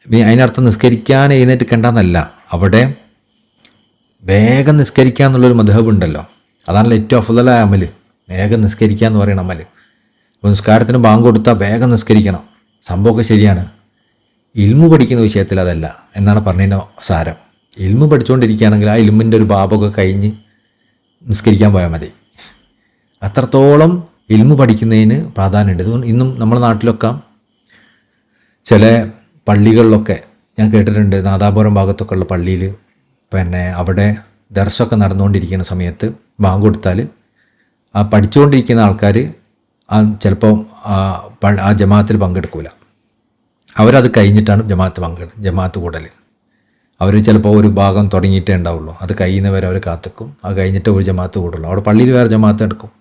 അതിനർത്ഥം നിസ്കരിക്കാൻ എഴുന്നേറ്റ് കണ്ടെന്നല്ല, അവിടെ വേഗം നിസ്കരിക്കുക എന്നുള്ളൊരു മദ്ഹബ് ഉണ്ടല്ലോ, അതാണല്ലോ ഏറ്റവും അഫ്ളലായ അമല്, വേഗം നിസ്കരിക്കുക എന്ന് പറയുന്ന അമല്. അപ്പോൾ നിസ്കാരത്തിന് ബാങ്ക് കൊടുത്താൽ വേഗം നിസ്കരിക്കണം, സംഭവമൊക്കെ ശരിയാണ്. ഇൽമു പഠിക്കുന്ന വിഷയത്തിൽ അതല്ല എന്നാണ് പറഞ്ഞതിൻ്റെ സാരം. ഇൽമു പഠിച്ചുകൊണ്ടിരിക്കുകയാണെങ്കിൽ ആ ഇൽമിൻ്റെ ഒരു ബാബൊക്കെ കഴിഞ്ഞ് നിസ്കരിക്കാൻ പോയാൽ മതി. അത്രത്തോളം ഇൽമു പഠിക്കുന്നതിന് പ്രാധാന്യമുണ്ട്. ഇതുകൊണ്ട് ഇന്നും നമ്മുടെ നാട്ടിലൊക്കെ ചില പള്ളികളിലൊക്കെ ഞാൻ കേട്ടിട്ടുണ്ട്, നാദാപുരം ഭാഗത്തൊക്കെ ഉള്ള പള്ളിയിൽ അവിടെ ദർസൊക്കെ നടന്നുകൊണ്ടിരിക്കുന്ന സമയത്ത് ബാങ്ക് കൊടുത്താൽ ആ പഠിച്ചുകൊണ്ടിരിക്കുന്ന ആൾക്കാർ ചിലപ്പോൾ ആ ജമാഅത്തിൽ പങ്കെടുക്കില്ല. അവരത് കഴിഞ്ഞിട്ടാണ് ജമാഅത്ത് കൂടൽ. അവർ ചിലപ്പോൾ ഒരു ഭാഗം തുടങ്ങിയിട്ടേ ഉണ്ടാവുള്ളൂ. അത് കഴിയുന്നവരെ അവർ കാത്തിക്കും. അത് കഴിഞ്ഞിട്ട് ഒരു ജമാഅത്ത് കൂടുള്ളൂ. അവിടെ പള്ളിയിൽ വേറെ ജമാഅത്ത് എടുക്കും.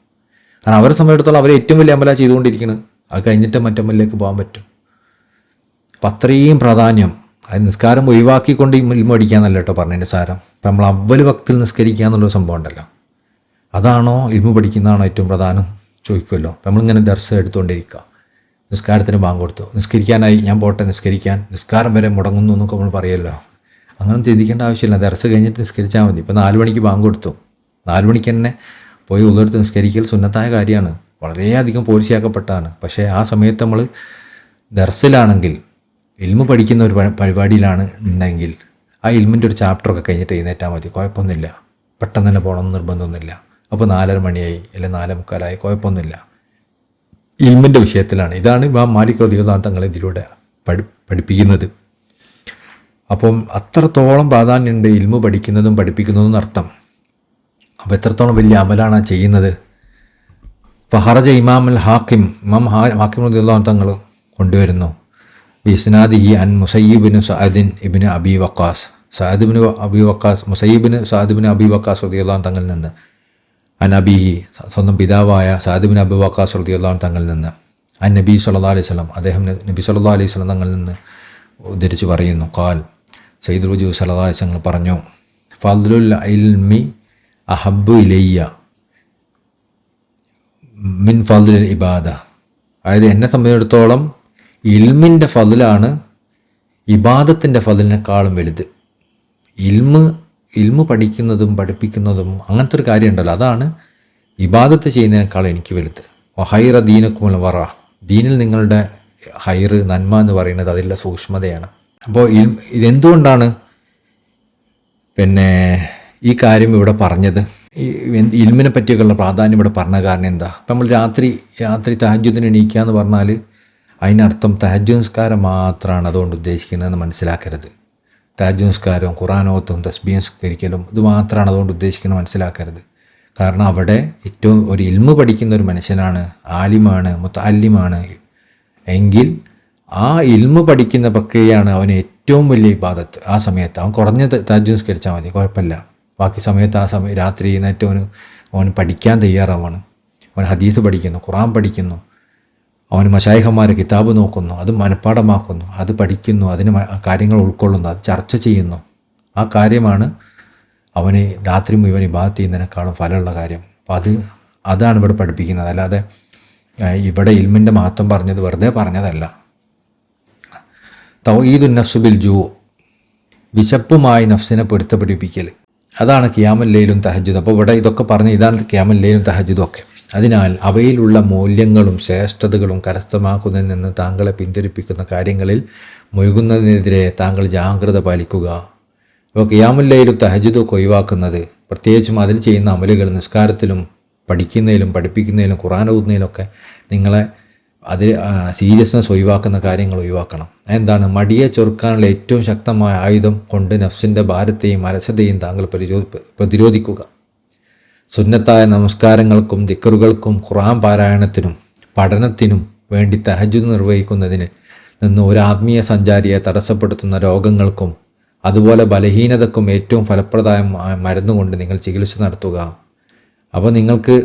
കാരണം അവരെ സമയത്തോളം അവർ ഏറ്റവും വലിയ അമല ചെയ്തുകൊണ്ടിരിക്കുന്നത്. അത് കഴിഞ്ഞിട്ട് മറ്റമ്മലിലേക്ക് പോകാൻ പറ്റും. അപ്പം അത്രയും പ്രാധാന്യം. അത് നിസ്കാരം ഒഴിവാക്കിക്കൊണ്ട് ഇൽമ പഠിക്കാന്നല്ല കേട്ടോ പറഞ്ഞതിൻ്റെ സാരം. ഇപ്പം നമ്മൾ അവ്വൽ വക്തിൽ നിസ്കരിക്കുക എന്നുള്ളൊരു സംഭവം ഉണ്ടല്ലോ, അതാണോ ഇൽമ പഠിക്കുന്നതാണോ ഏറ്റവും പ്രധാനം ചോദിക്കുമല്ലോ. അപ്പം നമ്മളിങ്ങനെ ദർസ് എടുത്തുകൊണ്ടിരിക്കുക. നിസ്കാരത്തിന് ബാങ്ക് കൊടുത്തു, നിസ്കരിക്കാനായി ഞാൻ പോട്ടെ നിസ്കരിക്കാൻ, നിസ്കാരം വരെ മുടങ്ങുന്നു എന്നൊക്കെ നമ്മൾ പറയുമല്ലോ. അങ്ങനെ ചിന്തിക്കേണ്ട ആവശ്യമില്ല. ദർസ് കഴിഞ്ഞിട്ട് നിസ്കരിച്ചാൽ മതി. ഇപ്പം 4 മണിക്ക് ബാങ്ക് കൊടുത്തു, 4 മണിക്ക് തന്നെ പോയി ഉള്ളെടുത്ത് നിസ്കരിക്കൽ സുന്നത്തായ കാര്യമാണ്, വളരെയധികം പോലീസിയാക്കപ്പെട്ടതാണ്. പക്ഷേ ആ സമയത്ത് നമ്മൾ ദർസിലാണെങ്കിൽ, ഇൽമ പഠിക്കുന്ന ഒരു പരിപാടിയിലാണ് ഉണ്ടെങ്കിൽ ആ ഇൽമിൻ്റെ ഒരു ചാപ്റ്ററൊക്കെ കഴിഞ്ഞിട്ട് എഴുന്നേറ്റാൽ മതി, കുഴപ്പമൊന്നുമില്ല. പെട്ടെന്ന് തന്നെ പോകണമെന്ന് നിർബന്ധമൊന്നുമില്ല. അപ്പോൾ 4:30 മണിയായി അല്ലെങ്കിൽ 4:45 കുഴപ്പമൊന്നുമില്ല. ഇൽമിൻ്റെ വിഷയത്തിലാണ്. ഇതാണ് ഇമാം മാലിക് റളിയല്ലാഹു അൻഹു തങ്ങൾ ഇതിലൂടെ പഠിപ്പിക്കുന്നത്. അപ്പം അത്രത്തോളം പ്രാധാന്യമുണ്ട് ഇൽമു പഠിക്കുന്നതും പഠിപ്പിക്കുന്നതും അർത്ഥം. അപ്പോൾ എത്രത്തോളം വലിയ അമലാണ് ചെയ്യുന്നത്. ഫഹറജ ഇമാം ഹാക്കിം റളിയല്ലാഹു അൻഹു തങ്ങൾ കൊണ്ടുവരുന്നു ബിസ്നാദിഹി അൻ മുസയ്യിബിന് സഅദിൻ ഇബ്നു അബി വഖാസ്, മുസയ്യിബിന് സഅദ് ഇബ്നു അബി വഖാസ് റളിയല്ലാഹു അൻഹു തങ്ങളിൽ നിന്ന്, അനബിഹി സ്വന്തം പിതാവായ സഅദ് ഇബ്നു അബി വഖാസ് റളിയല്ലാഹു അൻഹു തങ്ങളിൽ നിന്ന്, അൻ നബി സല്ലല്ലാഹു അലൈഹി വസല്ലം, അദ്ദേഹം നബി സല്ലല്ലാഹു അലൈഹി വസല്ലം തങ്ങളിൽ നിന്ന് ഉദ്ധരിച്ച് പറയുന്നു, ഖാൽ സയ്യിദുൽ വജൂദ് സല്ലല്ലാഹു അലൈഹി വസല്ലം പറഞ്ഞു, ഫദ്ലുൽ ഇൽമി അഹബ്ബു ഇലയ്യ മിൻ ഫദ്ലിൽ ഇബാദ. അതായത് എന്നെ സംബന്ധിച്ചിടത്തോളം ഇൽമിൻ്റെ ഫദ്ലാണ് ഇബാദത്തിൻ്റെ ഫദ്ലിനേക്കാളും വലുത്. ഇൽമു പഠിക്കുന്നതും പഠിപ്പിക്കുന്നതും അങ്ങനത്തെ ഒരു കാര്യം ഉണ്ടല്ലോ, അതാണ് ഇബാദത്ത് ചെയ്യുന്നതിനേക്കാൾ എനിക്ക് വലുത്. ഹൈറ ദീനക്കുമുൽ വറ, ദീനിൽ നിങ്ങളുടെ ഹൈറ് നന്മ എന്ന് പറയുന്നത് അതിലുള്ള സൂക്ഷ്മതയാണ്. അപ്പോൾ ഇതെന്തുകൊണ്ടാണ് ഈ കാര്യം ഇവിടെ പറഞ്ഞത്, ഇൽമിനെ പറ്റിയൊക്കെയുള്ള പ്രാധാന്യം ഇവിടെ പറഞ്ഞ കാരണം എന്താ? അപ്പം നമ്മൾ രാത്രി തഹജ്ജുദിന് എണീക്കുക എന്ന് പറഞ്ഞാൽ അതിനർത്ഥം തഹജ്ജുദ് നിസ്കാരം മാത്രമാണ് അതുകൊണ്ട് ഉദ്ദേശിക്കുന്നതെന്ന് മനസ്സിലാക്കരുത്. തഹജ്ജുദ് നിസ്കാരവും ഖുർആനോത്തും തസ്ബീഹ് നിസ്കരിക്കലും ഇത് മാത്രമാണ് അതുകൊണ്ട് ഉദ്ദേശിക്കുന്നത് മനസ്സിലാക്കരുത്. കാരണം അവിടെ ഏറ്റവും ഒരു ഇൽമു പഠിക്കുന്ന ഒരു മനുഷ്യനാണ്, ആലിമാണ്, മുത്തഅല്ലിമാണ് എങ്കിൽ ആ ഇൽമു പഠിക്കുന്ന പ്രക്രിയയാണ് അവന് ഏറ്റവും വലിയ ഇബാദത്ത്. ആ സമയത്ത് അവൻ കുറഞ്ഞ തഹജ്ജുദ് നിസ്കരിച്ചാൽ മതി, കുഴപ്പമില്ല. ബാക്കി സമയത്ത് രാത്രി എഴുന്നേറ്റ് അവന് പഠിക്കാൻ തയ്യാറാവാണ്. അവൻ ഹദീസ് പഠിക്കുന്നു, ഖുർആൻ പഠിക്കുന്നു, അവന് മശായിഖന്മാർ കിതാബ് നോക്കുന്നു, അത് മനഃപ്പാഠമാക്കുന്നു, അത് പഠിക്കുന്നു, അതിന് കാര്യങ്ങൾ ഉൾക്കൊള്ളുന്നു, അത് ചർച്ച ചെയ്യുന്നു. ആ കാര്യമാണ് അവന് രാത്രി മുഴുവൻ ഇബാദത്ത് ചെയ്യുന്നതിനേക്കാളും ഫലമുള്ള കാര്യം. അപ്പോൾ അതാണ് ഇവിടെ പഠിപ്പിക്കുന്നത്. അല്ലാതെ ഇവിടെ ഇൽമിൻ്റെ മഹത്വം പറഞ്ഞത് വെറുതെ പറഞ്ഞതല്ല. തൗഈദുൻ നഫ്സ് ബിൽ ജൂ, വിശപ്പുമായി നഫ്സിനെ പൊരുത്തപ്പെടിപ്പിക്കൽ, അതാണ് ഖിയാമുൽ ലൈലും തഹജ്ജുദ്. അപ്പോൾ ഇവിടെ ഇതൊക്കെ പറഞ്ഞ് ഇതാണ് ഖിയാമുൽ ലൈലും തഹജ്ജുദും ഒക്കെ. അതിനാൽ അവയിലുള്ള മൂല്യങ്ങളും ശ്രേഷ്ഠതകളും കരസ്ഥമാക്കുന്നതിൽ നിന്ന് താങ്കളെ പിന്തിരിപ്പിക്കുന്ന കാര്യങ്ങളിൽ മുഴുകുന്നതിനെതിരെ താങ്കൾ ജാഗ്രത പാലിക്കുക. അപ്പോൾ ഖിയാമുൽ ലൈലും തഹജ്ജുദും ഒക്കെ ഒഴിവാക്കുന്നത്, പ്രത്യേകിച്ചും അതിൽ ചെയ്യുന്ന അമലുകൾ, നിസ്കാരത്തിലും പഠിക്കുന്നതിലും പഠിപ്പിക്കുന്നതിലും ഖുർആൻ ഓതുന്നതിലൊക്കെ നിങ്ങളെ സീരിയസ്നെസ് ഒഴിവാക്കുന്ന കാര്യങ്ങൾ ഒഴിവാക്കണം. എന്താണ്? മടിയെ ചെറുക്കാനുള്ള ഏറ്റവും ശക്തമായ ആയുധം കൊണ്ട് നഫ്സിൻ്റെ ഭാരത്തെയും അലസതയും താങ്കൾ പ്രതിരോധിക്കുക. സുന്നത്തായ നമസ്കാരങ്ങൾക്കും ദിക്റുകൾക്കും ഖുർആൻ പാരായണത്തിനും പഠനത്തിനും വേണ്ടി തഹജ്ജുദ് നിർവഹിക്കുന്നതിന് നിന്ന് ഒരു ആത്മീയ സഞ്ചാരിയെ തടസ്സപ്പെടുത്തുന്ന രോഗങ്ങൾക്കും അതുപോലെ ബലഹീനതക്കും ഏറ്റവും ഫലപ്രദമായ മരുന്നുകൊണ്ട് നിങ്ങൾ ചികിത്സ നടത്തുക. അപ്പോൾ നിങ്ങൾക്ക്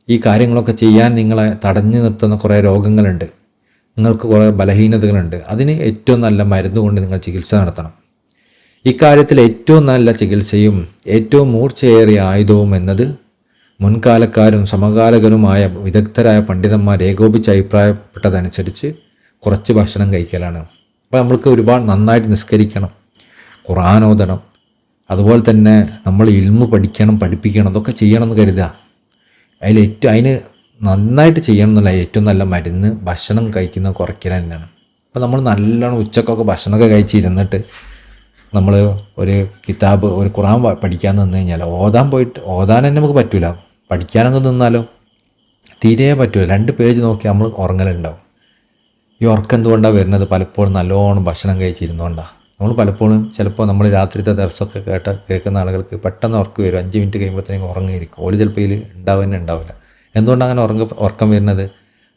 ഈ കാര്യങ്ങളൊക്കെ ചെയ്യാൻ നിങ്ങളെ തടഞ്ഞു നിർത്തുന്ന കുറേ രോഗങ്ങളുണ്ട്, നിങ്ങൾക്ക് കുറേ ബലഹീനതകളുണ്ട്. അതിന് ഏറ്റവും നല്ല മരുന്നുകൊണ്ട് നിങ്ങൾ ചികിത്സ നടത്തണം. ഇക്കാര്യത്തിൽ ഏറ്റവും നല്ല ചികിത്സയും ഏറ്റവും മൂർച്ചയേറിയ ആയുധവും എന്നത് മുൻകാലക്കാരും സമകാലികരുമായ വിദഗ്ധരായ പണ്ഡിതന്മാർ ഏകോപിച്ച് അഭിപ്രായപ്പെട്ടതനുസരിച്ച് കുറച്ച് ഭക്ഷണം കഴിക്കലാണ്. അപ്പോൾ നമ്മൾക്ക് ഒരുപാട് നന്നായിട്ട് നിസ്കരിക്കണം, ഖുർആൻ ഓതണം, അതുപോലെ തന്നെ നമ്മൾ ഇൽമു പഠിക്കണം, പഠിപ്പിക്കണം, അതൊക്കെ ചെയ്യണമെന്ന് കരുതുക. അതിന് നന്നായിട്ട് ചെയ്യണം എന്നുള്ള ഏറ്റവും നല്ല മരുന്ന് ഭക്ഷണം കഴിക്കുന്നത് കുറയ്ക്കൽ തന്നെയാണ്. അപ്പോൾ നമ്മൾ നല്ലോണം ഉച്ചക്കൊക്കെ ഭക്ഷണമൊക്കെ കഴിച്ചിരുന്നിട്ട് നമ്മൾ ഒരു കിതാബ്, ഒരു ഖുർആൻ പഠിക്കാൻ നിന്ന് കഴിഞ്ഞാൽ ഓതാൻ തന്നെ നമുക്ക് പറ്റില്ല. പഠിക്കാനൊക്കെ നിന്നാലോ തീരെ പറ്റില്ല. 2 പേജ് നോക്കി നമ്മൾ ഉറങ്ങലുണ്ടാവും. ഈ ഉറക്കം എന്തുകൊണ്ടാണ് വരുന്നത്? പലപ്പോഴും നല്ലോണം ഭക്ഷണം കഴിച്ചിരുന്നുകൊണ്ടാണ്. നമ്മൾ പലപ്പോഴും ചിലപ്പോൾ നമ്മൾ രാത്രിത്തെ ദർശമൊക്കെ കേൾക്കുന്ന ആളുകൾക്ക് പെട്ടെന്ന് ഉറക്കം വരും. 5 മിനിറ്റ് കഴിയുമ്പോഴത്തേക്കും ഉറങ്ങിയിരിക്കും. ഓല് ചിലപ്പോൾ ഇതിൽ ഉണ്ടാവില്ല. എന്തുകൊണ്ടാണ് അങ്ങനെ ഉറക്കം വരുന്നത്?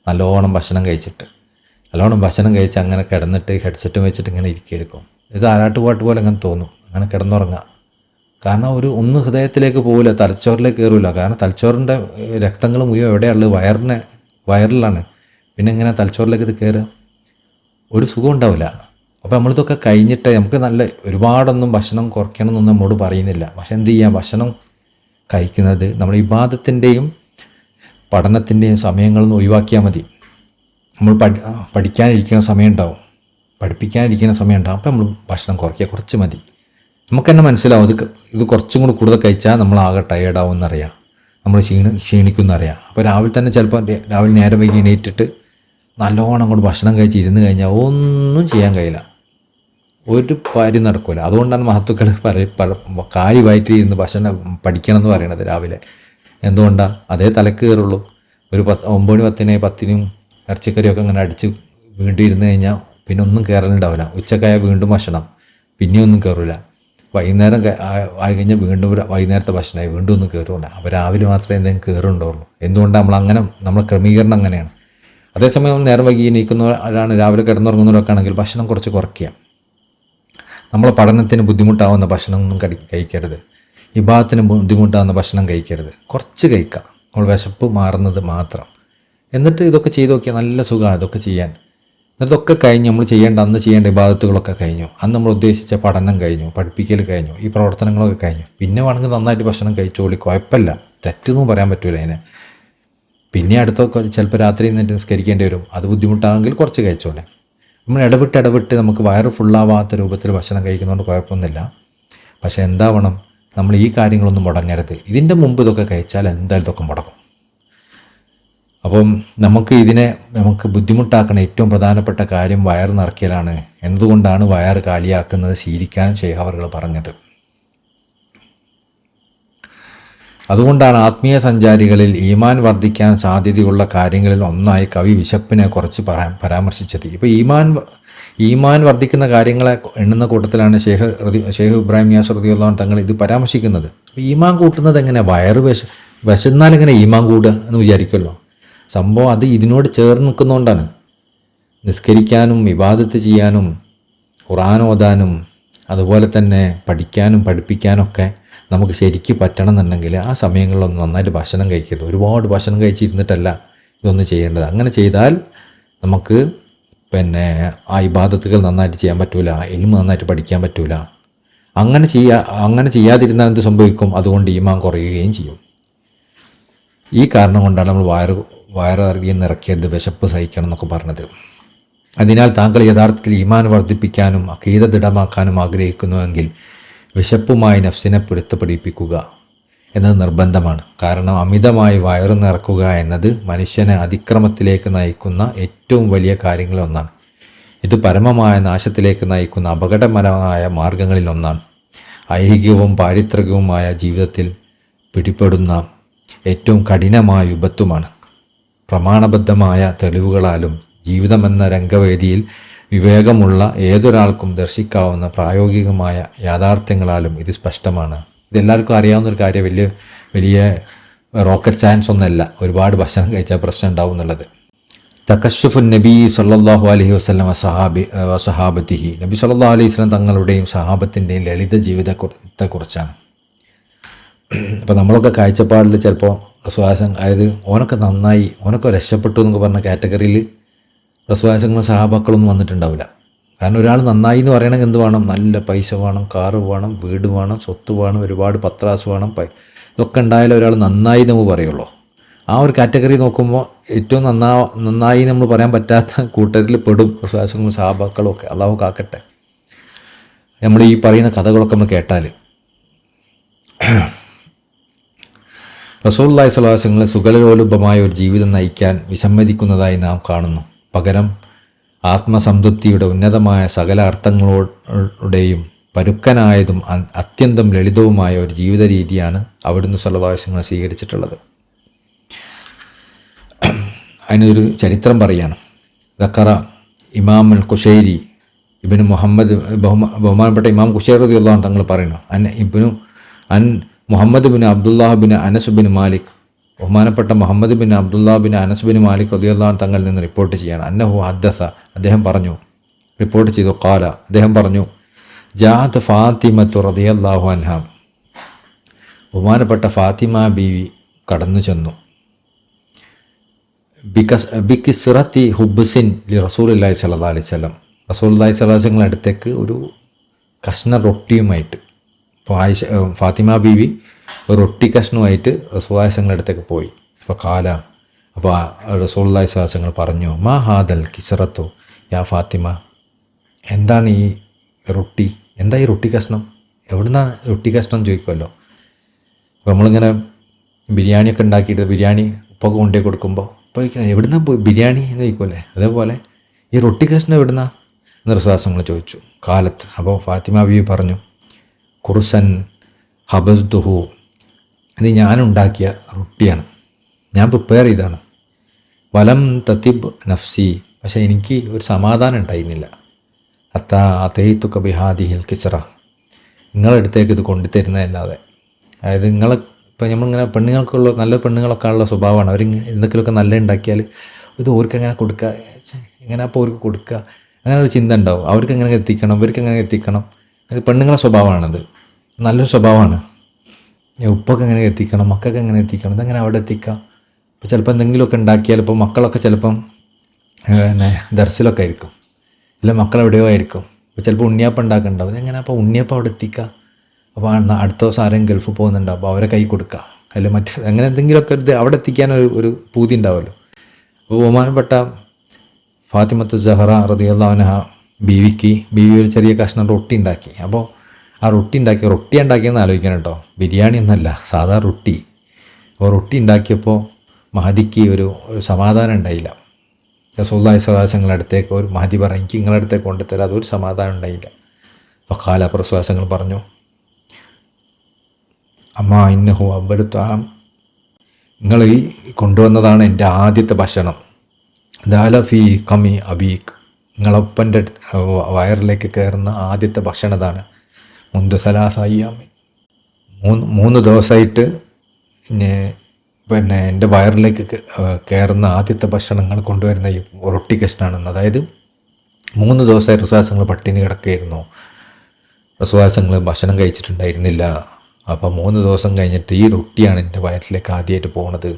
നല്ലോണം ഭക്ഷണം കഴിച്ചിട്ട് അങ്ങനെ കിടന്നിട്ട് ഹെഡ്സെറ്റും വെച്ചിട്ട് ഇങ്ങനെ ഇരിക്കും. ഇത് ആരാട്ടുപാട്ട് പോലെ അങ്ങനെ തോന്നും, അങ്ങനെ കിടന്നുറങ്ങുക. കാരണം ഒന്ന് ഹൃദയത്തിലേക്ക് പോകില്ല, തലച്ചോറിലേക്ക് കയറില്ല. കാരണം തലച്ചോറിൻ്റെ രക്തങ്ങൾ മുഴുവൻ എവിടെയുള്ളത്? വയറിലാണ്. പിന്നെ എങ്ങനെ തലച്ചോറിലേക്ക് ഇത് കയറുക? ഒരു സുഖം ഉണ്ടാവില്ല. അപ്പോൾ നമ്മളിതൊക്കെ കഴിഞ്ഞിട്ട് നമുക്ക് ഒരുപാടൊന്നും ഭക്ഷണം കുറയ്ക്കണമെന്നൊന്നും നമ്മളോട് പറയുന്നില്ല. പക്ഷെ എന്ത് ചെയ്യുക? ഭക്ഷണം കഴിക്കുന്നത് നമ്മൾ ഇബാദത്തിൻ്റെയും പഠനത്തിൻ്റെയും സമയങ്ങളൊന്നും ഒഴിവാക്കിയാൽ മതി. നമ്മൾ പഠിക്കാനിരിക്കുന്ന സമയം ഉണ്ടാവും, പഠിപ്പിക്കാനിരിക്കുന്ന സമയം ഉണ്ടാവും. അപ്പോൾ നമ്മൾ ഭക്ഷണം കുറച്ച് മതി. നമുക്ക് തന്നെ മനസ്സിലാവും ഇത് കുറച്ചും കൂടി കൂടുതൽ കഴിച്ചാൽ നമ്മളാകെ ടയേർഡാവും എന്നറിയാം, നമ്മൾ ക്ഷീണിക്കുമെന്നറിയാം. അപ്പോൾ രാവിലെ നേരം വൈകി എണീറ്റിട്ട് നല്ലോണം കൊണ്ട് ഭക്ഷണം കഴിച്ച് ഇരുന്ന് കഴിഞ്ഞാൽ ഒന്നും ചെയ്യാൻ കഴിയില്ല, ഒരു കാര്യം നടക്കില്ല. അതുകൊണ്ടാണ് മഹത്തുക്കൾ കാര്യമായിട്ട് ഇരുന്ന് ഭക്ഷണം പഠിക്കണം എന്ന് പറയണത് രാവിലെ. എന്തുകൊണ്ടാണ്? അതേ തലക്ക് കയറുള്ളൂ. ഒരു 9, 10 ഇറച്ചിക്കറിയൊക്കെ അങ്ങനെ അടിച്ച് വീണ്ടും ഇരുന്ന് കഴിഞ്ഞാൽ പിന്നെ ഒന്നും കയറലുണ്ടാവില്ല. ഉച്ചക്കായ വീണ്ടും ഭക്ഷണം, പിന്നെയും ഒന്നും കയറില്ല. വൈകുന്നേരം ആയി കഴിഞ്ഞാൽ വീണ്ടും വൈകുന്നേരത്തെ ഭക്ഷണമായി വീണ്ടും ഒന്നും കയറില്ല. അപ്പോൾ രാവിലെ മാത്രമേ എന്തെങ്കിലും കയറുണ്ടാവുള്ളൂ. എന്തുകൊണ്ടാണ് നമ്മളെ ക്രമീകരണം അങ്ങനെയാണ്. അതേസമയം നേരം വൈകി നീക്കുന്നവരാണ്, രാവിലെ കിടന്നുറങ്ങുന്നവരൊക്കെ ആണെങ്കിൽ ഭക്ഷണം കുറച്ച് കുറയ്ക്കുക. നമ്മളെ പഠനത്തിന് ബുദ്ധിമുട്ടാവുന്ന ഭക്ഷണമൊന്നും കഴിക്കരുത്, ഇബാദത്തിന് ബുദ്ധിമുട്ടാവുന്ന ഭക്ഷണം കഴിക്കരുത്. കുറച്ച് കഴിക്കാം, നമ്മൾ വിശപ്പ് മാറുന്നത് മാത്രം. എന്നിട്ട് ഇതൊക്കെ ചെയ്ത് നോക്കിയാൽ നല്ല സുഖമാണ് ഇതൊക്കെ ചെയ്യാൻ. എന്നിട്ടൊക്കെ കഴിഞ്ഞ് നമ്മൾ അന്ന് ചെയ്യേണ്ട ഇബാദത്തുകളൊക്കെ കഴിഞ്ഞു, അന്ന് നമ്മൾ ഉദ്ദേശിച്ച പഠനം കഴിഞ്ഞു, പഠിപ്പിക്കൽ കഴിഞ്ഞു, ഈ പ്രവർത്തനങ്ങളൊക്കെ കഴിഞ്ഞു. പിന്നെ വേണമെങ്കിൽ നന്നായിട്ട് ഭക്ഷണം കഴിച്ചോളി, കുഴപ്പമില്ല, തെറ്റൊന്നും പറയാൻ പറ്റില്ല അതിനെ. പിന്നെ അടുത്തൊക്കെ ചിലപ്പോൾ രാത്രി നിന്നിട്ട് നിസ്കരിക്കേണ്ടി വരും, അത് ബുദ്ധിമുട്ടാണെങ്കിൽ കുറച്ച് കഴിച്ചോളെ. നമ്മൾ ഇടവിട്ട് നമുക്ക് വയറ് ഫുള്ളാവാത്ത രൂപത്തിൽ ഭക്ഷണം കഴിക്കുന്നതുകൊണ്ട് കുഴപ്പമൊന്നുമില്ല. പക്ഷേ എന്താവണം, നമ്മൾ ഈ കാര്യങ്ങളൊന്നും മുടങ്ങരുത്. ഇതിൻ്റെ മുമ്പ് ഇതൊക്കെ കഴിച്ചാൽ എന്തായാലും ഇതൊക്കെ മുടങ്ങും. അപ്പം നമുക്ക് ബുദ്ധിമുട്ടാക്കുന്ന ഏറ്റവും പ്രധാനപ്പെട്ട കാര്യം വയറ് നിറയ്ക്കലാണ്. എന്തുകൊണ്ടാണ് വയറ് കാലിയാക്കുന്നത്? ശീലിക്കാൻ ശൈഖവറുകൾ പറഞ്ഞത്. അതുകൊണ്ടാണ് ആത്മീയ സഞ്ചാരികളിൽ ഈമാൻ വർദ്ധിക്കാൻ സാധ്യതയുള്ള കാര്യങ്ങളിൽ ഒന്നായി കവി വിശപ്പിനെ കുറിച്ച് പരാമർശിച്ചത്. ഇപ്പോൾ ഈമാൻ വർദ്ധിക്കുന്ന കാര്യങ്ങളെ എണ്ണുന്ന കൂട്ടത്തിലാണ് ഷെയ്ഖ് ഇബ്രാഹിം നിയാസ് റളിയല്ലാഹു അൻഹു തങ്ങൾ ഇത് പരാമർശിക്കുന്നത്. ഈമാൻ കൂട്ടുന്നത് എങ്ങനെ? വയറ് വിശന്നാൽ എങ്ങനെ ഈമാൻ കൂടുക എന്ന് വിചാരിക്കുമല്ലോ. സംഭവം അത് ഇതിനോട് ചേർന്ന് നിൽക്കുന്നതുകൊണ്ടാണ്. നിസ്കരിക്കാനും ഇബാദത്ത് ചെയ്യാനും ഖുർആൻ ഓതാനും അതുപോലെ തന്നെ പഠിക്കാനും പഠിപ്പിക്കാനൊക്കെ നമുക്ക് ശരിക്ക് പറ്റണം എന്നുണ്ടെങ്കിൽ ആ സമയങ്ങളിലൊന്നും നന്നായിട്ട് ഭക്ഷണം കഴിക്കരുത്. ഒരുപാട് ഭക്ഷണം കഴിച്ചിരുന്നിട്ടല്ല ഇതൊന്നും ചെയ്യേണ്ടത്. അങ്ങനെ ചെയ്താൽ നമുക്ക് ആ ഇബാദത്തുകൾ നന്നായിട്ട് ചെയ്യാൻ പറ്റൂല, ഇൽമ് നന്നായിട്ട് പഠിക്കാൻ പറ്റൂല. അങ്ങനെ ചെയ്യാതിരുന്നാൽ എന്ത് സംഭവിക്കും? അതുകൊണ്ട് ഈമാൻ കുറയുകയും ചെയ്യും. ഈ കാരണം കൊണ്ടാണ് നമ്മൾ വയറിറങ്ങിയും നിറയ്ക്കരുത്, വിശപ്പ് സഹിക്കണം എന്നൊക്കെ പറഞ്ഞത്. അതിനാൽ താങ്കൾ യഥാർത്ഥത്തിൽ ഈമാൻ വർദ്ധിപ്പിക്കാനും അഖീദ ദൃഢമാക്കാനും ആഗ്രഹിക്കുന്നുവെങ്കിൽ വിശപ്പുമായി നഫ്സിനെ പൊരുത്തപ്പെടിപ്പിക്കുക എന്നത് നിർബന്ധമാണ്. കാരണം അമിതമായി വയറു നിറക്കുക എന്നത് മനുഷ്യനെ അതിക്രമത്തിലേക്ക് നയിക്കുന്ന ഏറ്റവും വലിയ കാര്യങ്ങളിലൊന്നാണ്. ഇത് പരമമായ നാശത്തിലേക്ക് നയിക്കുന്ന അപകടകരമായ മാർഗങ്ങളിലൊന്നാണ്. ഐഹികവും പാരിത്രികവുമായ ജീവിതത്തിൽ പിടിപ്പെടുന്ന ഏറ്റവും കഠിനമായ വിപത്തുമാണ്. പ്രമാണബദ്ധമായ തെളിവുകളാലും ജീവിതമെന്ന രംഗവേദിയിൽ വിവേകമുള്ള ഏതൊരാൾക്കും ദർശിക്കാവുന്ന പ്രായോഗികമായ യാഥാർത്ഥ്യങ്ങളാലും ഇത് സ്പഷ്ടമാണ്. ഇതെല്ലാവർക്കും അറിയാവുന്നൊരു കാര്യം, വലിയ റോക്കറ്റ് സയൻസ് ഒന്നല്ല ഒരുപാട് ഭക്ഷണം കഴിച്ചാൽ പ്രശ്നം ഉണ്ടാവും എന്നുള്ളത്. തകശുഫുൻ നബി സല്ലല്ലാഹു അലൈഹി വസല്ലം വസഹാബത്തിഹി, നബി സല്ലല്ലാഹു അലൈഹി വസല്ലം തങ്ങളുടെയും സഹാബത്തിൻ്റെയും ലളിത ജീവിതത്തെക്കുറിച്ചാണ്. അപ്പോൾ നമ്മളൊക്കെ കാഴ്ചപ്പാടിൽ ചിലപ്പോൾ റസൂലുള്ളാഹി അതായത് ഓനൊക്കെ നന്നായി, ഓനൊക്കെ രക്ഷപ്പെട്ടു എന്നൊക്കെ പറഞ്ഞ കാറ്റഗറിയിൽ റസൂലുള്ളാഹിയും സഹാബാക്കളൊന്നും വന്നിട്ടുണ്ടാവില്ല. കാരണം ഒരാൾ നന്നായി എന്ന് പറയണമെങ്കിൽ എന്ത് വേണം? നല്ല പൈസ വേണം, കാറ് വേണം, വീട് വേണം, സ്വത്ത് വേണം, ഒരുപാട് പത്രാസ് വേണം. ഇതൊക്കെ ഉണ്ടായാലും ഒരാൾ നന്നായി നമ്മൾ പറയുള്ളൂ. ആ ഒരു കാറ്റഗറി നോക്കുമ്പോൾ ഏറ്റവും നന്നായി നമ്മൾ പറയാൻ പറ്റാത്ത കൂട്ടരിൽ പെടും റസൂലുള്ളാഹിയും സഹാബാക്കളും ഒക്കെ. അല്ലാഹു കാക്കട്ടെ. നമ്മൾ ഈ പറയുന്ന കഥകളൊക്കെ നമ്മൾ കേട്ടാൽ റസൂലുള്ളാഹി സ്വല്ലല്ലാഹു അലൈഹി വസല്ലം സുഖലോലുപമായ ഒരു ജീവിതം നയിക്കാൻ വിസമ്മതിക്കുന്നതായി നാം കാണുന്നു. പകരം ആത്മസംതൃപ്തിയുടെ ഉന്നതമായ സകല അർത്ഥങ്ങളുടെയും പരുക്കനായതും അത്യന്തം ലളിതവുമായ ഒരു ജീവിത രീതിയാണ് അവിടുന്ന് സ്വല്ലല്ലാഹു അലൈഹി വസല്ലം സ്വീകരിച്ചിട്ടുള്ളത്. അതിനൊരു ചരിത്രം പറയാണ്. ദക്കറ ഇമാം അൽ ഖുശൈരി ഇബ്നു മുഹമ്മദ് ബഹുമാനപ്പെട്ട ഇമാം ഖുശൈർ റളിയല്ലാഹു അൻഹു തങ്ങൾ പറയുന്നു, അൻ മുഹമ്മദ് ബിൻ അബ്ദുല്ലാഹ് ബിൻ അനസ് ബിൻ മാലിക്, ബഹുമാനപ്പെട്ട മുഹമ്മദ് ബിൻ അബ്ദുല്ലാഹ് ബിൻ അനസ് ബിൻ മാലിക് റളിയല്ലാഹു അൻഹു തങ്ങളിൽ നിന്ന് റിപ്പോർട്ട് ചെയ്യാണ്, അന്നഹു ഹദ്ദസ, അദ്ദേഹം പറഞ്ഞു, റിപ്പോർട്ട് ചെയ്തു, ഖാല, അദ്ദേഹം പറഞ്ഞു, ജാഅത്ത് ഫാത്തിമത്തു റളിയല്ലാഹു അൻഹ, ബഹുമാനപ്പെട്ട ഫാത്തിമ ബീവി കടന്നു ചെന്നു, ബികിസ്റത്തി ഹുബ്സിൻ ലി റസൂലുള്ളാഹി സ്വല്ലല്ലാഹു അലൈഹി വസല്ലം, റസൂലുള്ളാഹി സ്വല്ലല്ലാഹു അലൈഹി വസല്ലം അടുത്തേക്ക് ഒരു കഷ്ണ റൊട്ടിയുമായിട്ട്. അപ്പോൾ ഫാത്തിമ ബീവി ഒരു റൊട്ടി കഷ്ണവുമായിട്ട് റസൂലുള്ളാഹി സ്വല്ലല്ലാഹു അലൈഹി അടുത്തേക്ക് പോയി. അപ്പോൾ കാല, അപ്പോൾ റസൂലുള്ളാഹി സ്വല്ലല്ലാഹു അലൈഹി വസല്ലം പറഞ്ഞു, മാ ഹാദൽ കിസ്റത്തു യാ ഫാത്തിമ, എന്താണ് ഈ റൊട്ടി, എന്താ ഈ റൊട്ടി കഷ്ണം, എവിടുന്നാണ് റൊട്ടി കഷ്ണം ചോദിക്കുമല്ലോ. അപ്പോൾ നമ്മളിങ്ങനെ ബിരിയാണിയൊക്കെ ഉണ്ടാക്കിയിട്ട് ബിരിയാണി ഉപ്പൊക്കെ കൊണ്ടുപോയി കൊടുക്കുമ്പോൾ അപ്പോൾ എവിടുന്നാ ബിരിയാണി എന്ന് ചോദിക്കുമല്ലേ, അതേപോലെ ഈ റൊട്ടി കഷ്ണം എവിടുന്നാ എന്ന് റസൂലുള്ളാഹി ചോദിച്ചു. കാലത്ത്, അപ്പോൾ ഫാത്തിമ ബീവി പറഞ്ഞു, ഖുർസൻ ഹബസ്തുഹു, ഇത് ഞാനുണ്ടാക്കിയ റൊട്ടിയാണ്, ഞാൻ പ്രിപ്പയർ ചെയ്താണ്. വലം തത്തിബ് നഫ്സി, പക്ഷേ എനിക്ക് ഒരു സമാധാനം ഉണ്ടായിരുന്നില്ല. അത്താ അതേത്തുക ബിഹാദിഹിൽ കിസ്റ, നിങ്ങളടുത്തേക്ക് ഇത് കൊണ്ടുതരുന്നതല്ലാതെ. അതായത് ഇപ്പോൾ നമ്മളിങ്ങനെ പെണ്ണുങ്ങൾക്കുള്ള നല്ല പെണ്ണുങ്ങളൊക്കെ ഉള്ള സ്വഭാവമാണ്, അവർ എന്തെങ്കിലുമൊക്കെ നല്ല ഉണ്ടാക്കിയാൽ ഇത് ഓർക്ക് എങ്ങനെ കൊടുക്കുക, എങ്ങനെ അപ്പോൾ അവർക്ക് കൊടുക്കുക, അങ്ങനെ ഒരു ചിന്ത ഉണ്ടാവും. അവർക്ക് എങ്ങനെ എത്തിക്കണം, ഇവർക്ക് എങ്ങനെ എത്തിക്കണം, അത് പെണ്ണുങ്ങളെ സ്വഭാവമാണത്, നല്ലൊരു സ്വഭാവമാണ്. ഉപ്പൊക്കെ എങ്ങനെ എത്തിക്കണം, മക്കൾക്ക് എങ്ങനെ എത്തിക്കണം, ഇതെങ്ങനെ അവിടെ എത്തിക്കാം. ഇപ്പോൾ ചിലപ്പോൾ എന്തെങ്കിലുമൊക്കെ ഉണ്ടാക്കിയാൽ, ഇപ്പോൾ മക്കളൊക്കെ ചിലപ്പം പിന്നെ ദർസിലൊക്കെ ആയിരിക്കും, ഇല്ല മക്കളെവിടെയോ ആയിരിക്കും, ഇപ്പോൾ ചിലപ്പോൾ ഉണ്ണിയപ്പം ഉണ്ടാക്കുന്നുണ്ടാവും, ഇതെങ്ങനെ അപ്പോൾ ഉണ്ണിയപ്പം അവിടെ എത്തിക്കുക. അപ്പോൾ അടുത്ത ദിവസം ആരെങ്കിലും ഗൾഫിൽ പോകുന്നുണ്ടാവും, അപ്പോൾ അവരെ കൈ കൊടുക്കുക, അല്ല മറ്റ് അങ്ങനെ എന്തെങ്കിലുമൊക്കെ ഇത് അവിടെ എത്തിക്കാൻ ഒരു പൂതി ഉണ്ടാവുമല്ലോ. അപ്പോൾ ബഹുമാനപ്പെട്ട ഫാത്തിമത്തു സഹറ റളിയല്ലാഹു അൻഹ ബീവി ഒരു ചെറിയ കഷ്ണം റൊട്ടി ഉണ്ടാക്കി. അപ്പോൾ ആ റൊട്ടി ഉണ്ടാക്കിയെന്ന് ആലോചിക്കണം കേട്ടോ, ബിരിയാണി ഒന്നല്ല, സാധാ റൊട്ടി. അപ്പോൾ റൊട്ടി ഉണ്ടാക്കിയപ്പോൾ മഹദിക്ക് ഒരു സമാധാനം ഉണ്ടായില്ല. റസൂലുള്ളാഹി സ്വല്ലല്ലാഹു അലൈഹി വസല്ലം അടുത്തേക്ക് ഒരു മഹദി പറഞ്ഞു, എനിക്ക് നിങ്ങളുടെ അടുത്തേക്ക് കൊണ്ടുതരാം, അതൊരു സമാധാനം ഉണ്ടായില്ല. അപ്പോൾ ഖാല, അപ്പോൾ റസൂലുള്ളാഹി സ്വല്ലല്ലാഹു അലൈഹി വസല്ലം പറഞ്ഞു, അമ്മാ ഇന്നഹു അവ്വലു ത്വആം, നിങ്ങൾ ഈ കൊണ്ടുവന്നതാണ് എൻ്റെ ആദ്യത്തെ ഭക്ഷണം. ദാല ഫീ കമി അബീക്ക്, നിങ്ങളപ്പൻ്റെ വയറിലേക്ക് കയറുന്ന ആദ്യത്തെ ഭക്ഷണം ഇതാണ്. മുന്തു സലാസ അയ്യാമി, 3 ദിവസമായിട്ട് പിന്നെ എൻ്റെ വയറിലേക്ക് കയറുന്ന ആദ്യത്തെ ഭക്ഷണങ്ങൾ കൊണ്ടുവരുന്ന ഈ റൊട്ടി കഷ്ണാണെന്ന്. അതായത് 3 ദിവസമായി റസൂലുള്ളാഹി പട്ടിണി കിടക്കുകയായിരുന്നു, റസൂലുള്ളാഹി ഭക്ഷണം കഴിച്ചിട്ടുണ്ടായിരുന്നില്ല. അപ്പോൾ 3 ദിവസം കഴിഞ്ഞിട്ട് ഈ റൊട്ടിയാണ് എൻ്റെ വയറ്റിലേക്ക് ആദ്യമായിട്ട് പോകുന്നത്.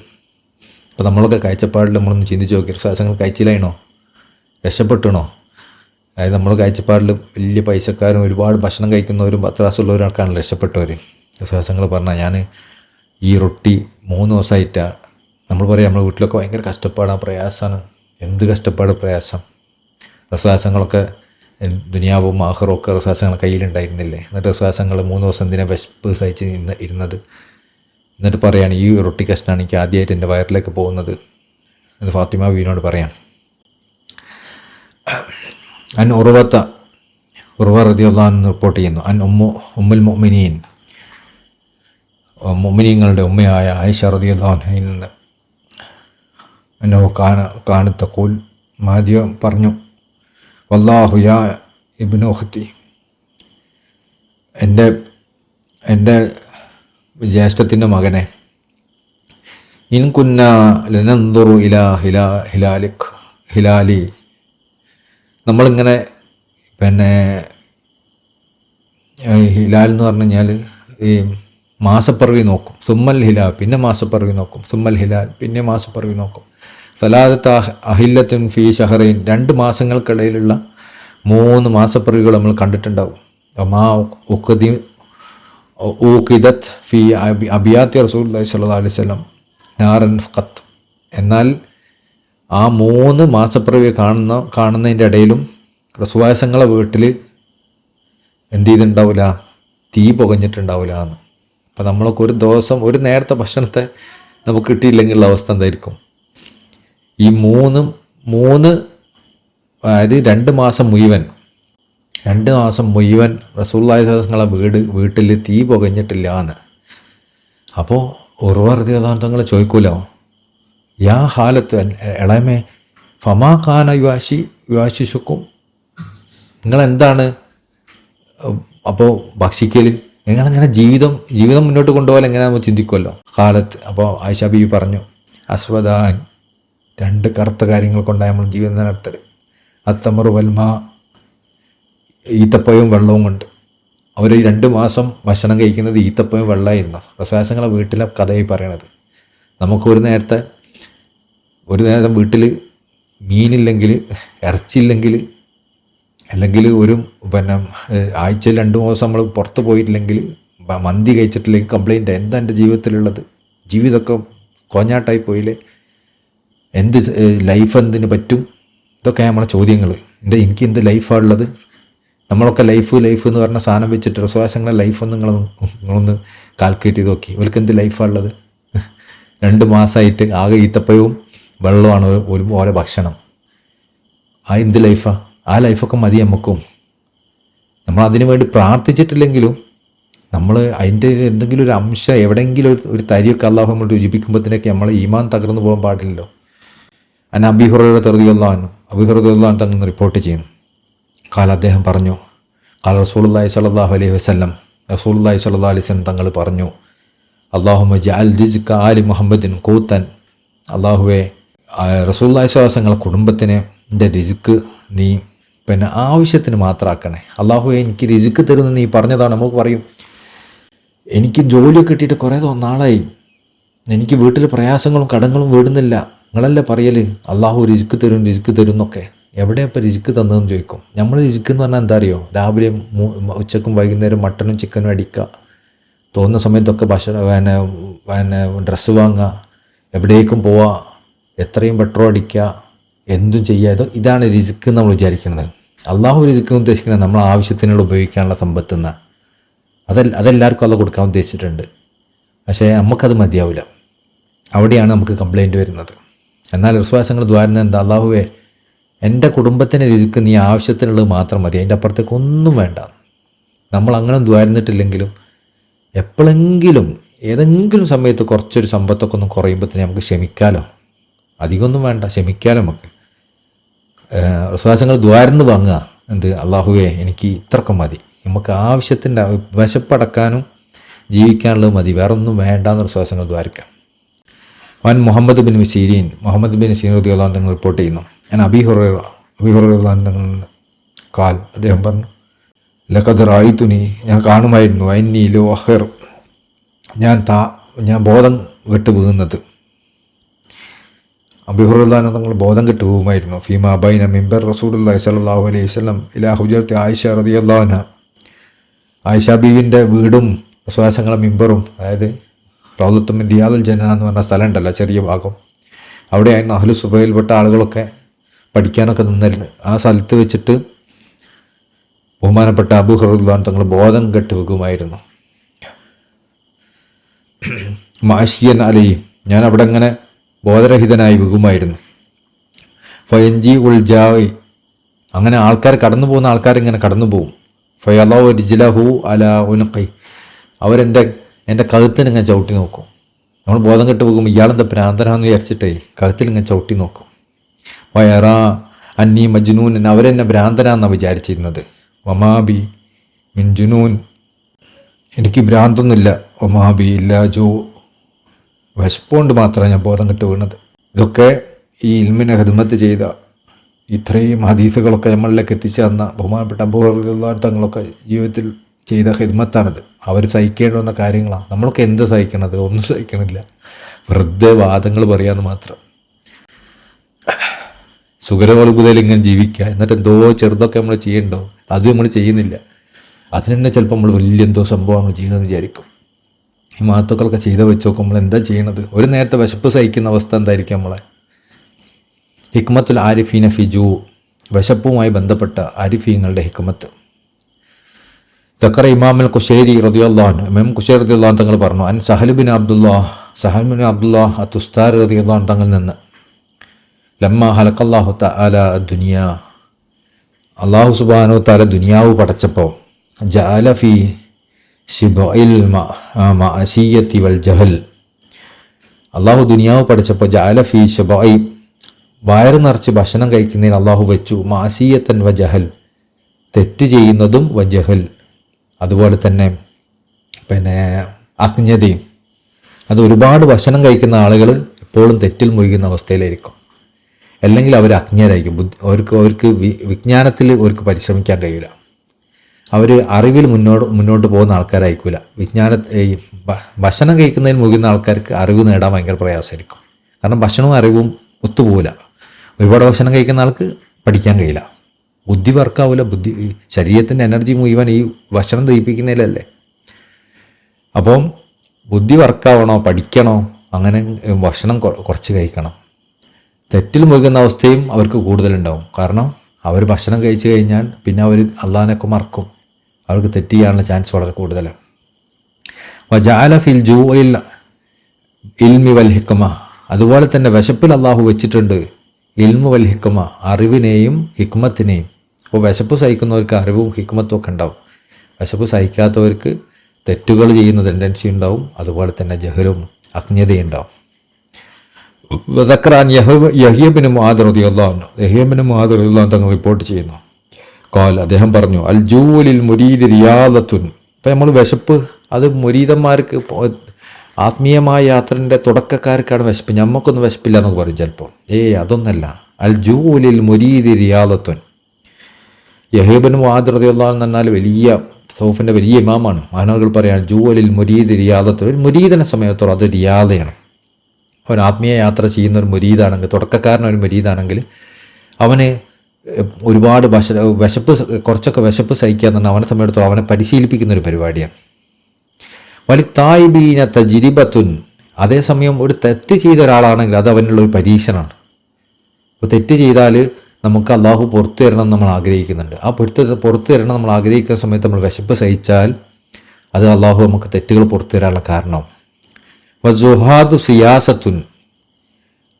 അപ്പോൾ നമ്മളൊക്കെ കാഴ്ചപ്പാടിൽ നമ്മളൊന്ന് ചിന്തിച്ച് നോക്കി, റസൂലുള്ളാഹി കഴിച്ചില്ലായിണോ, രക്ഷപ്പെട്ടണോ? അതായത് നമ്മൾ കാഴ്ചപ്പാടിൽ വലിയ പൈസക്കാരും ഒരുപാട് ഭക്ഷണം കഴിക്കുന്നവരും പത്രാസുള്ളവരൊക്കെയാണ് രക്ഷപ്പെട്ടവർ. റസൂലുള്ളാഹി പറഞ്ഞാൽ ഞാൻ ഈ റൊട്ടി 3 ദിവസമായിട്ടാണ്, നമ്മൾ പറയാം നമ്മുടെ വീട്ടിലൊക്കെ ഭയങ്കര കഷ്ടപ്പാടാണ്, പ്രയാസമാണ്, എന്ത് കഷ്ടപ്പാട് പ്രയാസം. റസൂലുള്ളാഹി ദുനിയാവും ആഖിറവും ഒക്കെ റസൂലുള്ളാഹി കയ്യിലുണ്ടായിരുന്നില്ലേ, എന്നിട്ട് റസൂലുള്ളാഹി 3 ദിവസം എന്തിനാ വിശപ്പ് സഹിച്ച് ഇരുന്നത്, എന്നിട്ട് പറയാണ് ഈ റൊട്ടി കഷ്ണമാണ് എനിക്ക് ആദ്യമായിട്ട് എൻ്റെ വയറിലേക്ക് പോകുന്നത് എന്ന് ഫാത്തിമ ബീവിനോട് പറയാം. അൻ ഉർവ റളിയല്ലാഹു അൻഹു റിപ്പോർട്ട് ചെയ്യുന്നു, അൻ ഉമ്മുൽ മുഅ്മിനീൻ, മുഅ്മിനീങ്ങളുടെ ഉമ്മയായ ആയിഷ റളിയല്ലാഹു അൻഹയിൽ നിന്ന്, അന്നഹു കാന തഖൂൽ, മഹദിയ പറഞ്ഞു, വല്ലാഹു യാ ഇബ്നു ഉഖ്തി, എൻ്റെ ജ്യേഷ്ഠത്തിൻ്റെ മകനെ, ഇൻ കുന്ന ലനൻദുറു ഇലാ ഹിലാലി, നമ്മളിങ്ങനെ പിന്നെ ഹിലാൽ എന്ന് പറഞ്ഞു കഴിഞ്ഞാൽ ഈ മാസപ്പിറവി നോക്കും, സുമ്മൽ ഹിലാൽ, പിന്നെ മാസപ്പിറവി നോക്കും, സുമ്മൽ ഹിലാൽ, പിന്നെ മാസപ്പിറവി നോക്കും. സലാദത്ത് അഹില്ലത്തുൻ ഫീ ഷഹറൈൻ, 2 മാസങ്ങൾക്കിടയിലുള്ള 3 മാസപ്പിറവികൾ നമ്മൾ കണ്ടിട്ടുണ്ടാവും. മാ ഊഖിദത്ത് ഫീ അബിയാത്തി റസൂലുള്ളാഹി സ്വല്ലല്ലാഹു അലൈഹി വസല്ലം നാറൻ ഖത്ത്, എന്നാൽ ആ 3 മാസപ്പിറവി കാണുന്നതിൻ്റെ ഇടയിലും റസൂലുള്ളാഹിയുടെ വീട്ടിൽ എന്ത് ചെയ്തിട്ടുണ്ടാവില്ല, തീ പുകഞ്ഞിട്ടുണ്ടാവില്ല എന്ന്. അപ്പോൾ നമ്മളൊക്കെ ഒരു ദിവസം ഒരു നേരത്തെ ഭക്ഷണത്തെ നമുക്ക് കിട്ടിയില്ലെങ്കിലുള്ള അവസ്ഥ എന്തായിരിക്കും? ഈ 3 അതായത് 2 മാസം മുഴുവൻ റസൂലുള്ളാഹി വീട്ടിൽ തീ പുകഞ്ഞിട്ടില്ല എന്ന്. അപ്പോൾ ഉർവ റളിയല്ലാഹു അൻഹു തങ്ങൾ ചോദിക്കൂലോ, യാ ഹാലത്ത് എളമേ ഫമാ ഖാന യുവാശിഷുക്കും, നിങ്ങളെന്താണ് അപ്പോൾ ഭക്ഷിക്കൽ? നിങ്ങളെങ്ങനെ ജീവിതം മുന്നോട്ട് കൊണ്ടുപോകാൻ എങ്ങനെ നമ്മൾ ചിന്തിക്കുമല്ലോ. കാലത്ത് അപ്പോൾ ആയിഷ ബീവി പറഞ്ഞു, അസ്വദാൻ, 2 കറുത്ത കാര്യങ്ങൾ കൊണ്ടാണ് നമ്മൾ ജീവിതം നടത്തൽ. അത്തമറു വൽമ, ഈത്തപ്പഴവും വെള്ളവും കൊണ്ട്. അവർ 2 മാസം ഭക്ഷണം കഴിക്കുന്നത് ഈത്തപ്പഴവും വെള്ളമായിരുന്നു. റസൂലുള്ളാഹിയുടെ വീട്ടിലെ കഥയായി പറയണത്. നമുക്ക് ഒരു നേരം വീട്ടിൽ മീനില്ലെങ്കിൽ, ഇറച്ചിയില്ലെങ്കിൽ, അല്ലെങ്കിൽ ആഴ്ചയിൽ 2 ദിവസം നമ്മൾ പുറത്ത് പോയിട്ടില്ലെങ്കിൽ, മന്തി കഴിച്ചിട്ടില്ലെങ്കിൽ കംപ്ലൈൻറ്റ്. എന്താ എൻ്റെ ജീവിതത്തിലുള്ളത്? ജീവിതമൊക്കെ കോഞ്ഞാട്ടായി പോയില്ലേ? ലൈഫ് എന്തിന് പറ്റും? ഇതൊക്കെ നമ്മളെ ചോദ്യങ്ങൾ. എനിക്ക് എന്ത് ലൈഫാണ് ഉള്ളത്? നമ്മളൊക്കെ ലൈഫ് എന്ന് പറഞ്ഞ സാധനം വെച്ചിട്ട് റസൂലുള്ളാഹിയുടെ ലൈഫൊന്ന് നിങ്ങളൊന്ന് കാൽക്കുലേറ്റ് ചെയ്ത് നോക്കി. ഇവർക്ക് എന്ത് ലൈഫാണ് ഉള്ളത്? 2 മാസമായിട്ട് ആകെ ഈത്തപ്പഴവും വെള്ളമാണ് ഓരോ ഭക്ഷണം. എന്ത് ലൈഫാണ്? ആ ലൈഫൊക്കെ മതി നമുക്കും. നമ്മൾ അതിനു വേണ്ടി പ്രാർത്ഥിച്ചിട്ടില്ലെങ്കിലും നമ്മൾ അതിൻ്റെ എന്തെങ്കിലും ഒരു അംശം, എവിടെയെങ്കിലും ഒരു തരിയൊക്കെ അള്ളാഹു നമ്മൾ രുചിപ്പിക്കുമ്പോഴത്തേക്ക് നമ്മളെ ഈമാൻ തകർന്നു പോകാൻ പാടില്ലല്ലോ. അബീ ഹുറൈറ റളിയല്ലാഹു അൻഹു തങ്ങൾ റിപ്പോർട്ട് ചെയ്യുന്നു. അദ്ദേഹം പറഞ്ഞു, റസൂലുള്ളാഹി സ്വല്ലല്ലാഹു അലൈഹി വസല്ലം തങ്ങൾ പറഞ്ഞു, അല്ലാഹുമ്മ ജഅൽ റിസ്ക ആലി മുഹമ്മദിൻ ഖൂതൻ. അല്ലാഹുവേ, റസൂലുള്ളാഹി സ്വല്ലല്ലാഹു അലൈഹി വസല്ലം കുടുംബത്തിനെ റിസ്ക് നീ ആവശ്യത്തിന് മാത്രമാക്കണേ. അല്ലാഹുവേ, എനിക്ക് റിസ്ക് തരുമെന്ന് നീ പറഞ്ഞതാണ്. നമുക്ക് പറയും, എനിക്ക് ജോലിയൊക്കെ കിട്ടിയിട്ട് കുറേ നാളായി, എനിക്ക് വീട്ടിൽ പ്രയാസങ്ങളും കടങ്ങളും വീടുന്നില്ല. നിങ്ങളല്ലേ പറയൽ അല്ലാഹു റിസ്ക് തരും എന്നൊക്കെ. എവിടെയാണ് ഇപ്പോൾ റിസ്ക് തന്നതെന്ന് ചോദിക്കും. നമ്മൾ റിസ്ക് എന്ന് പറഞ്ഞാൽ എന്താ അറിയോ? രാവിലെ ഉച്ചക്കും വൈകുന്നേരം മട്ടനും ചിക്കനും അടിക്കുക, തോന്നുന്ന സമയത്തൊക്കെ ഡ്രസ്സ് വാങ്ങുക, എവിടേക്കും പോവുക, എത്രയും പെട്രോൾ അടിക്കുക, എന്തും ചെയ്യുക. ഇതാണ് റിസ്ക് നമ്മൾ വിചാരിക്കുന്നത്. അള്ളാഹു റിസ്ക് എന്ന് ഉദ്ദേശിക്കുന്നത് നമ്മൾ ആവശ്യത്തിനുള്ള ഉപയോഗിക്കാനുള്ള സമ്പത്തുന്ന അതെല്ലാവർക്കും അത് കൊടുക്കാൻ ഉദ്ദേശിച്ചിട്ടുണ്ട്. പക്ഷേ നമുക്കത് മതിയാവില്ല. അവിടെയാണ് നമുക്ക് കംപ്ലൈൻറ്റ് വരുന്നത്. എന്നാൽ വിശ്വാസങ്ങൾ ദ്വാരുന്നത് എന്താ? അള്ളാഹുവേ, എൻ്റെ കുടുംബത്തിന് റിസ്ക് നീ ആവശ്യത്തിനുള്ളത് മാത്രം മതി, അതിൻ്റെ അപ്പുറത്തേക്ക് ഒന്നും വേണ്ട. നമ്മൾ അങ്ങനെ ദ്വാരുന്നിട്ടില്ലെങ്കിലും എപ്പോഴെങ്കിലും ഏതെങ്കിലും സമയത്ത് കുറച്ചൊരു സമ്പത്തൊക്കെ ഒന്ന് കുറയുമ്പോഴത്തേന് നമുക്ക് ക്ഷമിക്കാമല്ലോ. അധികമൊന്നും വേണ്ട, ക്ഷമിക്കാമല്ലോ നമുക്ക്. വിശ്വാസങ്ങൾ ദ്വാരന്ന് വാങ്ങുക. അള്ളാഹുവേ, എനിക്ക് ഇത്രയൊക്കെ മതി, നമുക്ക് ആവശ്യത്തിൻ്റെ വിശപ്പടക്കാനും ജീവിക്കാനുള്ളത് മതി, വേറെ ഒന്നും വേണ്ടാന്ന് വിശ്വാസങ്ങൾ ദ്വാരിക്കാം. മുഹമ്മദ് ബിൻ സീരീൻ റളിയല്ലാഹു അൻഹു റിപ്പോർട്ട് ചെയ്യുന്നു. ഞാൻ അബീ ഹുറൈറ അദ്ദേഹം പറഞ്ഞു, ലഖദ് റഅയ്തുനി, ഞാൻ കാണുമായിരുന്നു, അന്നി ലോ അഖിർ, ഞാൻ ബോധം കെട്ട് വീഴുന്നത്. അബീ ഹുറൈറ തങ്ങൾ ബോധം കെട്ട് പോകുമായിരുന്നു. ഫീമാ ബൈന മിമ്പർ റസൂലുള്ളാഹി സ്വല്ലല്ലാഹു അലൈഹി വസല്ലം ഇലാ ഹുജറത്തി ആയിഷ റളിയല്ലാഹു അൻഹ. ആയിഷ ബീവിൻ്റെ വീടും വിശ്വാസങ്ങളെ മിമ്പറും, അതായത് റൗദത്തും മിൻ റിയാദിൽ ജന്ന എന്ന് പറഞ്ഞ സ്ഥലം ഉണ്ടല്ലോ, ചെറിയ ഭാഗം, അവിടെയായിരുന്നു അഹ്ലു സുബയിൽപ്പെട്ട ആളുകളൊക്കെ പഠിക്കാനൊക്കെ നിന്നിരുന്നത്. ആ സ്ഥലത്ത് വെച്ചിട്ട് ബഹുമാനപ്പെട്ട അബൂ ഹുറൈറ തങ്ങൾ ബോധം കെട്ട് വെക്കുമായിരുന്നു. മാഷിയൻ അലി, ഞാൻ അവിടെ അങ്ങനെ ബോധരഹിതനായി വെക്കുമായിരുന്നു. ഫയൻജി ഉൽ ജായി, അങ്ങനെ കടന്നു പോകുന്ന ആൾക്കാരിങ്ങനെ കടന്നു പോകും. ഫയലാഹു റിജ്ലഹു അലാ ഉൻഖി, എൻ്റെ കഴുത്തിനിങ്ങനെ ചവിട്ടി നോക്കും. നമ്മൾ ബോധം കെട്ട് പോകുമ്പോൾ ഇയാളെന്താ ഭ്രാന്തനാന്ന് വിചാരിച്ചിട്ടേ കഴുത്തിലിങ്ങനെ ചവിട്ടി നോക്കും. വയറ അന്നി മജ്നൂൻ, അവരെന്നെ ഭ്രാന്തനാന്നാണ് വിചാരിച്ചിരുന്നത്. വമാബി മിൻ ജുനൂൻ, എനിക്ക് ഭ്രാന്തൊന്നുമില്ല. വമാബി ഇല്ല ജോ, വിശപ്പുകൊണ്ട് മാത്രമാണ് ഞാൻ ബോധം കെട്ട് വീണത്. ഇതൊക്കെ ഈ ഇൽമിനെ ഖിദ്മത്ത് ചെയ്ത, ഇത്രയും ഹദീസുകളൊക്കെ നമ്മളിലേക്ക് എത്തിച്ചു തന്ന ബഹുമാനപ്പെട്ട അബൂ ഹുറൈറ തങ്ങളൊക്കെ ജീവിതത്തിൽ ചെയ്ത ഖിദ്മത്താണിത്. അവർ സഹിക്കേണ്ടി വന്ന കാര്യങ്ങളാണ്. നമ്മളൊക്കെ എന്ത് സഹിക്കണത്? ഒന്നും സഹിക്കണില്ല, വെറുതെ വാദങ്ങൾ പറയാമെന്ന് മാത്രം. സുഖരവൽബുതയിൽ ഇങ്ങനെ ജീവിക്കുക, എന്നിട്ട് എന്തോ ചെറുതൊക്കെ നമ്മൾ ചെയ്യണ്ടോ, അതും നമ്മൾ ചെയ്യുന്നില്ല. അതിന് തന്നെ ചിലപ്പോൾ നമ്മൾ വലിയ എന്തോ സംഭവം നമ്മൾ ചെയ്യണമെന്ന് വിചാരിക്കും. ഈ മഹത്വക്കളൊക്കെ ചെയ്ത വെച്ച് നോക്കും നമ്മൾ എന്താ ചെയ്യണത്? ഒരു നേരത്തെ വിശപ്പ് സഹിക്കുന്ന അവസ്ഥ എന്തായിരിക്കും നമ്മളെ? ഹിക്മത്തുൽ ആരിഫീന ഫിജു, വിശപ്പുമായി ബന്ധപ്പെട്ട ആരിഫീങ്ങളുടെ ഹിക്മത്ത്. ദക്കറ ഇമാമുൽ ഖുശൈരി റളിയല്ലാഹു അൻഹു, ഇമാം ഖുശൈരി റളിയല്ലാഹു അൻഹു തങ്ങൾ പറഞ്ഞു, അൻ സഹൽ ബിൻ അബ്ദുല്ലാഹ് അത്തുസ്താരി റളിയല്ലാഹു അൻഹു തങ്ങളിൽ നിന്ന്, ലമ്മ ഹലഖല്ലാഹു തആല ദുനിയ, അല്ലാഹു സുബ്ഹാനഹു തആല ദുനിയാവ് പടച്ചപ്പോൾ, ജഅല ഫീ ശിബഇൽ മഅസിയത്തി വൽ ജഹൽ, അല്ലാഹു ദുനിയാവ് പഠിച്ചപ്പോൾ ജഅല ഫീ ശിബഇ, വയറ് നിറച്ച് ഭക്ഷണം കഴിക്കുന്നതിന് അല്ലാഹു വെച്ചു, മഅസിയത്തൻ വ ജഹൽ, തെറ്റ് ചെയ്യുന്നതും വജഹൽ, അതുപോലെ തന്നെ അജ്ഞതയും. അത് ഒരുപാട് ഭക്ഷണം കഴിക്കുന്ന ആളുകൾ എപ്പോഴും തെറ്റിൽ മുഴുകുന്ന അവസ്ഥയിലായിരിക്കും. അല്ലെങ്കിൽ അവർ അജ്ഞരായിരിക്കും. അവർക്ക് വിജ്ഞാനത്തിൽ അവർക്ക് പരിശ്രമിക്കാൻ കഴിയില്ല. അവർ അറിവിൽ മുന്നോട്ട് പോകുന്ന ആൾക്കാരായിരിക്കില്ല. ഭക്ഷണം കഴിക്കുന്നതിൽ മുഴുകുന്ന ആൾക്കാർക്ക് അറിവ് നേടാൻ ഭയങ്കര പ്രയാസമായിരിക്കും. കാരണം ഭക്ഷണവും അറിവും ഒത്തുപോകില്ല. ഒരുപാട് ഭക്ഷണം കഴിക്കുന്ന ആൾക്ക് പഠിക്കാൻ കഴിയില്ല, ബുദ്ധി വർക്കാവില്ല. ശരീരത്തിൻ്റെ എനർജി മുഴുവൻ ഈ ഭക്ഷണം ദഹിപ്പിക്കുന്നതിലല്ലേ. അപ്പം ബുദ്ധി വർക്കാവണോ, പഠിക്കണോ, അങ്ങനെ ഭക്ഷണം കുറച്ച് കഴിക്കണം. തെറ്റിൽ മുഴുകുന്ന അവസ്ഥയും അവർക്ക് കൂടുതലുണ്ടാവും. കാരണം അവർ ഭക്ഷണം കഴിച്ചു കഴിഞ്ഞാൽ പിന്നെ അവർ അള്ളാഹിനെയൊക്കെ മറക്കും. അവർക്ക് തെറ്റ് ചെയ്യാനുള്ള ചാൻസ് വളരെ കൂടുതലാണ്. വജഅല ഫിൽ ജൂഇൽ ഇൽമി വൽ ഹിക്മ, അതുപോലെ തന്നെ വിശപ്പിൽ അള്ളാഹു വെച്ചിട്ടുണ്ട് ഇൽമു വൽ ഹിക്മ, അറിവിനെയും ഹിക്മത്തിനെയും. അപ്പോൾ വിശപ്പ് സഹിക്കുന്നവർക്ക് അറിവും ഹിക്മത്തും ഒക്കെ ഉണ്ടാവും. വിശപ്പ് സഹിക്കാത്തവർക്ക് തെറ്റുകൾ ചെയ്യുന്ന ടെൻഡൻസി ഉണ്ടാവും. അതുപോലെ തന്നെ ജഹലും അജ്ഞതയുണ്ടാവും. വദക്റാൻ യഹ്യ ബിൻ മുആദ് റളിയല്ലാഹു അൻഹു, യഹ്യ ബിൻ മുആദ് റളിയല്ലാഹു അൻഹു തങ്ങൾ റിപ്പോർട്ട് ചെയ്യുന്നു. ഖാൽ, അദ്ദേഹം പറഞ്ഞു, അൽ ജൂലിൽ മുരീദ് റിയാദത്തുൻ. ഇപ്പം നമ്മൾ വിശപ്പ് അത് മുരീദന്മാർക്ക്, ആത്മീയമായ യാത്രൻ്റെ തുടക്കക്കാർക്കാണ് വിശപ്പ്. നമുക്കൊന്നും വിശപ്പില്ല എന്നൊക്കെ പറയും ചിലപ്പോൾ. അതൊന്നല്ല. അൽ ജൂലിൽ മുരീദ് റിയാദത്തുൻ. യഹ്യ ബിൻ മുആദ് റളിയല്ലാഹു അൻഹു എന്നാൽ വലിയ സൗഫിൻ്റെ വലിയ ഇമാമാണ്. മഹാനവറുകൾ പറയാണ് ജൂലിൽ മുരീദ് റിയാദത്തുൻ. ഒരു മുരീദിനെ സമയത്തോളം അത് റിയാദയാണ്. അവൻ ആത്മീയ യാത്ര ചെയ്യുന്ന ഒരു മുരീദാണെങ്കിൽ, തുടക്കക്കാരനൊരു മുരീദാണെങ്കിൽ അവന് ഒരുപാട് കുറച്ചൊക്കെ വിശപ്പ് സഹിക്കുക എന്ന് പറഞ്ഞാൽ അവനെ സമയത്തോളം അവനെ പരിശീലിപ്പിക്കുന്ന ഒരു പരിപാടിയാണ്. വലിത്തായിബീന തജ്രിബത്തുൻ. അതേസമയം ഒരു തെറ്റ് ചെയ്ത ഒരാളാണെങ്കിൽ അത് അവനുള്ള ഒരു പരീക്ഷണമാണ്. അപ്പോൾ തെറ്റ് ചെയ്താൽ നമുക്ക് അള്ളാഹു പുറത്തു തരണം നമ്മൾ ആഗ്രഹിക്കുന്നുണ്ട്. ആ പുറത്തു തരണം നമ്മൾ ആഗ്രഹിക്കുന്ന സമയത്ത് നമ്മൾ വിശപ്പ് സഹിച്ചാൽ അത് അള്ളാഹു നമുക്ക് തെറ്റുകൾ പുറത്തു തരാനുള്ള കാരണവും. വസുഹാദു സിയാസത്തുൻ.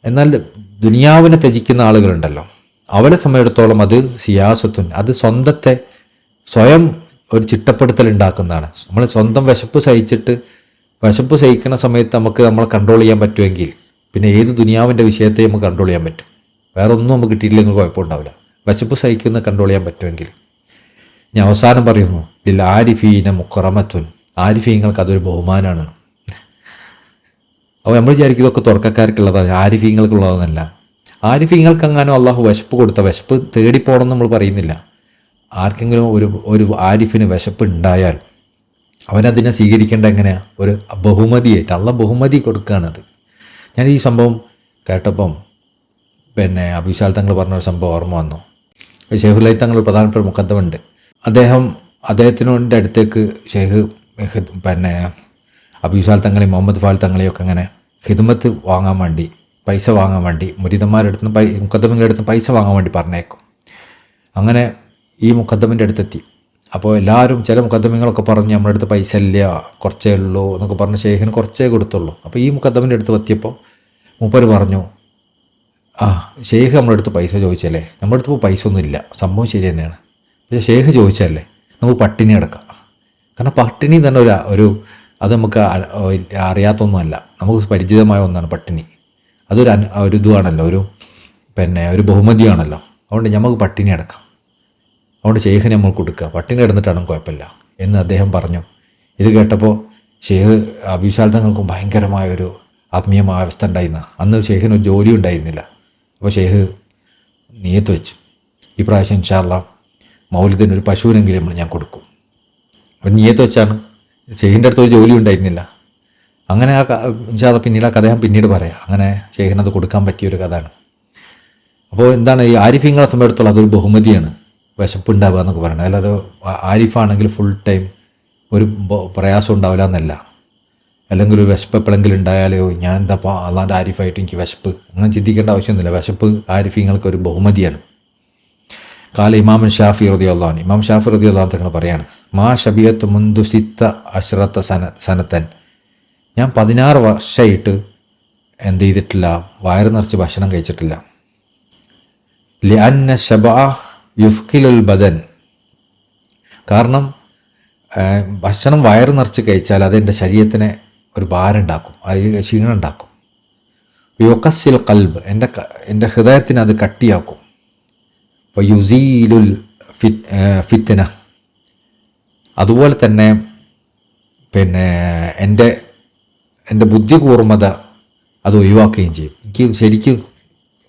എന്നാൽ ദുനിയാവിനെ ത്യജിക്കുന്ന ആളുകളുണ്ടല്ലോ, അവരെ സമയത്തോളം അത് സിയാസത്തുൻ. അത് സ്വയം ഒരു ചിട്ടപ്പെടുത്തൽ ഉണ്ടാക്കുന്നതാണ്. നമ്മൾ സ്വന്തം വിശപ്പ് സഹിക്കുന്ന സമയത്ത് നമുക്ക് നമ്മളെ കൺട്രോൾ ചെയ്യാൻ പറ്റുമെങ്കിൽ പിന്നെ ഏത് ദുനിയാവിൻ്റെ വിഷയത്തെ നമുക്ക് കൺട്രോൾ ചെയ്യാൻ പറ്റും. വേറെ ഒന്നും നമുക്ക് കിട്ടിയില്ലെങ്കിൽ കുഴപ്പമുണ്ടാവില്ല. വിശപ്പ് സഹിക്കുന്ന കൺട്രോൾ ചെയ്യാൻ പറ്റുമെങ്കിൽ. ഞാൻ അവസാനം പറയുന്നു, ലിൽ ആരിഫീന മുക്കറമത്തുൻ. ആരിഫീങ്ങൾക്ക് അതൊരു ബഹുമാനമാണ്. അപ്പോൾ നമ്മൾ വിചാരിക്കും ഇതൊക്കെ തുടക്കക്കാർക്കുള്ളതാണ്, ആരിഫീങ്ങൾക്കുള്ളതെന്നല്ല. ആരിഫീങ്ങൾക്ക് അങ്ങനെ അള്ളാഹു വിശപ്പ് കൊടുത്ത, വിശപ്പ് തേടിപ്പോകണമെന്ന് നമ്മൾ പറയുന്നില്ല. ആർക്കെങ്കിലും ഒരു ആരിഫിന് വിശപ്പ് ഉണ്ടായാൽ അവനതിനെ സ്വീകരിക്കേണ്ട എങ്ങനെയാണ്? ഒരു ബഹുമതിയായിട്ട്. അള്ളാഹ് ബഹുമതി കൊടുക്കുകയാണത്. ഞാൻ ഈ സംഭവം കേട്ടപ്പം അബീസാൽ തങ്ങൾ പറഞ്ഞൊരു സംഭവം ഓർമ്മ വന്നു. ഷെയ്ഖുൽ തങ്ങൾ പ്രധാനപ്പെട്ട മുഖദ്ദമുണ്ട്. അദ്ദേഹത്തിൻ്റെ അടുത്തേക്ക് ഷെയ്ഖ് അബീസാൽ തങ്ങളെയും മുഹമ്മദ് ഫാൽ തങ്ങളെയൊക്കെ അങ്ങനെ ഖിദ്മത്ത് വാങ്ങാൻ വേണ്ടി, പൈസ വാങ്ങാൻ വേണ്ടി, മുരീദന്മാരുടെ അടുത്ത് മുഖദ്ദമിൻ്റെ അടുത്ത് പൈസ വാങ്ങാൻ വേണ്ടി പറഞ്ഞേക്കും. അങ്ങനെ ഈ മുഖദ്ദമിൻ്റെ അടുത്തെത്തി. അപ്പോൾ എല്ലാവരും, ചില മുഖദ്ദമിങ്ങളൊക്കെ പറഞ്ഞ് നമ്മുടെ അടുത്ത് പൈസ ഇല്ല, കുറച്ചേ ഉള്ളൂ എന്നൊക്കെ പറഞ്ഞ് ഷെയ്ഖിന് കുറച്ചേ കൊടുത്തുള്ളൂ. അപ്പോൾ ഈ മുഖദ്ദമിൻ്റെ അടുത്ത് എത്തിയപ്പോൾ മൂപ്പര് പറഞ്ഞു, ഷെയ്ഖ് നമ്മുടെ അടുത്ത് പൈസ ചോദിച്ചല്ലേ, നമ്മുടെ അടുത്ത് പൈസ ഒന്നും ഇല്ല, സംഭവം ശരി തന്നെയാണ്. പക്ഷേ ഷെയ്ഖ് ചോദിച്ചല്ലേ, നമുക്ക് പട്ടിണി അടക്കാം. കാരണം പട്ടിണി തന്നെ അത് നമുക്ക് അറിയാത്തൊന്നുമല്ല, നമുക്ക് പരിചിതമായ ഒന്നാണ് പട്ടിണി. ഒരു ഇതുവാണല്ലോ, ഒരു ബഹുമതിയാണല്ലോ. അതുകൊണ്ട് നമുക്ക് പട്ടിണി അടക്കാം. അതുകൊണ്ട് ഷെയ്ഖിന് നമ്മൾ കൊടുക്കുക, പട്ടിണി കിടന്നിട്ടാണെങ്കിൽ കുഴപ്പമില്ല എന്ന് അദ്ദേഹം പറഞ്ഞു. ഇത് കേട്ടപ്പോൾ ഷെയ്ഖ് അബീസാൽ തങ്ങൾക്കും ഭയങ്കരമായൊരു ആത്മീയമായ അവസ്ഥ ഉണ്ടായിരുന്ന. അന്ന് ഷെയ്ഖിന് ഒരു ജോലി ഉണ്ടായിരുന്നില്ല. അപ്പോൾ ഷെയ്ഖ് നിയത്ത് വെച്ചു, ഈ പ്രാവശ്യം ഇൻഷാ അല്ലാഹ് മൗലിദിന് ഒരു പശുവിനെങ്കിലും ഞാൻ കൊടുക്കും. ഒരു നിയത്ത് വെച്ചാണ്. ഷെയ്ഖിൻ്റെ അടുത്ത് ഒരു ജോലി ഉണ്ടായിരുന്നില്ല. അങ്ങനെ ഇൻഷാ അല്ലാഹ് പിന്നീട് ആ കഥ ഞാൻ പിന്നീട് പറയാം. അങ്ങനെ ഷെയ്ഖിനത് കൊടുക്കാൻ പറ്റിയൊരു കഥയാണ്. അപ്പോൾ എന്താണ്, ഈ ആരിഫീങ്ങളെ സംബന്ധിച്ചിടത്തോളം അതൊരു ബഹുമതിയാണ് വിശപ്പുണ്ടാവുക എന്നൊക്കെ പറയുന്നത്. അല്ലാതെ ആരിഫാണെങ്കിൽ ഫുൾ ടൈം ഒരു പ്രയാസം ഉണ്ടാവില്ല എന്നല്ല. അല്ലെങ്കിൽ ഒരു വിശപ്പ് എപ്പോഴെങ്കിലും ഉണ്ടായാലോ ഞാൻ എന്താ അല്ലാണ്ട് ആരിഫായിട്ട് എനിക്ക് വിശപ്പ്, അങ്ങനെ ചിന്തിക്കേണ്ട ആവശ്യമൊന്നുമില്ല. വിശപ്പ് ആരിഫീങ്ങൾക്ക് ഒരു ബഹുമതിയാണ്. കാല ഇമാം ഷാഫി റളിയല്ലാഹു അൻഹു, ഇമാം ഷാഫി റളിയല്ലാഹു അൻഹു പറയാണ്, മാ ഷബിയത്ത് മുൻദു സിത്ത അശ്റത്ത സനത്തൻ. ഞാൻ 16 വർഷമായിട്ട് എന്ത് ചെയ്തിട്ടില്ല, വയറ് നിറച്ച് ഭക്ഷണം കഴിച്ചിട്ടില്ല. ലിഅന്ന ശബഅ യുസ്കിലുൽ ബദൻ. കാരണം ഭക്ഷണം വയറ് നിറച്ച് കഴിച്ചാൽ അതെൻ്റെ ശരീരത്തിന് ഒരു ഭാരം ഉണ്ടാക്കും, അതിൽ ക്ഷീണം ഉണ്ടാക്കും. യുഖസ്സിൽ ഖൽബ്, എൻ്റെ ഹൃദയത്തിന് അത് കട്ടിയാക്കും. യുസീലുൽ ഫിത്ന. അതുപോലെ തന്നെ എൻ്റെ ബുദ്ധി കൂർമ്മത അത് ഒഴിവാക്കുകയും ചെയ്യും. എനിക്ക് ശരിക്കും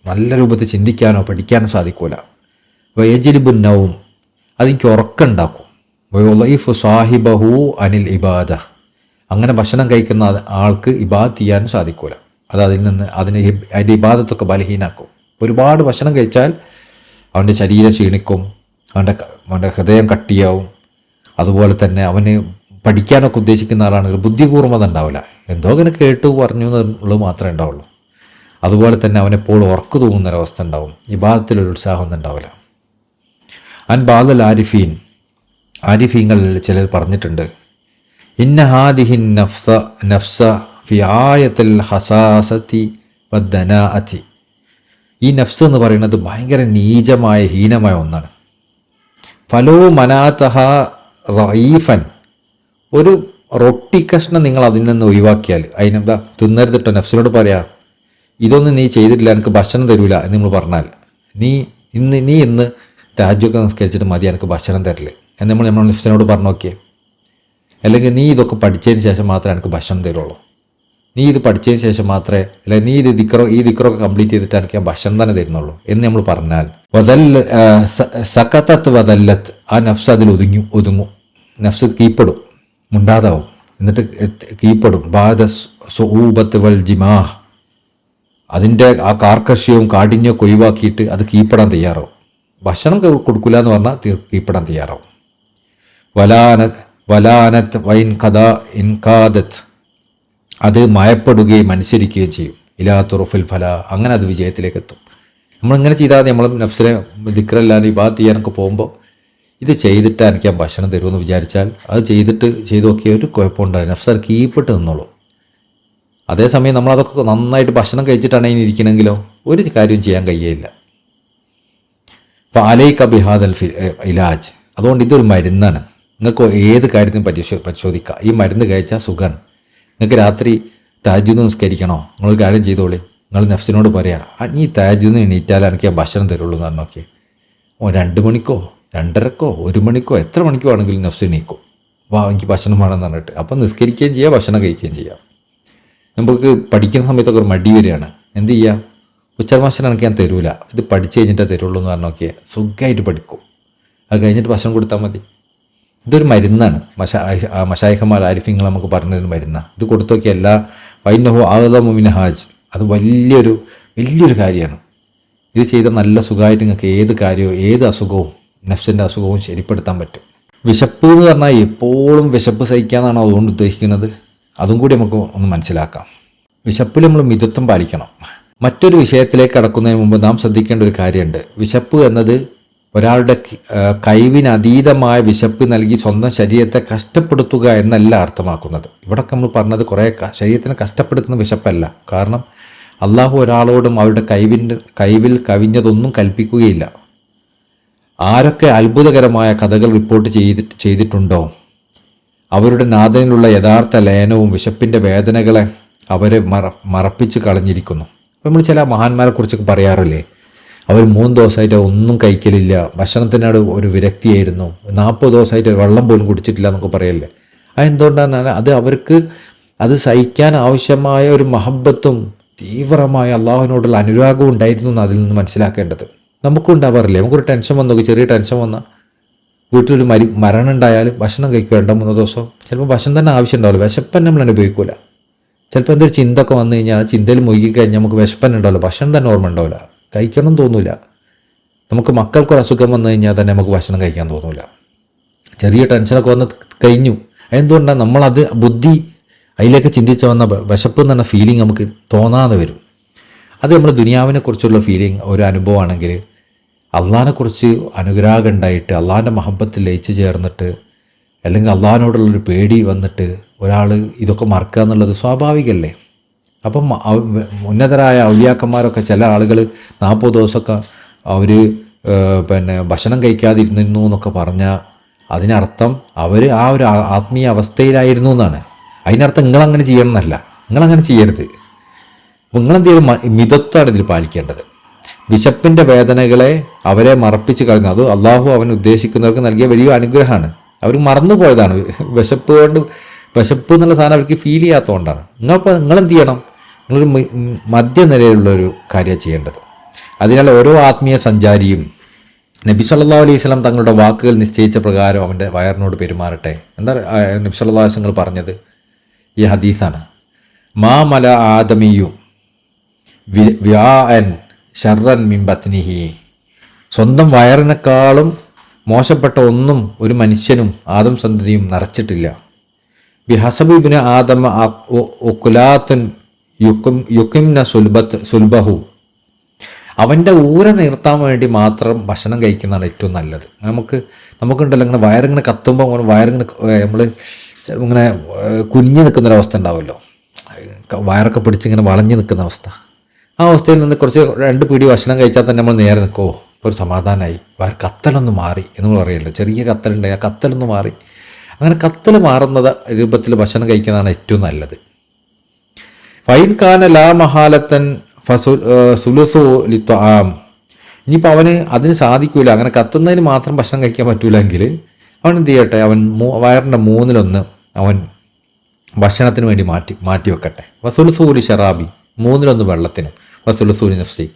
നല്ല രൂപത്തിൽ ചിന്തിക്കാനോ പഠിക്കാനോ സാധിക്കൂല. വയജിലിബുന്നവും അതെനിക്ക് ഉറക്കമുണ്ടാക്കും. വയുളൈഫു സാഹിബഹു അനിൽ ഇബാദ, അങ്ങനെ ഭക്ഷണം കഴിക്കുന്ന ആൾക്ക് ഇബാദത്ത് ചെയ്യാനും സാധിക്കൂല. അത് അതിൻ്റെ ഇബാദത്തൊക്കെ ബലഹീനാക്കും. ഒരുപാട് ഭക്ഷണം കഴിച്ചാൽ അവൻ്റെ ശരീരം ക്ഷീണിക്കും, അവൻ്റെ ഹൃദയം കട്ടിയാവും. അതുപോലെ തന്നെ അവന് പഠിക്കാനൊക്കെ ഉദ്ദേശിക്കുന്ന ആളാണെങ്കിൽ ബുദ്ധി കൂർമ്മത ഉണ്ടാവില്ല, എന്തോ അങ്ങനെ കേട്ടു പറഞ്ഞു എന്നുള്ളത് മാത്രമേ ഉണ്ടാവുള്ളൂ. അതുപോലെ തന്നെ അവനെപ്പോഴും ഉറക്കു തൂങ്ങുന്നൊരവസ്ഥ ഉണ്ടാവും, ഇബാദത്തിലൊരു ഉത്സാഹമൊന്നും ഉണ്ടാവില്ല. അൻ ബാദൽ ആരിഫീങ്ങളിൽ ചിലർ പറഞ്ഞിട്ടുണ്ട്, ഇന്ന ഹാദിഹിൻ നഫ്സ ഫി ആയത്തിൽ ഹസാസതി വദ്ദനാഅതി. ഈ നഫ്സ് എന്ന് പറയുന്നത് ഭയങ്കര നീചമായ ഹീനമായ ഒന്നാണ്. ഫലോ മനാതഹ റഈഫൻ, ഒരു റൊട്ടി കഷ്ണം നിങ്ങൾ അതിൽ നിന്ന് ഒഴിവാക്കിയാൽ, അതിനെന്താ തിന്നരുതിട്ടോ, നഫ്സിനോട് പറയാ ഇതൊന്നും നീ ചെയ്തിട്ടില്ല എനിക്ക് ഭക്ഷണം തരൂല എന്ന് നമ്മൾ പറഞ്ഞാൽ, നീ ഇന്ന് തഹജ്ജുദൊക്കെ നിസ്കരിച്ചിട്ട് മതി എനിക്ക് ഭക്ഷണം തരില്ല എന്ന് നമ്മൾ നഫ്സിനോട് പറഞ്ഞു നോക്കിയേ. അല്ലെങ്കിൽ നീ ഇതൊക്കെ പഠിച്ചതിന് ശേഷം മാത്രമേ എനിക്ക് ഭക്ഷണം തരുള്ളൂ, നീ ഇത് പഠിച്ചതിന് ശേഷം മാത്രമേ, അല്ലെങ്കിൽ നീ ഈ ദിക്റൊക്കെ കംപ്ലീറ്റ് ചെയ്തിട്ട് എനിക്ക് ഭക്ഷണം തന്നെ തരുന്നുള്ളൂ എന്ന് നമ്മൾ പറഞ്ഞാൽ, സക്കത്തത്ത് വദല്ലത്ത്, ആ നഫ്സ് അതിൽ ഒതുങ്ങും, നഫ്സ് കീപ്പെടും, മുണ്ടാതാവും, എന്നിട്ട് കീപ്പെടും. ബാദ സുഊബത്ത് വൽ ജിമാഹ്, അതിൻ്റെ ആ കാർക്കശ്യവും കാഠിന്യവും ഒഴിവാക്കിയിട്ട് അത് കീപ്പെടാൻ തയ്യാറാവും. ഭക്ഷണം കൊടുക്കില്ല എന്ന് പറഞ്ഞാൽ കീപ്പെടാൻ തയ്യാറാവും. വലാനത്ത് വൈൻ കഥ ഇൻകാദത്ത്, അത് മയപ്പെടുകയും അനുസരിക്കുകയും ചെയ്യും. ഇലാ തുറുഫിൽ ഫല, അങ്ങനെ അത് വിജയത്തിലേക്ക് എത്തും. നമ്മളിങ്ങനെ ചെയ്താൽ നമ്മൾ നഫ്സിനെ ദിക്റല്ലാതെ ഇബാദത്ത് ചെയ്യാനൊക്കെ പോകുമ്പോൾ ഇത് ചെയ്തിട്ട് എനിക്ക് ആ ഭക്ഷണം തരുമെന്ന് വിചാരിച്ചാൽ അത് ചെയ്തു നോക്കിയ ഒരു കുഴപ്പമുണ്ടായി, നഫ്സ് അത് കീപ്പിട്ട് നിന്നോളൂ. അതേസമയം നമ്മളതൊക്കെ നന്നായിട്ട് ഭക്ഷണം കഴിച്ചിട്ടാണ് ഇനി ഇരിക്കണമെങ്കിലോ ഒരു കാര്യവും ചെയ്യാൻ കഴിയില്ല. അപ്പോൾ അലൈക ബിഹാദൽ ഇലാജ്, അതുകൊണ്ട് ഇതൊരു മരുന്നാണ്. നിങ്ങൾക്ക് ഏത് കാര്യത്തിനും പരിശോധിക്കുക, ഈ മരുന്ന് കഴിച്ചാൽ സുഖമാണ്. നിങ്ങൾക്ക് രാത്രി തഹജ്ജുദ് നിസ്കരിക്കണോ, നിങ്ങളൊരു കാര്യം ചെയ്തോളി, നിങ്ങൾ നഫ്സിനോട് പറയാം ഈ തഹജ്ജുദിന് എണീറ്റാൽ എനിക്ക് ആ ഭക്ഷണം തരുള്ളൂ എന്ന് പറഞ്ഞോക്കെ. 2 മണിക്കോ 2:30കോ 1 മണിക്കോ എത്ര മണിക്കോ ആണെങ്കിലും നഫ്സ് എണീക്കും, എനിക്ക് ഭക്ഷണം വേണമെന്ന് പറഞ്ഞിട്ട്. അപ്പം നിസ്കരിക്കുകയും ചെയ്യാം, ഭക്ഷണം കഴിക്കുകയും ചെയ്യാം. നമുക്ക് പഠിക്കുന്ന സമയത്തൊക്കെ ഒരു മടി വരികയാണ്, എന്ത് ചെയ്യാം, ഉച്ചഭക്ഷണം എനിക്ക് ഞാൻ തരൂല, ഇത് പഠിച്ച് കഴിഞ്ഞിട്ടേ തരുള്ളൂ എന്ന് പറഞ്ഞോക്കെ സുഖമായിട്ട് പഠിക്കും. അത് കഴിഞ്ഞിട്ട് ഭക്ഷണം കൊടുത്താൽ മതി. ഇതൊരു മരുന്നാണ്. മശായിഖമാർ ആരിഫ്യങ്ങൾ നമുക്ക് പറഞ്ഞൊരു മരുന്നാണ്. ഇത് കൊടുത്തു നോക്കിയ എല്ലാ വൈനഹു ആദമുമിൻ ഹാജ്, അത് വലിയൊരു കാര്യമാണ്. ഇത് ചെയ്താൽ നല്ല സുഖമായിട്ട് നിങ്ങൾക്ക് ഏത് കാര്യവും ഏത് അസുഖവും നഫ്സിൻ്റെ അസുഖവും ശരിപ്പെടുത്താൻ പറ്റും. വിശപ്പ് എന്ന് പറഞ്ഞാൽ എപ്പോഴും വിശപ്പ് സഹിക്കാന്നാണോ അതുകൊണ്ട് ഉദ്ദേശിക്കുന്നത്, അതും കൂടി നമുക്ക് ഒന്ന് മനസ്സിലാക്കാം. വിശപ്പിൽ നമ്മൾ മിതത്വം പാലിക്കണം. മറ്റൊരു വിഷയത്തിലേക്ക് കടക്കുന്നതിന് മുമ്പ് നാം ശ്രദ്ധിക്കേണ്ട ഒരു കാര്യമുണ്ട്. വിശപ്പ് എന്നത് ഒരാളുടെ കഴിവിനതീതമായ വിശപ്പ് നൽകി സ്വന്തം ശരീരത്തെ കഷ്ടപ്പെടുത്തുക എന്നല്ല അർത്ഥമാക്കുന്നത്. ഇവിടൊക്കെ നമ്മൾ പറഞ്ഞത് കുറേ ശരീരത്തിനെ കഷ്ടപ്പെടുത്തുന്ന വിശപ്പല്ല. കാരണം അള്ളാഹു ഒരാളോടും അവരുടെ കഴിവിൽ കവിഞ്ഞതൊന്നും കൽപ്പിക്കുകയില്ല. ആരൊക്കെ അത്ഭുതകരമായ കഥകൾ റിപ്പോർട്ട് ചെയ്തിട്ടുണ്ടോ അവരുടെ നാഥനിലുള്ള യഥാർത്ഥ ലയനവും വിശപ്പിൻ്റെ വേദനകളെ അവരെ മറപ്പിച്ച് കളഞ്ഞിരിക്കുന്നു. അപ്പോൾ നമ്മൾ ചില മഹാന്മാരെ കുറിച്ചൊക്കെ പറയാറില്ലേ, അവർ 3 ദിവസമായിട്ട് ഒന്നും കഴിക്കലില്ല, ഭക്ഷണത്തിനോട് ഒരു വിരക്തിയായിരുന്നു, 40 ദിവസമായിട്ട് വെള്ളം പോലും കുടിച്ചിട്ടില്ല എന്നൊക്കെ പറയല്ലേ. അതെന്തുകൊണ്ടാണ്? അത് അവർക്ക് അത് സഹിക്കാൻ ആവശ്യമായ ഒരു മഹബത്തും തീവ്രമായ അള്ളാഹുവിനോടുള്ള അനുരാഗവും ഉണ്ടായിരുന്നു എന്ന് അതിൽ നിന്ന് മനസ്സിലാക്കേണ്ടത്. നമുക്കും ഉണ്ടാവാറില്ലേ, നമുക്കൊരു ടെൻഷൻ വന്നോക്കി, ചെറിയ ടെൻഷൻ വന്നാൽ വീട്ടിലൊരു മരണം ഉണ്ടായാലും ഭക്ഷണം കഴിക്കുക 2-3 ദിവസം, ചിലപ്പോൾ ഭക്ഷണം തന്നെ ആവശ്യം ഉണ്ടാവില്ല, വിശപ്പൻ നമ്മൾ അനുഭവിക്കില്ല. ചിലപ്പോൾ എന്തൊരു ചിന്ത ഒക്കെ വന്നു കഴിഞ്ഞാൽ ചിന്തയിൽ മുഴുകി കഴിഞ്ഞാൽ നമുക്ക് വിശപ്പൻ ഉണ്ടാവില്ല, ഭക്ഷണം തന്നെ ഓർമ്മ ഉണ്ടാവില്ല, കഴിക്കണം തോന്നില്ല. നമുക്ക് മക്കൾക്കൊരു അസുഖം വന്നു കഴിഞ്ഞാൽ തന്നെ നമുക്ക് ഭക്ഷണം കഴിക്കാൻ തോന്നില്ല. ചെറിയ ടെൻഷനൊക്കെ വന്ന് കഴിഞ്ഞു. എന്തുകൊണ്ടാണ് നമ്മളത് ബുദ്ധി അതിലേക്ക് ചിന്തിച്ച് വന്ന വിശപ്പ് എന്ന് പറഞ്ഞ ഫീലിംഗ് നമുക്ക് തോന്നാതെ വരും. അത് നമ്മൾ ദുനിയാവിനെ കുറിച്ചുള്ള ഫീലിംഗ് ഒരു അനുഭവമാണെങ്കിൽ അള്ളാഹിനെക്കുറിച്ച് അനുഗ്രഹം ഉണ്ടായിട്ട് അള്ളാഹിൻ്റെ മഹബത്തിൽ ലയിച്ച് ചേർന്നിട്ട് അല്ലെങ്കിൽ അള്ളാഹിനോടുള്ളൊരു പേടി വന്നിട്ട് ഒരാൾ ഇതൊക്കെ മറക്കുക എന്നുള്ളത് സ്വാഭാവികമല്ലേ. അപ്പം ഉന്നതരായ ഔലിയാക്കന്മാരൊക്കെ ചില ആളുകൾ 40 ദിവസമൊക്കെ അവർ ഭക്ഷണം കഴിക്കാതിരുന്നു എന്നൊക്കെ പറഞ്ഞാൽ അതിനർത്ഥം അവർ ആ ഒരു ആത്മീയ അവസ്ഥയിലായിരുന്നു എന്നാണ്. അതിനർത്ഥം നിങ്ങളങ്ങനെ ചെയ്യണം എന്നല്ല, നിങ്ങളങ്ങനെ ചെയ്യരുത്. നിങ്ങളെന്തെങ്കിലും മിതത്വമാണ് ഇതിൽ പാലിക്കേണ്ടത്. വിശപ്പിൻ്റെ വേദനകളെ അവരെ മറപ്പിച്ച് കളഞ്ഞു. അത് അള്ളാഹു അവൻ ഉദ്ദേശിക്കുന്നവർക്ക് നൽകിയ വലിയ അനുഗ്രഹമാണ്. അവർ മറന്നുപോയതാണ്. വിശപ്പ് എന്നുള്ള സാധനം അവർക്ക് ഫീൽ ചെയ്യാത്തതുകൊണ്ടാണ്. നിങ്ങളെന്ത് ചെയ്യണം? നിങ്ങളൊരു മധ്യനിലയിലുള്ളൊരു കാര്യമാണ് ചെയ്യേണ്ടത്. അതിനാൽ ഓരോ ആത്മീയ സഞ്ചാരിയും നബി സല്ലല്ലാഹു അലൈഹി വസല്ലം തങ്ങളുടെ വാക്കുകൾ നിശ്ചയിച്ച പ്രകാരം അവൻ്റെ വയറിനോട് പെരുമാറട്ടെ. എന്താ നബി സല്ലല്ലാഹു അലൈഹി വസല്ലം പറഞ്ഞത്? ഈ ഹദീസാണ്. മാ മല ആദമിയു വ്യാഅൻ ഷർറൻ മിൻ ബത്നിഹി. സ്വന്തം വയറിനേക്കാളും മോശപ്പെട്ട ഒന്നും ഒരു മനുഷ്യനും ആദം സന്തതിയും നിറച്ചിട്ടില്ല. ബിഹസബി ഇബ്നു ആദമ ഉക്കുലാത്തുൻ യുക്കിംന സുൽബഹു. അവൻ്റെ ഊര നിർത്താൻ വേണ്ടി മാത്രം ഭക്ഷണം കഴിക്കുന്നതാണ് ഏറ്റവും നല്ലത്. നമുക്കുണ്ടല്ലോ ഇങ്ങനെ വയറിങ്ങനെ കത്തുമ്പോൾ വയറിങ്ങനെ നമ്മൾ ഇങ്ങനെ കുനിഞ്ഞ് നിൽക്കുന്നൊരവസ്ഥ ഉണ്ടാവുമല്ലോ, വയറൊക്കെ പിടിച്ചിങ്ങനെ വളഞ്ഞ് നിൽക്കുന്ന അവസ്ഥ. ആ അവസ്ഥയിൽ നിന്ന് കുറച്ച് 2 പിടി ഭക്ഷണം കഴിച്ചാൽ തന്നെ നമ്മൾ നേരെ നിൽക്കുമോ, ഇപ്പോൾ ഒരു സമാധാനമായി, കത്തലൊന്ന് മാറി എന്ന് പറയുമല്ലോ, ചെറിയ കത്തലുണ്ടായി, ആ കത്തലൊന്ന് മാറി. അങ്ങനെ കത്തൽ മാറുന്ന രൂപത്തിൽ ഭക്ഷണം കഴിക്കുന്നതാണ് ഏറ്റവും നല്ലത്. ഫൈൻ കാന ലാ മഹാലത്തൻ സുലുസു ലിത്വാം. ഇനിയിപ്പോൾ അവന് അതിന് സാധിക്കൂല, അങ്ങനെ കത്തുന്നതിന് മാത്രം ഭക്ഷണം കഴിക്കാൻ പറ്റൂലെങ്കിൽ അവൻ എന്ത് ചെയ്യട്ടെ, അവൻ വയറിൻ്റെ 1/3 അവൻ ഭക്ഷണത്തിന് വേണ്ടി മാറ്റി വെക്കട്ടെ. വസുലുസൂലി ഷറാബി, 1/3 വെള്ളത്തിനും, വസുലുസൂലി നഫ്സി,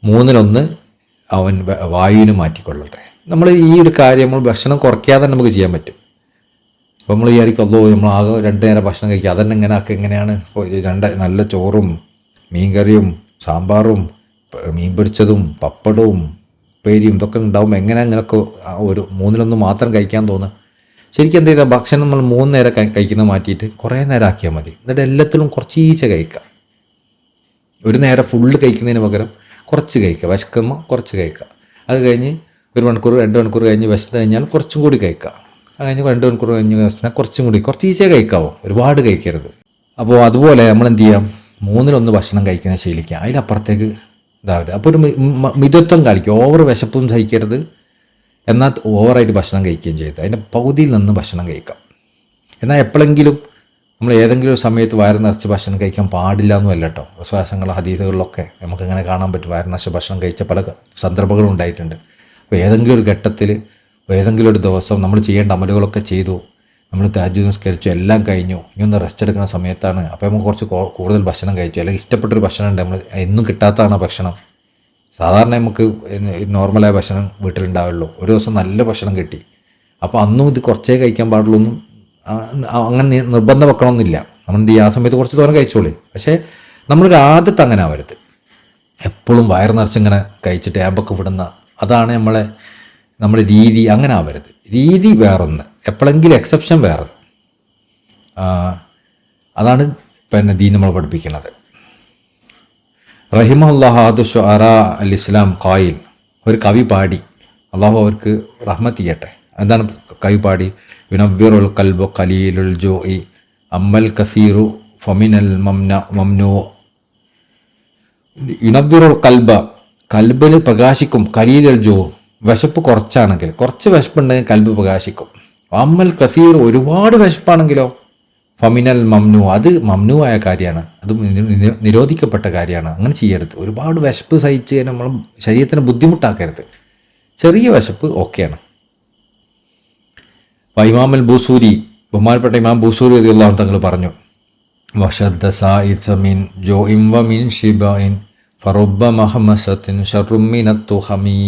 1/3 അവൻ വായുവിന് മാറ്റിക്കൊള്ളട്ടെ. നമ്മൾ ഈ ഒരു കാര്യം നമ്മൾ ഭക്ഷണം കുറയ്ക്കാതെ നമുക്ക് ചെയ്യാൻ പറ്റും. അപ്പോൾ നമ്മൾ വിചാരിക്കുമല്ലോ നമ്മൾ ആകെ 2 നേരം ഭക്ഷണം കഴിക്കുക, അതന്നെ എങ്ങനെയാണ് 2 നല്ല ചോറും മീൻകറിയും സാമ്പാറും മീൻ പൊരിച്ചതും പപ്പടവും ഉപ്പേരിയും ഇതൊക്കെ ഉണ്ടാകുമ്പോൾ അങ്ങനെയൊക്കെ ഒരു 1/3 മാത്രം കഴിക്കാൻ തോന്നുക. ശരിക്കും എന്ത് ചെയ്താൽ ഭക്ഷണം നമ്മൾ 3 നേരം കഴിക്കുന്ന മാറ്റിയിട്ട് കുറേ നേരം ആക്കിയാൽ മതി. എന്നിട്ട് എല്ലാത്തിലും കുറച്ചീച്ച കഴിക്കുക. ഒരു നേരം ഫുള്ള് കഴിക്കുന്നതിന് പകരം കുറച്ച് കഴിക്കുക. വിശക്കുമ്പോൾ കുറച്ച് കഴിക്കുക. അത് കഴിഞ്ഞ് 1 മണിക്കൂർ 2 മണിക്കൂർ കഴിഞ്ഞ് വിശന്ന് കഴിഞ്ഞാൽ കുറച്ചും കൂടി കഴിക്കുക. അത് കഴിഞ്ഞ് 2 മണിക്കൂർ കഴിഞ്ഞ് വിശന്നാൽ കുറച്ചും കൂടി കുറച്ചീച്ച കഴിക്കാവോ, ഒരുപാട് കഴിക്കരുത്. അപ്പോൾ അതുപോലെ നമ്മൾ എന്ത് ചെയ്യാം, 1/3 ഭക്ഷണം കഴിക്കുന്ന ശീലിക്കുക. അതിലപ്പുറത്തേക്ക് ഇതാവരുത്. അപ്പോൾ ഒരു മിതത്വം കാണിക്കുക. ഓവർ വിശപ്പും സഹിക്കരുത്, എന്നാൽ ഓവറായിട്ട് ഭക്ഷണം കഴിക്കുകയും ചെയ്ത് അതിൻ്റെ പകുതിയിൽ നിന്ന് ഭക്ഷണം കഴിക്കാം. എന്നാൽ എപ്പോഴെങ്കിലും നമ്മൾ ഏതെങ്കിലും ഒരു സമയത്ത് വയറ് നിറച്ച് ഭക്ഷണം കഴിക്കാൻ പാടില്ല എന്നുമല്ല കേട്ടോ. വിശ്വാസങ്ങൾ ഹദീസുകളിലൊക്കെ നമുക്കങ്ങനെ കാണാൻ പറ്റും. വയറ് നിറച്ച് ഭക്ഷണം കഴിച്ച പല സന്ദർഭങ്ങളും ഉണ്ടായിട്ടുണ്ട്. അപ്പോൾ ഏതെങ്കിലും ഒരു ഘട്ടത്തിൽ ഏതെങ്കിലും ഒരു ദിവസം നമ്മൾ ചെയ്യേണ്ട അമലുകളൊക്കെ ചെയ്തു, നമ്മൾ തഹജ്ജുദ് നിസ്കരിച്ചു, എല്ലാം കഴിഞ്ഞു, ഇനി ഒന്ന് റെസ്റ്റ് എടുക്കുന്ന സമയത്താണ് അപ്പോൾ നമുക്ക് കുറച്ച് കൂടുതൽ ഭക്ഷണം കഴിച്ചു, അല്ലെങ്കിൽ ഇഷ്ടപ്പെട്ടൊരു ഭക്ഷണം ഉണ്ട്, നമ്മൾ എന്നും കിട്ടാത്തതാണ് ഭക്ഷണം. സാധാരണ നമുക്ക് നോർമലായ ഭക്ഷണം വീട്ടിലുണ്ടാവുള്ളൂ. ഒരു ദിവസം നല്ല ഭക്ഷണം കിട്ടി, അപ്പോൾ അന്നും ഇത് കുറച്ചേ കഴിക്കാൻ പാടുള്ളൂ എന്നും അങ്ങനെ നിർബന്ധം വെക്കണമെന്നില്ല. നമ്മൾ എന്ത് ചെയ്യുക, ആ സമയത്ത് കുറച്ച് ദൂരം കഴിച്ചോളി. പക്ഷേ നമ്മളൊരു ആദ്യത്തെ അങ്ങനെ ആവരുത്. എപ്പോഴും വയറ് നിറച്ചിങ്ങനെ കഴിച്ചിട്ട് ആമ്പൊക്കെ വിടുന്ന അതാണ് നമ്മുടെ രീതി. അങ്ങനെ ആവരുത്. രീതി വേറൊന്ന്, എപ്പോഴെങ്കിലും എക്സെപ്ഷൻ വേറെ. അതാണ് പിന്നെ ദീൻ നമ്മൾ പഠിപ്പിക്കുന്നത്. റഹിമഹുല്ലാഹു ഷുഅറാ അൽ ഇസ്ലാം ഖായിൽ, ഒരു കവി പാടി, അള്ളാഹു അവർക്ക് റഹ്മത്ത് ചെയ്യട്ടെ. എന്താണ് കവി പാടി? യുനവ്വിറുൽ ഖൽബു ഖലീലുൽ ജൂഇ അമ്മൽ കസീറു ഫമിനൽ മംനൂ. യുനവ്വിറുൽ ഖൽബ, കൽബിൽ പ്രകാശിക്കും, ഖലീലുൽ ജൂ, വിശപ്പ് കുറച്ചാണെങ്കിൽ, കുറച്ച് വിശപ്പുണ്ടെങ്കിൽ കൽബ് പ്രകാശിക്കും. അമ്മൽ കസീർ, ഒരുപാട് വിശപ്പാണെങ്കിലോ ഫമിനൽ മംനു, അത് മംനു ആയ കാര്യമാണ്, അത് നിരോധിക്കപ്പെട്ട കാര്യമാണ്. അങ്ങനെ ചെയ്യരുത്. ഒരുപാട് വിശപ്പ് സഹിച്ച് നമ്മൾ ശരീരത്തിന് ബുദ്ധിമുട്ടാക്കരുത്. ചെറിയ വിശപ്പ് ഓക്കെയാണ്. ഇമാം അൽ ബൂസൂരി, ബഹുമാനപ്പെട്ട ഇമാം ബൂസൂരി റളിയല്ലാഹു തങ്ങൾ പറഞ്ഞു, വശദ്ദ സായിസമിൻ ജോഇം വമിൻ ഷിബഇൻ ഫറുബ്ബ മഹമസത്തിൻ ശർറും മിനത് തുഹമി.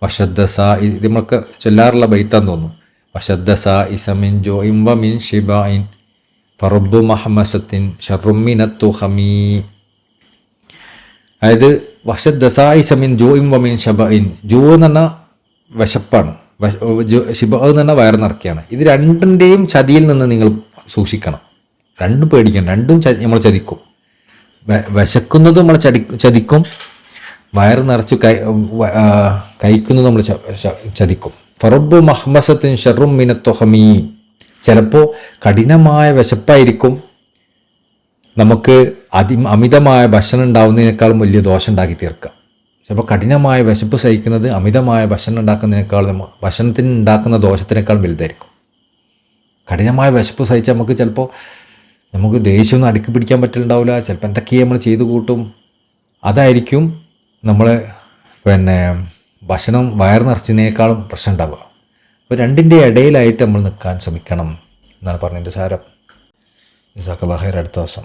വശദ്ദ സായി, ഇത് നമ്മൾക്ക് ചൊല്ലാറുള്ള ബൈത്താന്ന് തോന്നുന്നു. വശദ്ദ സായിസമിൻ ജോഇം വമിൻ ഷിബഇൻ ഫറുബ്ബ മഹമസത്തിൻ ശർറും മിനത് തുഹമി. അതായത് വശദ്ദ സായിസമിൻ ജോഇം വമിൻ ഷിബഇൻ, ജോ എന്ന് പറഞ്ഞാൽ വിശപ്പാണ്, ഷിബ എന്ന് പറഞ്ഞാൽ വയറ് നിറയ്ക്കുകയാണ്. ഇത് രണ്ടിൻ്റെയും ചതിയിൽ നിന്ന് നിങ്ങൾ സൂക്ഷിക്കണം. രണ്ടും പേടിക്കണം. രണ്ടും നമ്മൾ ചതിക്കും. വിശക്കുന്നത് നമ്മൾ ചതിക്കും, വയറ് നിറച്ച് കഴിക്കുന്നത് നമ്മൾ ചതിക്കും. ഫറബ്ബു മഹ്മസത്തിൻ ഷർറും മിനത് തുഹമി. ചിലപ്പോൾ കഠിനമായ വിശപ്പായിരിക്കും നമുക്ക് അമിതമായ ഭക്ഷണം ഉണ്ടാവുന്നതിനേക്കാളും വലിയ ദോഷം ഉണ്ടാക്കി തീർക്കുക. ചിലപ്പോൾ കഠിനമായ വിശപ്പ് സഹിക്കുന്നത് അമിതമായ ഭക്ഷണം ഉണ്ടാക്കുന്നതിനേക്കാളും ഭക്ഷണത്തിന് ഉണ്ടാക്കുന്ന ദോഷത്തിനേക്കാളും വലുതായിരിക്കും. കഠിനമായ വിശപ്പ് സഹിച്ചാൽ നമുക്ക് ദേഷ്യമൊന്നും അടുക്കി പിടിക്കാൻ പറ്റുന്നുണ്ടാവില്ല. ചിലപ്പോൾ എന്തൊക്കെയാണ് നമ്മൾ ചെയ്തു കൂട്ടും. അതായിരിക്കും നമ്മളെ ഭക്ഷണം വയർ നിറച്ചതിനേക്കാളും പ്രശ്നം ഉണ്ടാവുക. അപ്പോൾ രണ്ടിൻ്റെ ഇടയിലായിട്ട് നമ്മൾ നിൽക്കാൻ ശ്രമിക്കണം എന്നാണ് പറഞ്ഞതിൻ്റെ സാരം. ജസാക്കല്ലാഹു ഖൈർ. അടുത്ത ദിവസം.